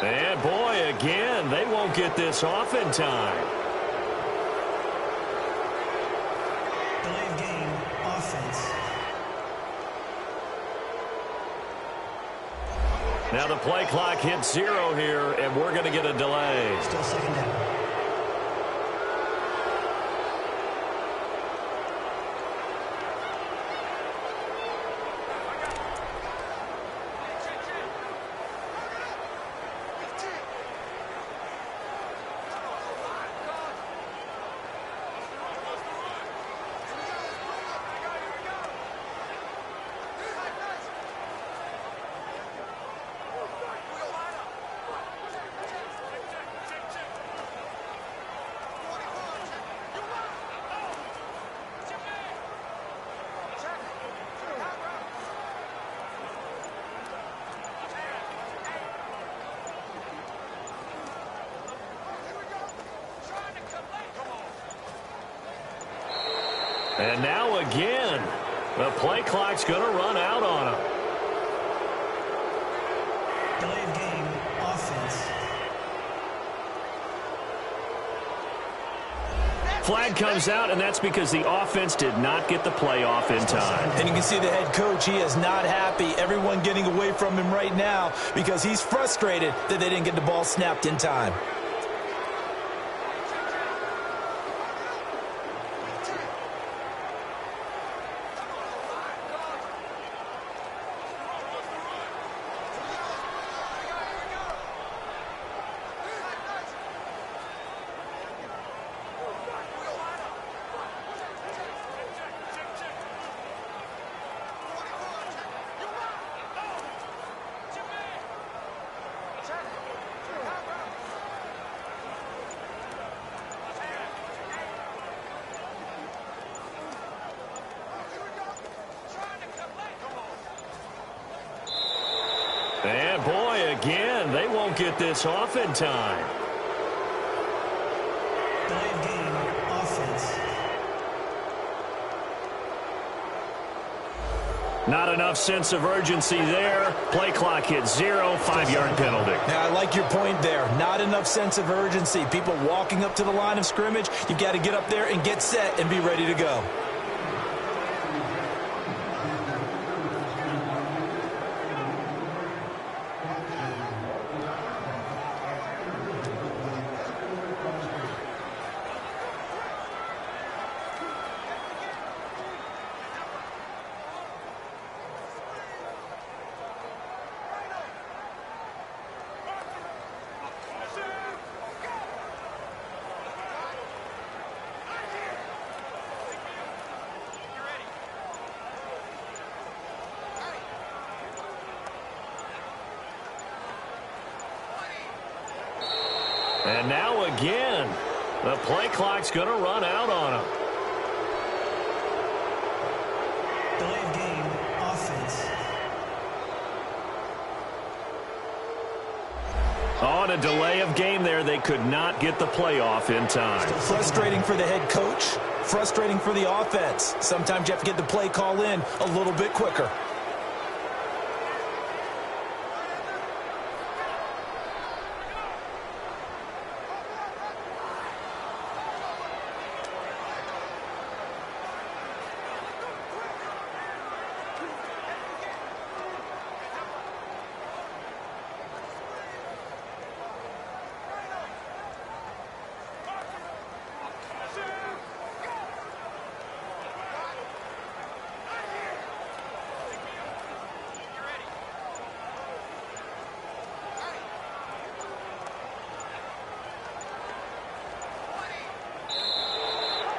And boy, again, they won't get this off in time. Delay of game, offense. Now the play clock hits 0 here, and we're going to get a delay. Still second down. And now again, the play clock's going to run out on him. Delay of game, offense. Flag comes out, and that's because the offense did not get the play off in time. And you can see the head coach, he is not happy. Everyone getting away from him right now because he's frustrated that they didn't get the ball snapped in time. And boy, again, they won't get this off in time. Delay of game, offense. Not enough sense of urgency there. Play clock hits 0, 5-yard penalty. Now, I like your point there. Not enough sense of urgency. People walking up to the line of scrimmage, you've got to get up there and get set and be ready to go. And now again, the play clock's going to run out on him. Delay of game, offense. On a delay of game there, they could not get the playoff in time. Frustrating for the head coach, frustrating for the offense. Sometimes you have to get the play call in a little bit quicker.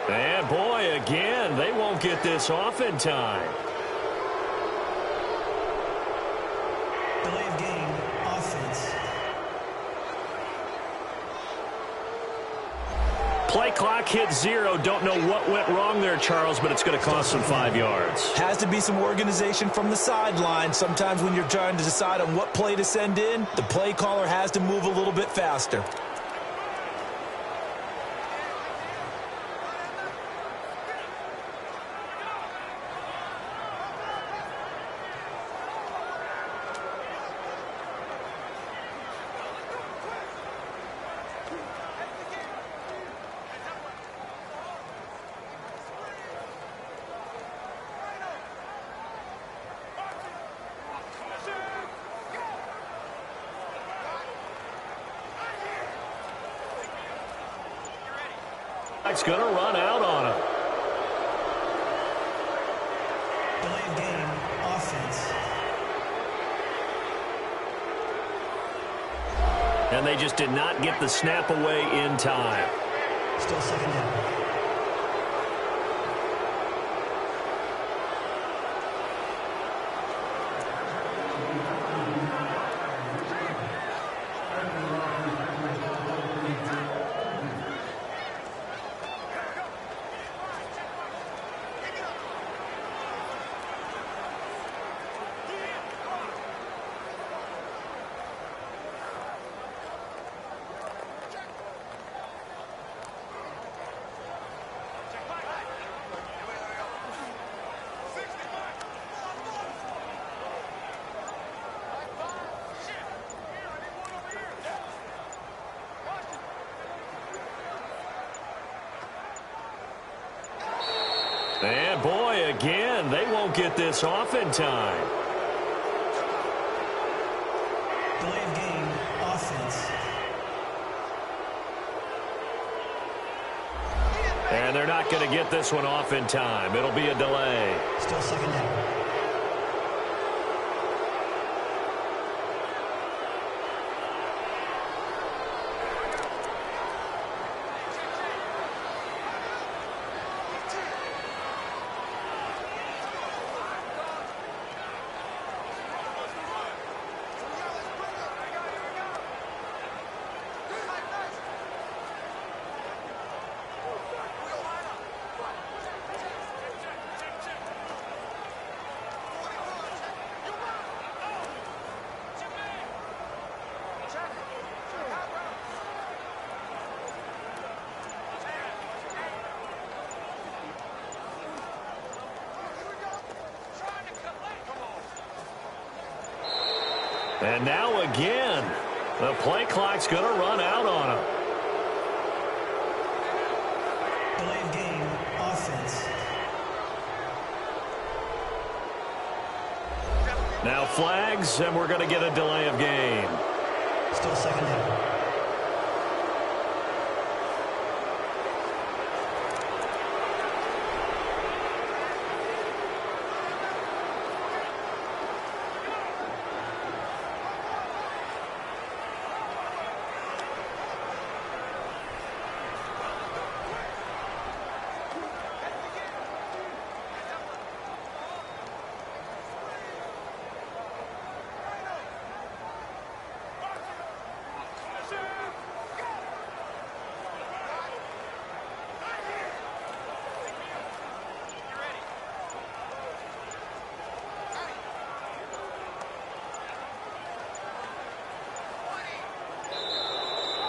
And boy, again, they won't get this off in time. Delay of game, offense. Play clock hit 0. Don't know what went wrong there, Charles, but it's going to cost them 5 yards. Has to be some organization from the sideline. Sometimes when you're trying to decide on what play to send in, the play caller has to move a little bit faster. It's going to run out on him. Delay of game, offense. And they just did not get the snap away in time. Still second down. get this off in time. Delay of game, offense. And they're not going to get this one off in time. It'll be a delay. Still second down. And now again, the play clock's going to run out on him. Delay of game, offense. Now flags, and we're going to get a delay of game. Still second down.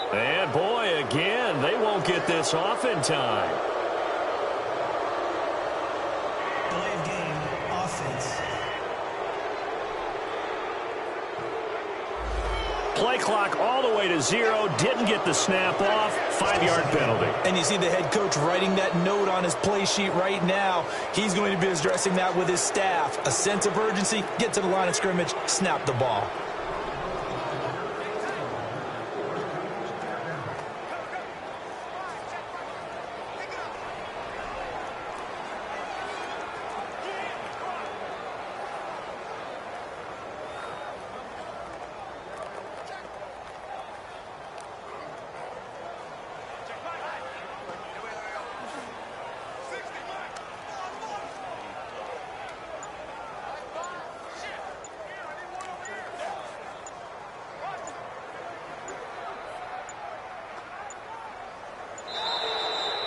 And boy, again, they won't get this off in time. Delay of game, offense. Play clock all the way to 0. Didn't get the snap off. 5-yard penalty. And you see the head coach writing that note on his play sheet right now. He's going to be addressing that with his staff. A sense of urgency, get to the line of scrimmage, snap the ball.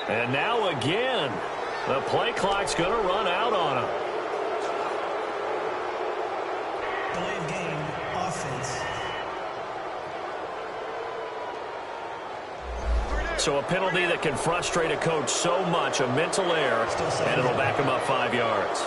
And now again, the play clock's going to run out on him. Delay of game, offense. So a penalty that can frustrate a coach so much, a mental error, and it'll back him up 5 yards.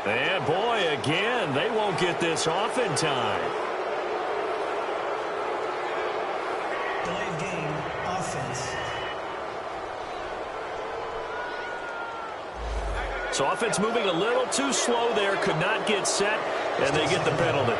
And boy, again, they won't get this off in time. Delay of game, offense. So offense moving a little too slow there, could not get set, and they get the penalty.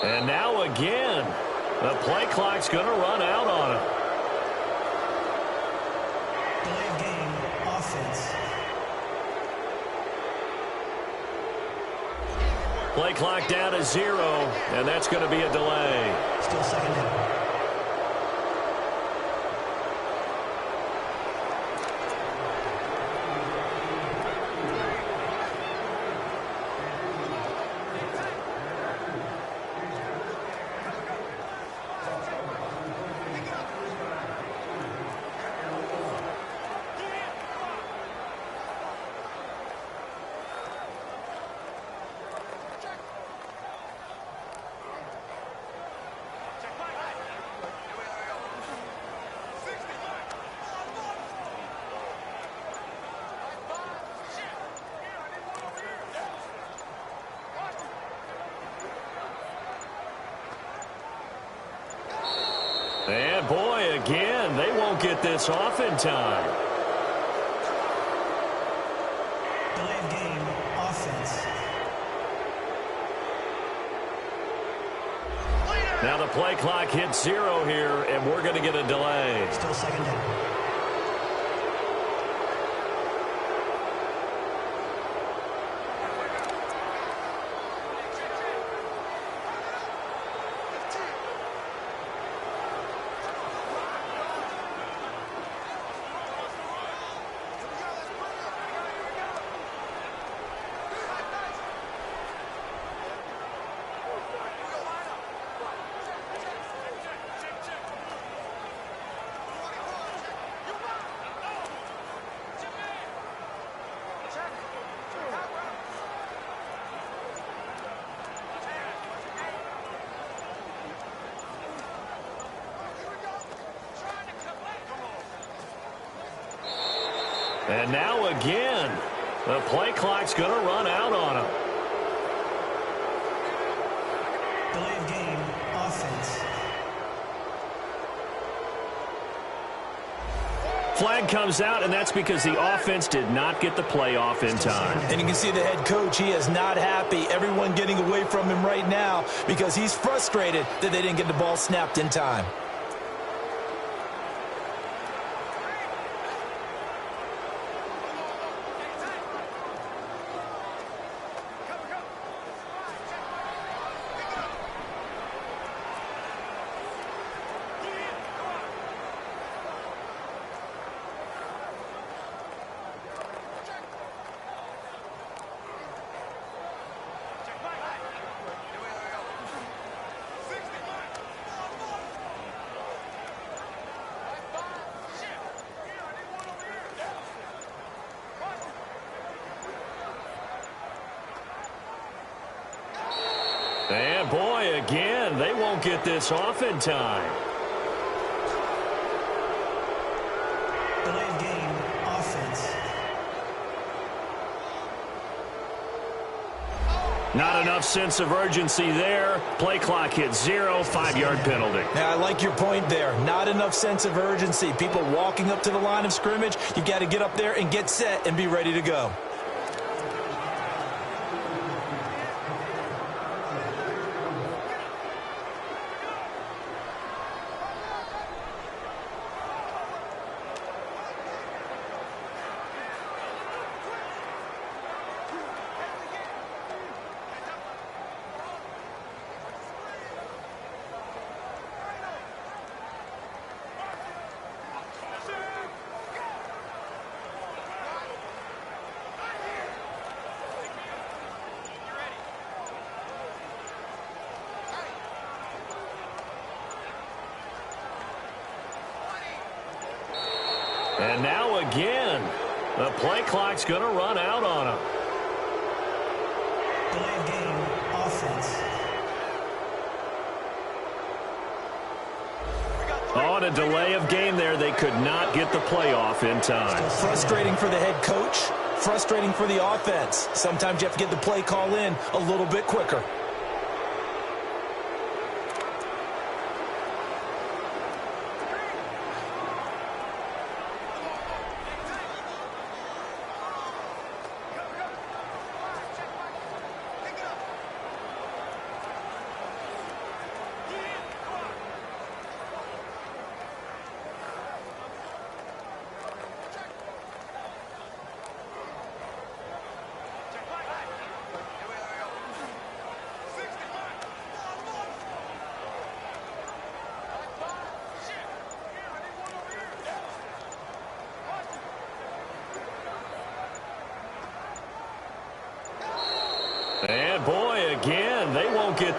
And now again, the play clock's going to run out on him. Delay of game, offense. Play clock down to 0, and that's going to be a delay. Still second down. And boy, again, they won't get this off in time. Delay of game, offense. Now the play clock hits 0 here, and we're going to get a delay. Still second down. And now again, the play clock's going to run out on him. Delay of game, offense. Flag comes out, and that's because the offense did not get the play off in time. And you can see the head coach, he is not happy. Everyone getting away from him right now because he's frustrated that they didn't get the ball snapped in time. And boy, again, they won't get this off in time. Delay of game, offense. Not enough sense of urgency there. Play clock hits 0, 5-yard penalty. Now, I like your point there. Not enough sense of urgency. People walking up to the line of scrimmage, you got to get up there and get set and be ready to go. And now again, the play clock's going to run out on him. Delay of game, offense. On a delay of game there, they could not get the play off in time. Frustrating for the head coach, frustrating for the offense. Sometimes you have to get the play call in a little bit quicker.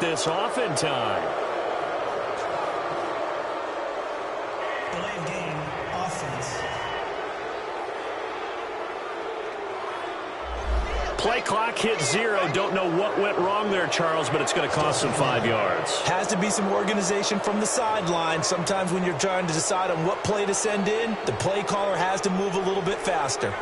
this off in time. Delay of game, offense. Play clock hit 0. Don't know what went wrong there, Charles, but it's going to cost them 5 yards. Has to be some organization from the sideline. Sometimes when you're trying to decide on what play to send in, the play caller has to move a little bit faster.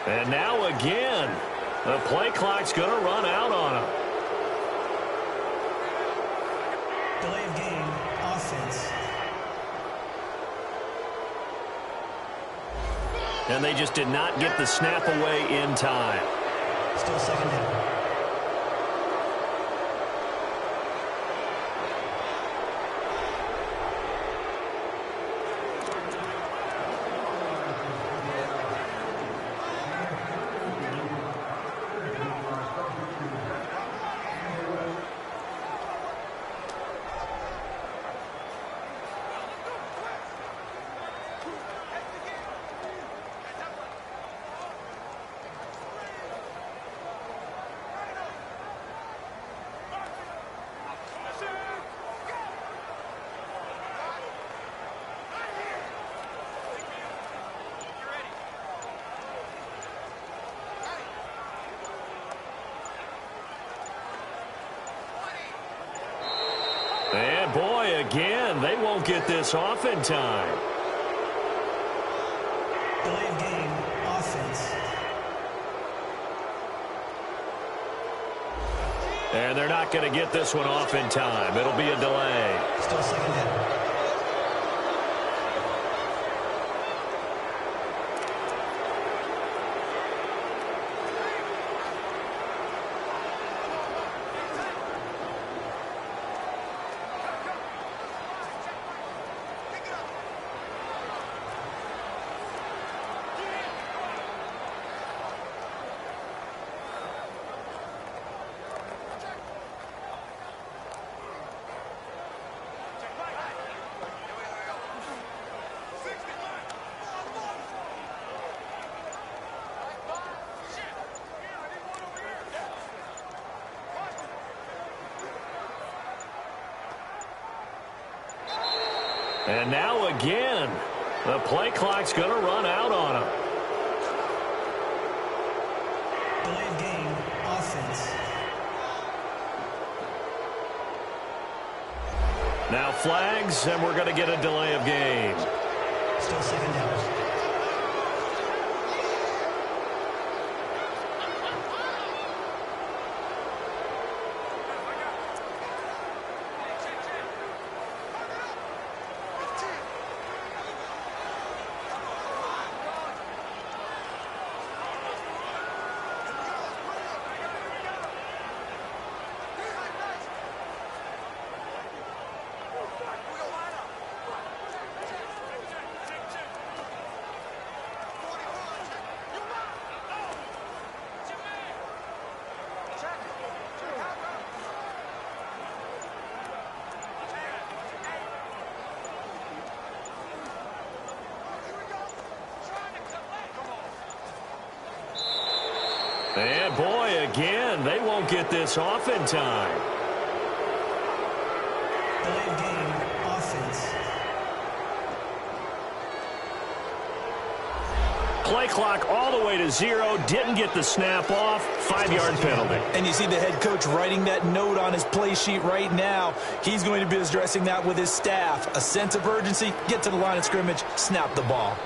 And now again, the play clock's going to run out on him. Delay of game, offense. And they just did not get the snap away in time. Still second down. And boy, again, they won't get this off in time. Delay of game, offense. And they're not going to get this one off in time. It'll be a delay. Still second down. And now again, the play clock's going to run out on him. Delay of game, offense. Now flags, and we're going to get a delay of game. Still second down. And boy, again, they won't get this off in time. Delay of game, offense. Play clock all the way to 0. Didn't get the snap off. 5-yard penalty. And you see the head coach writing that note on his play sheet right now. He's going to be addressing that with his staff. A sense of urgency, get to the line of scrimmage, snap the ball.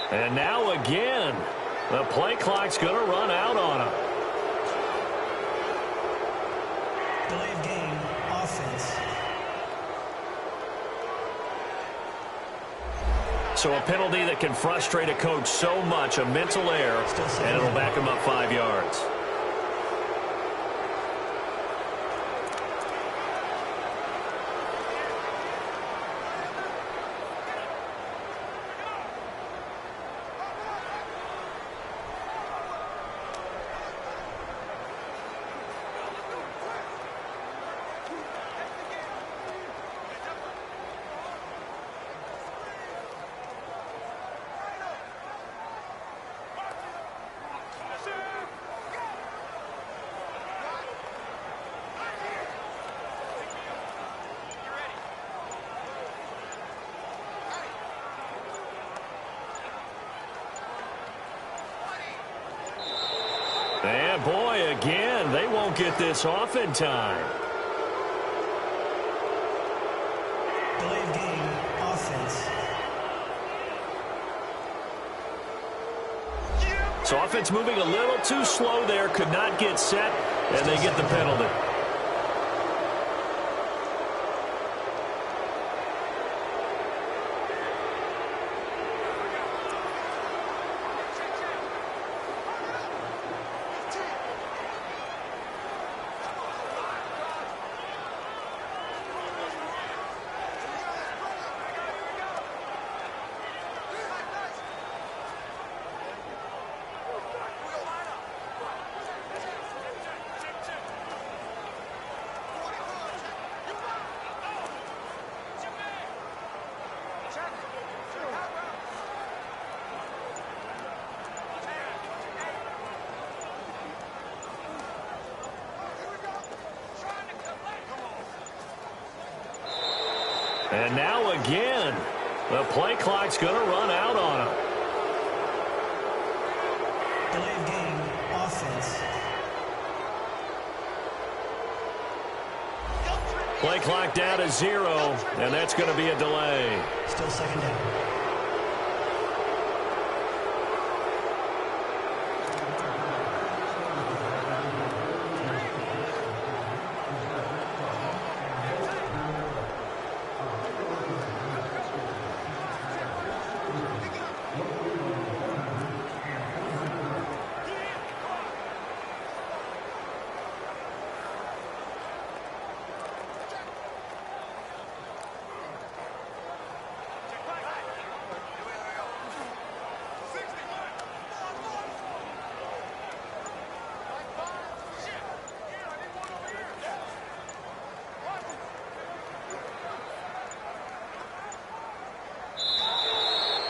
And now again, the play clock's going to run out on him. Delay of game, offense. So a penalty that can frustrate a coach so much, a mental error, and it'll back him up 5 yards. And boy, again, they won't get this off in time. Delay of game, offense. So offense moving a little too slow there, could not get set, and they get the penalty. And now again, the play clock's going to run out on him. Delay of game, offense. Play clock down to 0, and that's going to be a delay. Still second down.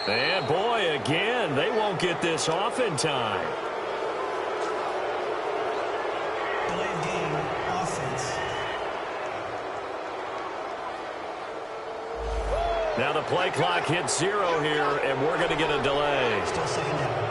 And boy, again, they won't get this off in time. Delay of game, offense. Now the play clock hits 0 here, and we're going to get a delay. Still second down.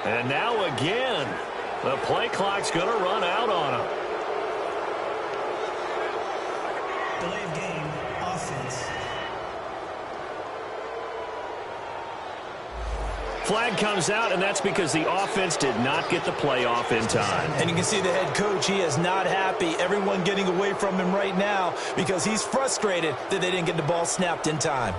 And now again, the play clock's going to run out on him. Delay of game, offense. Flag comes out, and that's because the offense did not get the play off in time. And you can see the head coach, he is not happy. Everyone getting away from him right now because he's frustrated that they didn't get the ball snapped in time.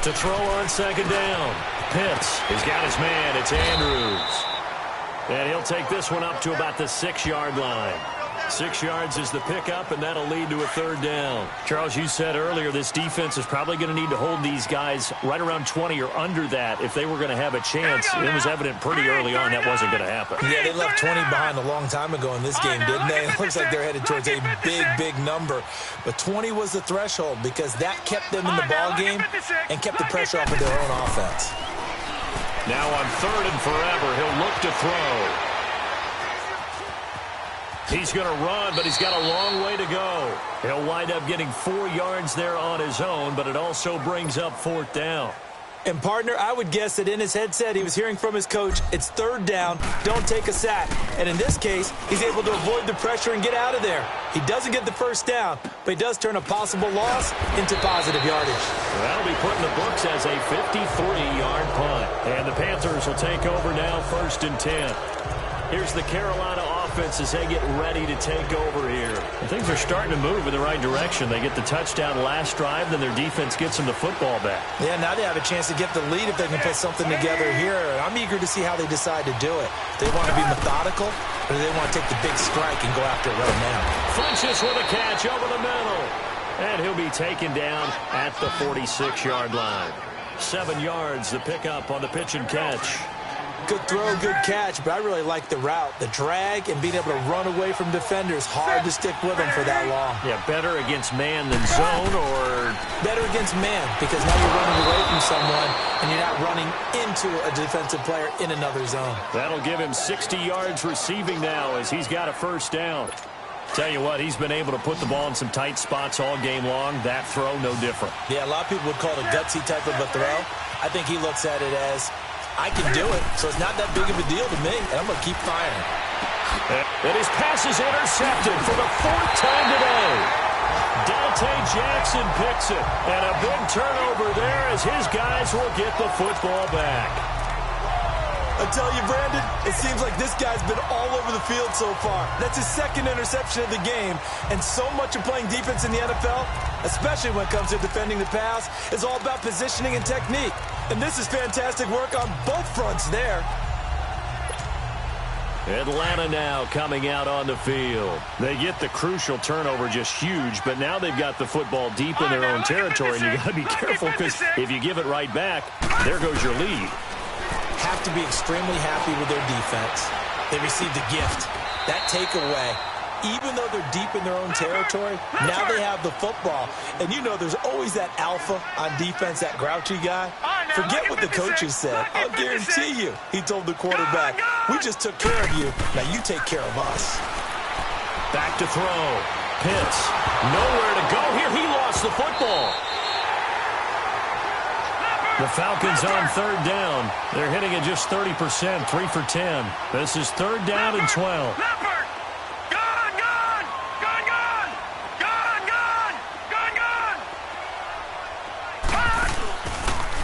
To throw on second down. Pitts, he's got his man. It's Andrews. And he'll take this one up to about the 6-yard line. 6 yards is the pickup, and that'll lead to a third down. Charles, you said earlier this defense is probably going to need to hold these guys right around 20 or under that if they were going to have a chance. It was evident pretty early on that wasn't going to happen. Yeah, they left 20 behind a long time ago in this game, didn't they? It looks like they're headed towards a big, big number. But 20 was the threshold because that kept them in the ball game and kept the pressure off of their own offense. Now on 3rd and forever, he'll look to throw. He's going to run, but he's got a long way to go. He'll wind up getting 4 yards there on his own, but it also brings up 4th down. And, partner, I would guess that in his headset he was hearing from his coach, it's 3rd down, don't take a sack. And in this case, he's able to avoid the pressure and get out of there. He doesn't get the first down, but he does turn a possible loss into positive yardage. Well, that'll be put in the books as a 53-yard punt. And the Panthers will take over now 1st and 10. Here's the Carolina offense as they get ready to take over here. And things are starting to move in the right direction. They get the touchdown last drive, then their defense gets them the football back. Yeah, now they have a chance to get the lead if they can put something together here. I'm eager to see how they decide to do it. They want to be methodical, or do they want to take the big strike and go after it right now? Funches with a catch over the middle. And he'll be taken down at the 46-yard line. 7 yards, the pickup on the pitch and catch. Good throw, good catch, but I really like the route. The drag and being able to run away from defenders. Hard to stick with them for that long. Yeah, better against man than zone, or? Better against man, because now you're running away from someone and you're not running into a defensive player in another zone. That'll give him 60 yards receiving now as he's got a 1st down. Tell you what, he's been able to put the ball in some tight spots all game long. That throw, no different. Yeah, a lot of people would call it a gutsy type of a throw. I think he looks at it as, I can do it, so it's not that big of a deal to me, and I'm going to keep firing. And his pass is intercepted for the 4th time today. Dante Jackson picks it. And a big turnover there as his guys will get the football back. I tell you, Brandon, it seems like this guy's been all over the field so far. That's his 2nd interception of the game. And so much of playing defense in the NFL, especially when it comes to defending the pass, is all about positioning and technique. And this is fantastic work on both fronts there. Atlanta now coming out on the field. They get the crucial turnover, just huge, but now they've got the football deep in their own territory, and you got to be careful because if you give it right back, there goes your lead. Have to be extremely happy with their defense. They received a gift. That takeaway, even though they're deep in their own territory, now they have the football. And you know there's always that alpha on defense, that grouchy guy. Forget what the coaches said. I'll guarantee you, he told the quarterback, we just took care of you. Now you take care of us. Back to throw. Pitts. Nowhere to go here. He lost the football. The Falcons on 3rd down. They're hitting it just 30%, 3 for 10. This is 3rd down and 12.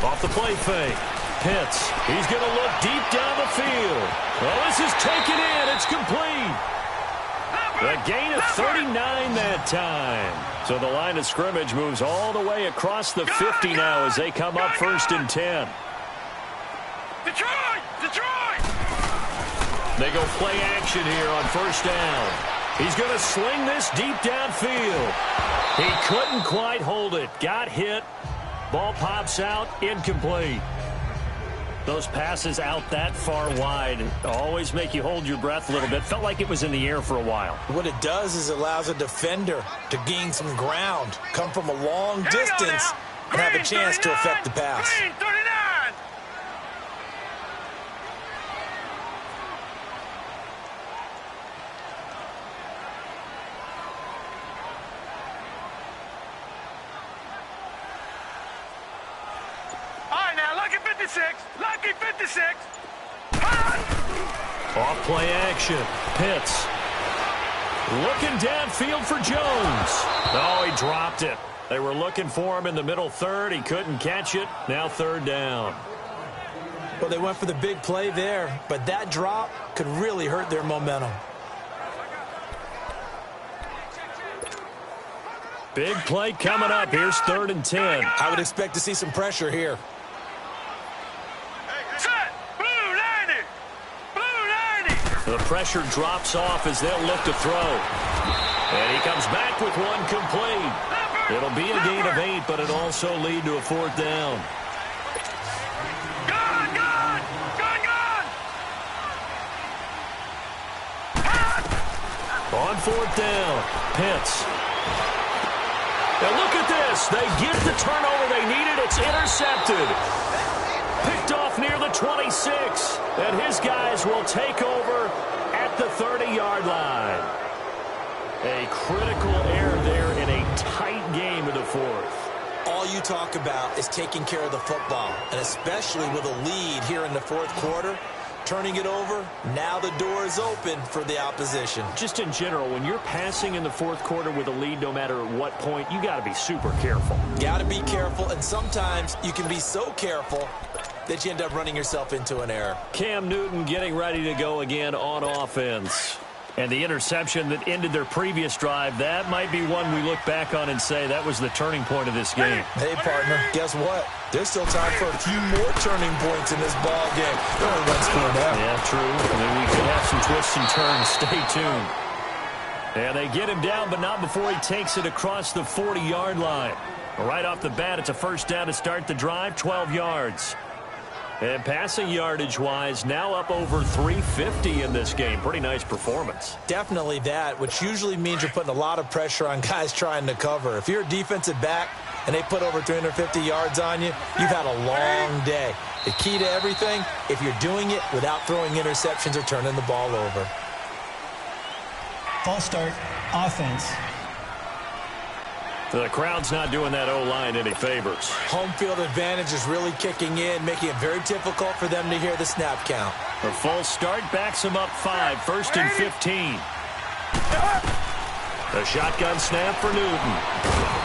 Off the play fake. Pitts. He's going to look deep down the field. Well, this is taken in. It's complete. A gain of 39 that time. So the line of scrimmage moves all the way across the 50 now as they come up 1st and 10. Detroit! They go play action here on 1st down. He's going to sling this deep downfield. He couldn't quite hold it. Got hit. Ball pops out, incomplete. Those passes out that far wide always make you hold your breath a little bit. Felt like it was in the air for a while. What it does is it allows a defender to gain some ground, come from a long distance, and have a chance to affect the pass. Green 39. Lucky 56. Off play action. Pitts. Looking downfield for Jones. Oh, he dropped it. They were looking for him in the middle 3rd. He couldn't catch it. Now 3rd down. Well, they went for the big play there, but that drop could really hurt their momentum. Big play coming up. Here's 3rd and 10. I would expect to see some pressure here. The pressure drops off as they'll look to throw. And he comes back with one complete. It'll be a gain of 8, but it'll also lead to a 4th down. Gone! On 4th down, Pitts. Now look at this. They get the turnover they needed. It's intercepted. Picked off near the 26. And his guys will take over at the 30-yard line. A critical error there in a tight game in the 4th. All you talk about is taking care of the football, and especially with a lead here in the 4th quarter. Turning it over, now the door is open for the opposition. Just in general, when you're passing in the 4th quarter with a lead, no matter at what point, you got to be super careful. Got to be careful, and sometimes you can be so careful that you end up running yourself into an error. Cam Newton getting ready to go again on offense. And the interception that ended their previous drive, that might be one we look back on and say that was the turning point of this game. Hey, partner, guess what? There's still time for a few more turning points in this ball game. They're only one score now. Yeah, true. I mean, we could have some twists and turns. Stay tuned. And they get him down, but not before he takes it across the 40-yard line. Right off the bat, it's a 1st down to start the drive, 12 yards. And passing yardage-wise, now up over 350 in this game. Pretty nice performance. Definitely that, which usually means you're putting a lot of pressure on guys trying to cover. If you're a defensive back and they put over 350 yards on you, you've had a long day. The key to everything, if you're doing it without throwing interceptions or turning the ball over. False start, offense. The crowd's not doing that O-line any favors. Home field advantage is really kicking in, making it very difficult for them to hear the snap count. The full start backs him up 5, 1st and 15. The shotgun snap for Newton.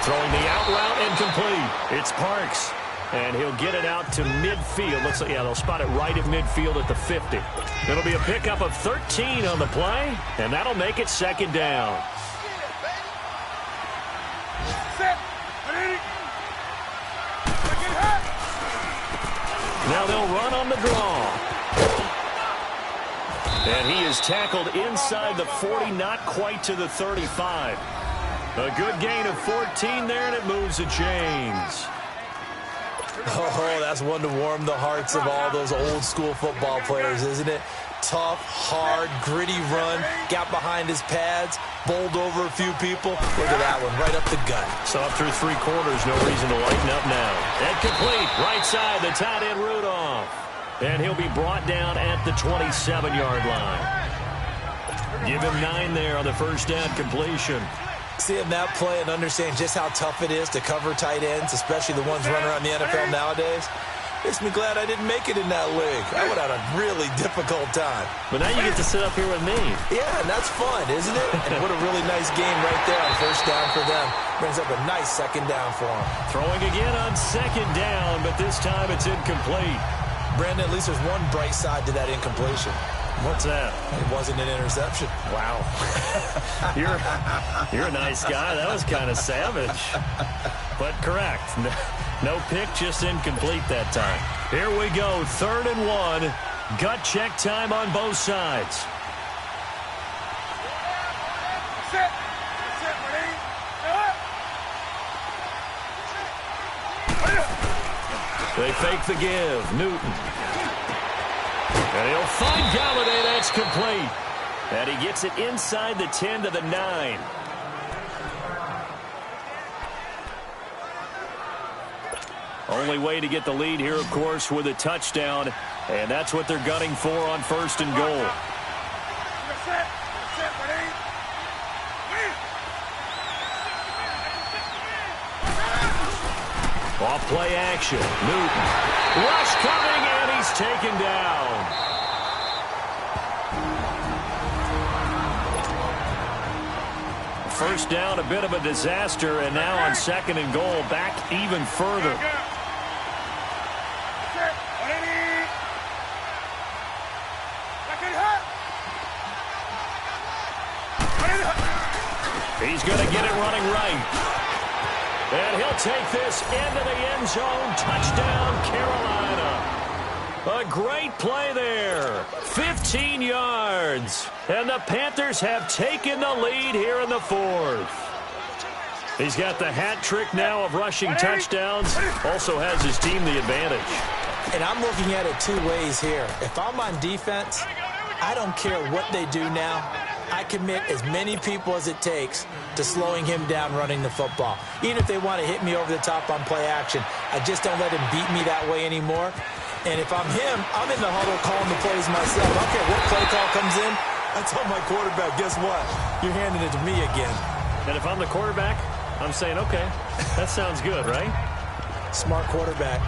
Throwing the out route incomplete. It's Parks. And he'll get it out to midfield. Looks like, yeah, they'll spot it right at midfield at the 50. It'll be a pickup of 13 on the play, and that'll make it 2nd down. Now they'll run on the draw. And he is tackled inside the 40, not quite to the 35. A good gain of 14 there, and it moves the chains. Oh, that's one to warm the hearts of all those old-school football players, isn't it? Tough, hard, gritty run, got behind his pads, bowled over a few people. Look at that one, right up the gut. So up through 3 quarters, no reason to lighten up now. And complete, right side, the tight end Rudolph. And he'll be brought down at the 27-yard line. Give him 9 there on the first down completion. Seeing that play and understand just how tough it is to cover tight ends, especially the ones running around the NFL nowadays, makes me glad I didn't make it in that league. I would have had a really difficult time. But now you get to sit up here with me. Yeah, and that's fun, isn't it? And what a really nice game right there on first down for them. Brings up a nice 2nd down for them. Throwing again on 2nd down, but this time it's incomplete. Brandon, at least there's one bright side to that incompletion. What's that? It wasn't an interception. Wow. You're a nice guy. That was kind of savage. But correct. No pick, just incomplete that time. Here we go, 3rd and 1. Gut check time on both sides. They fake the give. Newton. And he'll find Galladay. That's complete. And he gets it inside the 10 to the 9. Only way to get the lead here, of course, with a touchdown. And that's what they're gunning for on 1st and goal. Off play action. Newton. Rush coming, and he's taken down. First down, a bit of a disaster, and now on 2nd and goal, back even further. He's going to get it running right. And he'll take this into the end zone. Touchdown, Carolina. A great play there. 15 yards. And the Panthers have taken the lead here in the 4th. He's got the hat trick now of rushing touchdowns. Also has his team the advantage. And I'm looking at it 2 ways here. If I'm on defense, I don't care what they do now. I commit as many people as it takes to slowing him down running the football. Even if they want to hit me over the top on play action, I just don't let him beat me that way anymore. And if I'm him, I'm in the huddle calling the plays myself. I don't care what play call comes in. I tell my quarterback, guess what? You're handing it to me again. And if I'm the quarterback, I'm saying, okay, that sounds good, right? Smart quarterback.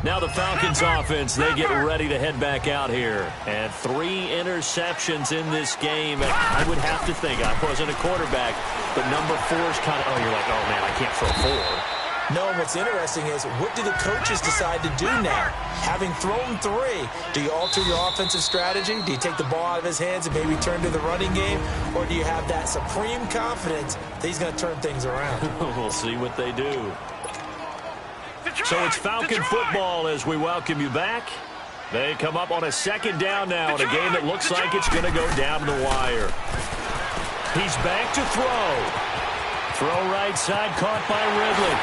Now the Falcons offense, they get ready to head back out here. And 3 interceptions in this game. And I would have to think, I wasn't a quarterback, but number 4 is kind of, oh, you're like, oh, man, I can't throw 4. No, and what's interesting is, what do the coaches decide to do now? Having thrown 3, do you alter your offensive strategy? Do you take the ball out of his hands and maybe turn to the running game? Or do you have that supreme confidence that he's going to turn things around? We'll see what they do. So it's Falcon football as we welcome you back. They come up on a 2nd down now in a game that looks like it's going to go down to the wire. He's back to throw. Throw right side, caught by Ridley.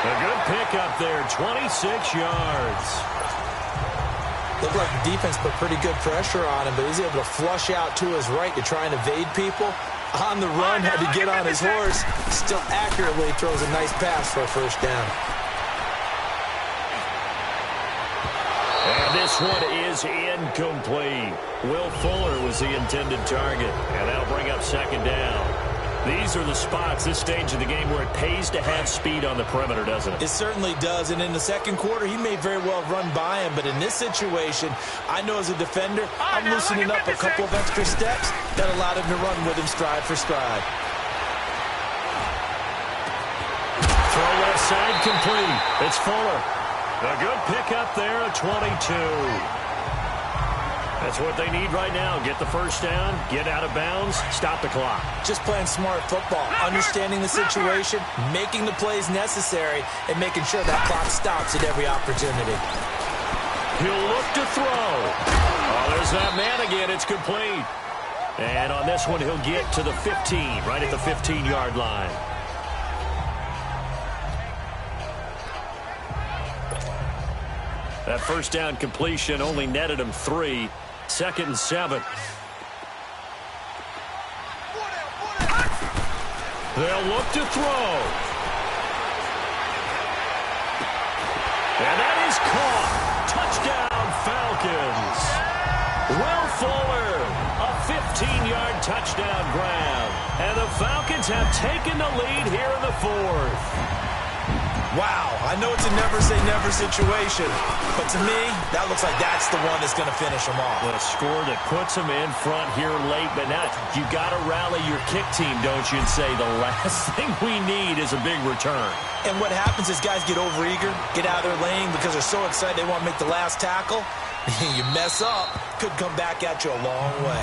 A good pickup there, 26 yards. Looked like the defense put pretty good pressure on him, but he's able to flush out to his right to try and evade people. On the run, had to get on his horse. Still accurately throws a nice pass for a 1st down. And this this one is incomplete. Will Fuller was the intended target, and that'll bring up second down. These are the spots, this stage of the game, where it pays to have speed on the perimeter, doesn't it? It certainly does, and in the second quarter, he may very well run by him, but in this situation, I know as a defender, I'm loosening up a couple of extra steps that allowed him to run with him stride for stride. Throw left side complete. It's Fuller. A good pickup there at 22. That's what they need right now. Get the first down, get out of bounds, stop the clock. Just playing smart football, understanding the situation, making the plays necessary, and making sure that clock stops at every opportunity. He'll look to throw. Oh, there's that man again. It's complete. And on this one, he'll get to the 15, right at the 15-yard line. That first down completion only netted him 3. 2nd and 7. They'll look to throw. And that is caught. Touchdown, Falcons. Will Fuller, a 15-yard touchdown grab. And the Falcons have taken the lead here in the 4th. Wow, I know it's a never-say-never situation, but to me, that looks like that's the one that's going to finish them off. A score that puts them in front here late, but now you got to rally your kick team, don't you, and say the last thing we need is a big return. And what happens is guys get overeager, get out of their lane because they're so excited they want to make the last tackle. You mess up, could come back at you a long way.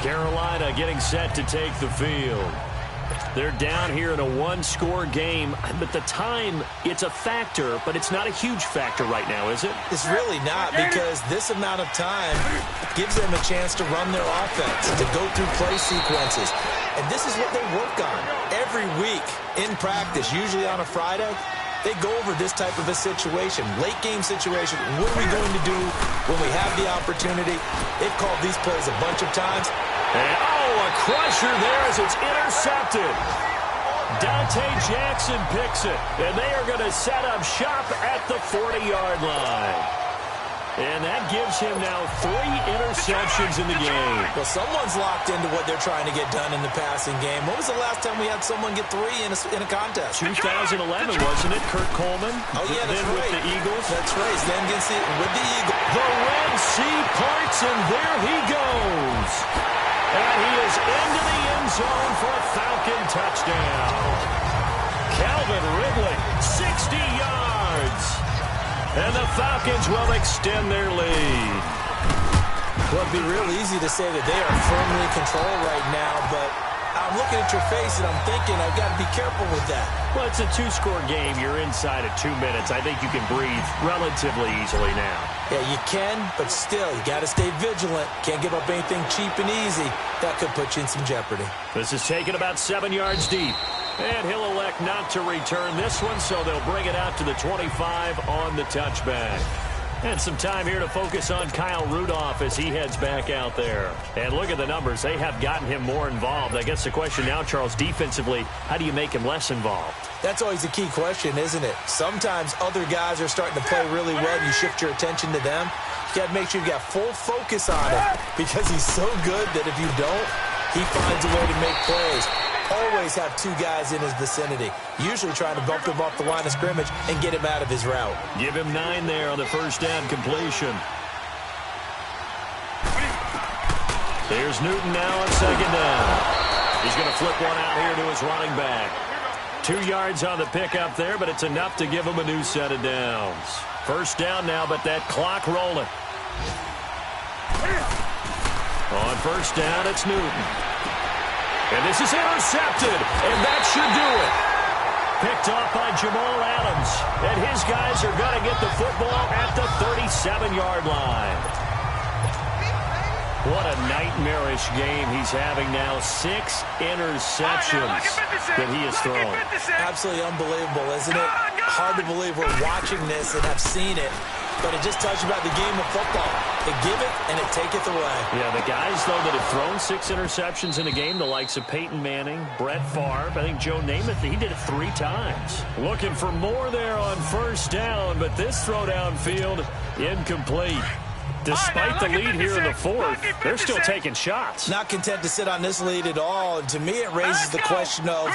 Carolina getting set to take the field. They're down here in a one-score game, but the time, it's a factor, but it's not a huge factor right now, is it? It's really not, because this amount of time gives them a chance to run their offense, to go through play sequences. And this is what they work on every week in practice, usually on a Friday. They go over this type of a situation, late-game situation. What are we going to do when we have the opportunity? They've called these plays a bunch of times. And, a crusher there as it's intercepted. Dante Jackson picks it, and they are going to set up shop at the 40-yard line. And that gives him now 3 interceptions in the game. Well, someone's locked into what they're trying to get done in the passing game. When was the last time we had someone get 3 in a contest? 2011, wasn't it? Kurt Coleman? Oh, yeah, that's then right. with the Eagles. That's right. Then with the Eagles. The Red Sea parts, and there he goes. And he is into the end zone for a Falcon touchdown. Calvin Ridley, 60 yards. And the Falcons will extend their lead. Well, it'd be real easy to say that they are firmly in control right now, but I'm looking at your face and I'm thinking I've got to be careful with that. Well, it's a 2-score game. You're inside of 2 minutes. I think you can breathe relatively easily now. Yeah, you can, but still, you got to stay vigilant. Can't give up anything cheap and easy. That could put you in some jeopardy. This is taken about 7 yards deep. And he'll elect not to return this one, so they'll bring it out to the 25 on the touchback. And some time here to focus on Kyle Rudolph as he heads back out there. And look at the numbers. They have gotten him more involved. I guess the question now, Charles, defensively, how do you make him less involved? That's always a key question, isn't it? Sometimes other guys are starting to play really well. You shift your attention to them. You got to make sure you got full focus on him because he's so good that if you don't, he finds a way to make plays. Always have 2 guys in his vicinity, usually trying to bump him off the line of scrimmage and get him out of his route. Give him 9 there on the first down completion. There's Newton now on second down. He's going to flip one out here to his running back. 2 yards on the pickup there, but it's enough to give him a new set of downs. First down now, but that clock rolling. On first down, it's Newton. And this is intercepted, and that should do it. Picked off by Jamal Adams, and his guys are going to get the football at the 37-yard line. What a nightmarish game he's having now. 6 interceptions that he has thrown. Absolutely unbelievable, isn't it? Hard to believe we're watching this and have seen it, but it just tells you about the game of football. It giveth and it taketh away. Yeah, the guys, though, that have thrown 6 interceptions in a game, the likes of Peyton Manning, Brett Favre, I think Joe Namath, he did it 3 times. Looking for more there on first down, but this throw downfield incomplete. Despite the lead here in the fourth, they're still taking shots. Not content to sit on this lead at all. And to me, it raises the question of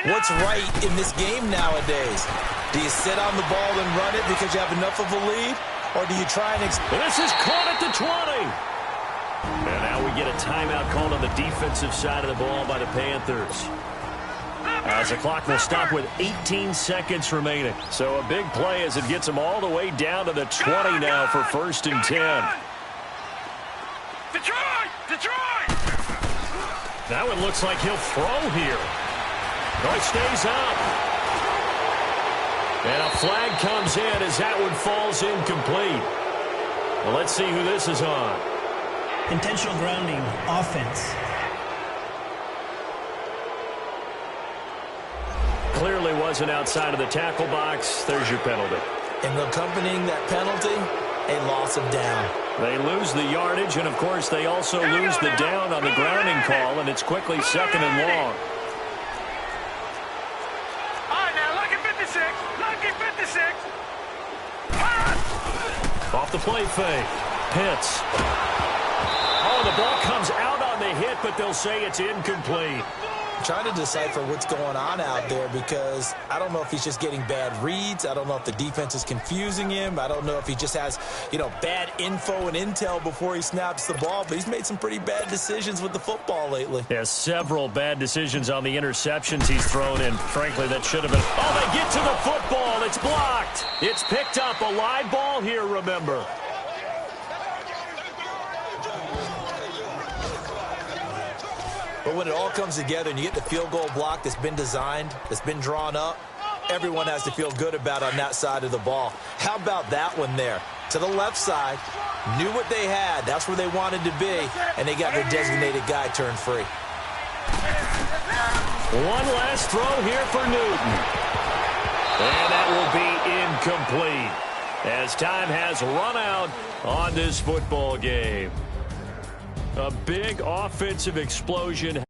what's right in this game nowadays. Do you sit on the ball and run it because you have enough of a lead? Or do you try and... This is caught at the 20. And now we get a timeout called on the defensive side of the ball by the Panthers. As the clock will stop with 18 seconds remaining. So a big play as it gets them all the way down to the 20 now for 1st and 10. Detroit! That one looks like he'll throw here. No, he stays up. And a flag comes in as that one falls incomplete. Well, let's see who this is on. Intentional grounding, offense. Clearly wasn't outside of the tackle box. There's your penalty. And accompanying that penalty, a loss of down. They lose the yardage, and, of course, they also lose the down on the grounding call, and it's quickly 2nd and long. All right, now, lucky 56. Lucky 56. Off the play fake. Pitts. Oh, the ball comes out on the hit, but they'll say it's incomplete. Trying to decipher what's going on out there because I don't know if he's just getting bad reads. I don't know if the defense is confusing him. I don't know if he just has, bad info and intel before he snaps the ball. But he's made some pretty bad decisions with the football lately. Yeah, several bad decisions on the interceptions he's thrown in. Frankly, that should have been... Oh, they get to the football. It's blocked. It's picked up. A live ball here, remember. But when it all comes together and you get the field goal block that's been designed, that's been drawn up, everyone has to feel good about on that side of the ball. How about that one there? To the left side, knew what they had. That's where they wanted to be, and they got their designated guy turned free. One last throw here for Newton. And that will be incomplete as time has run out on this football game. A big offensive explosion.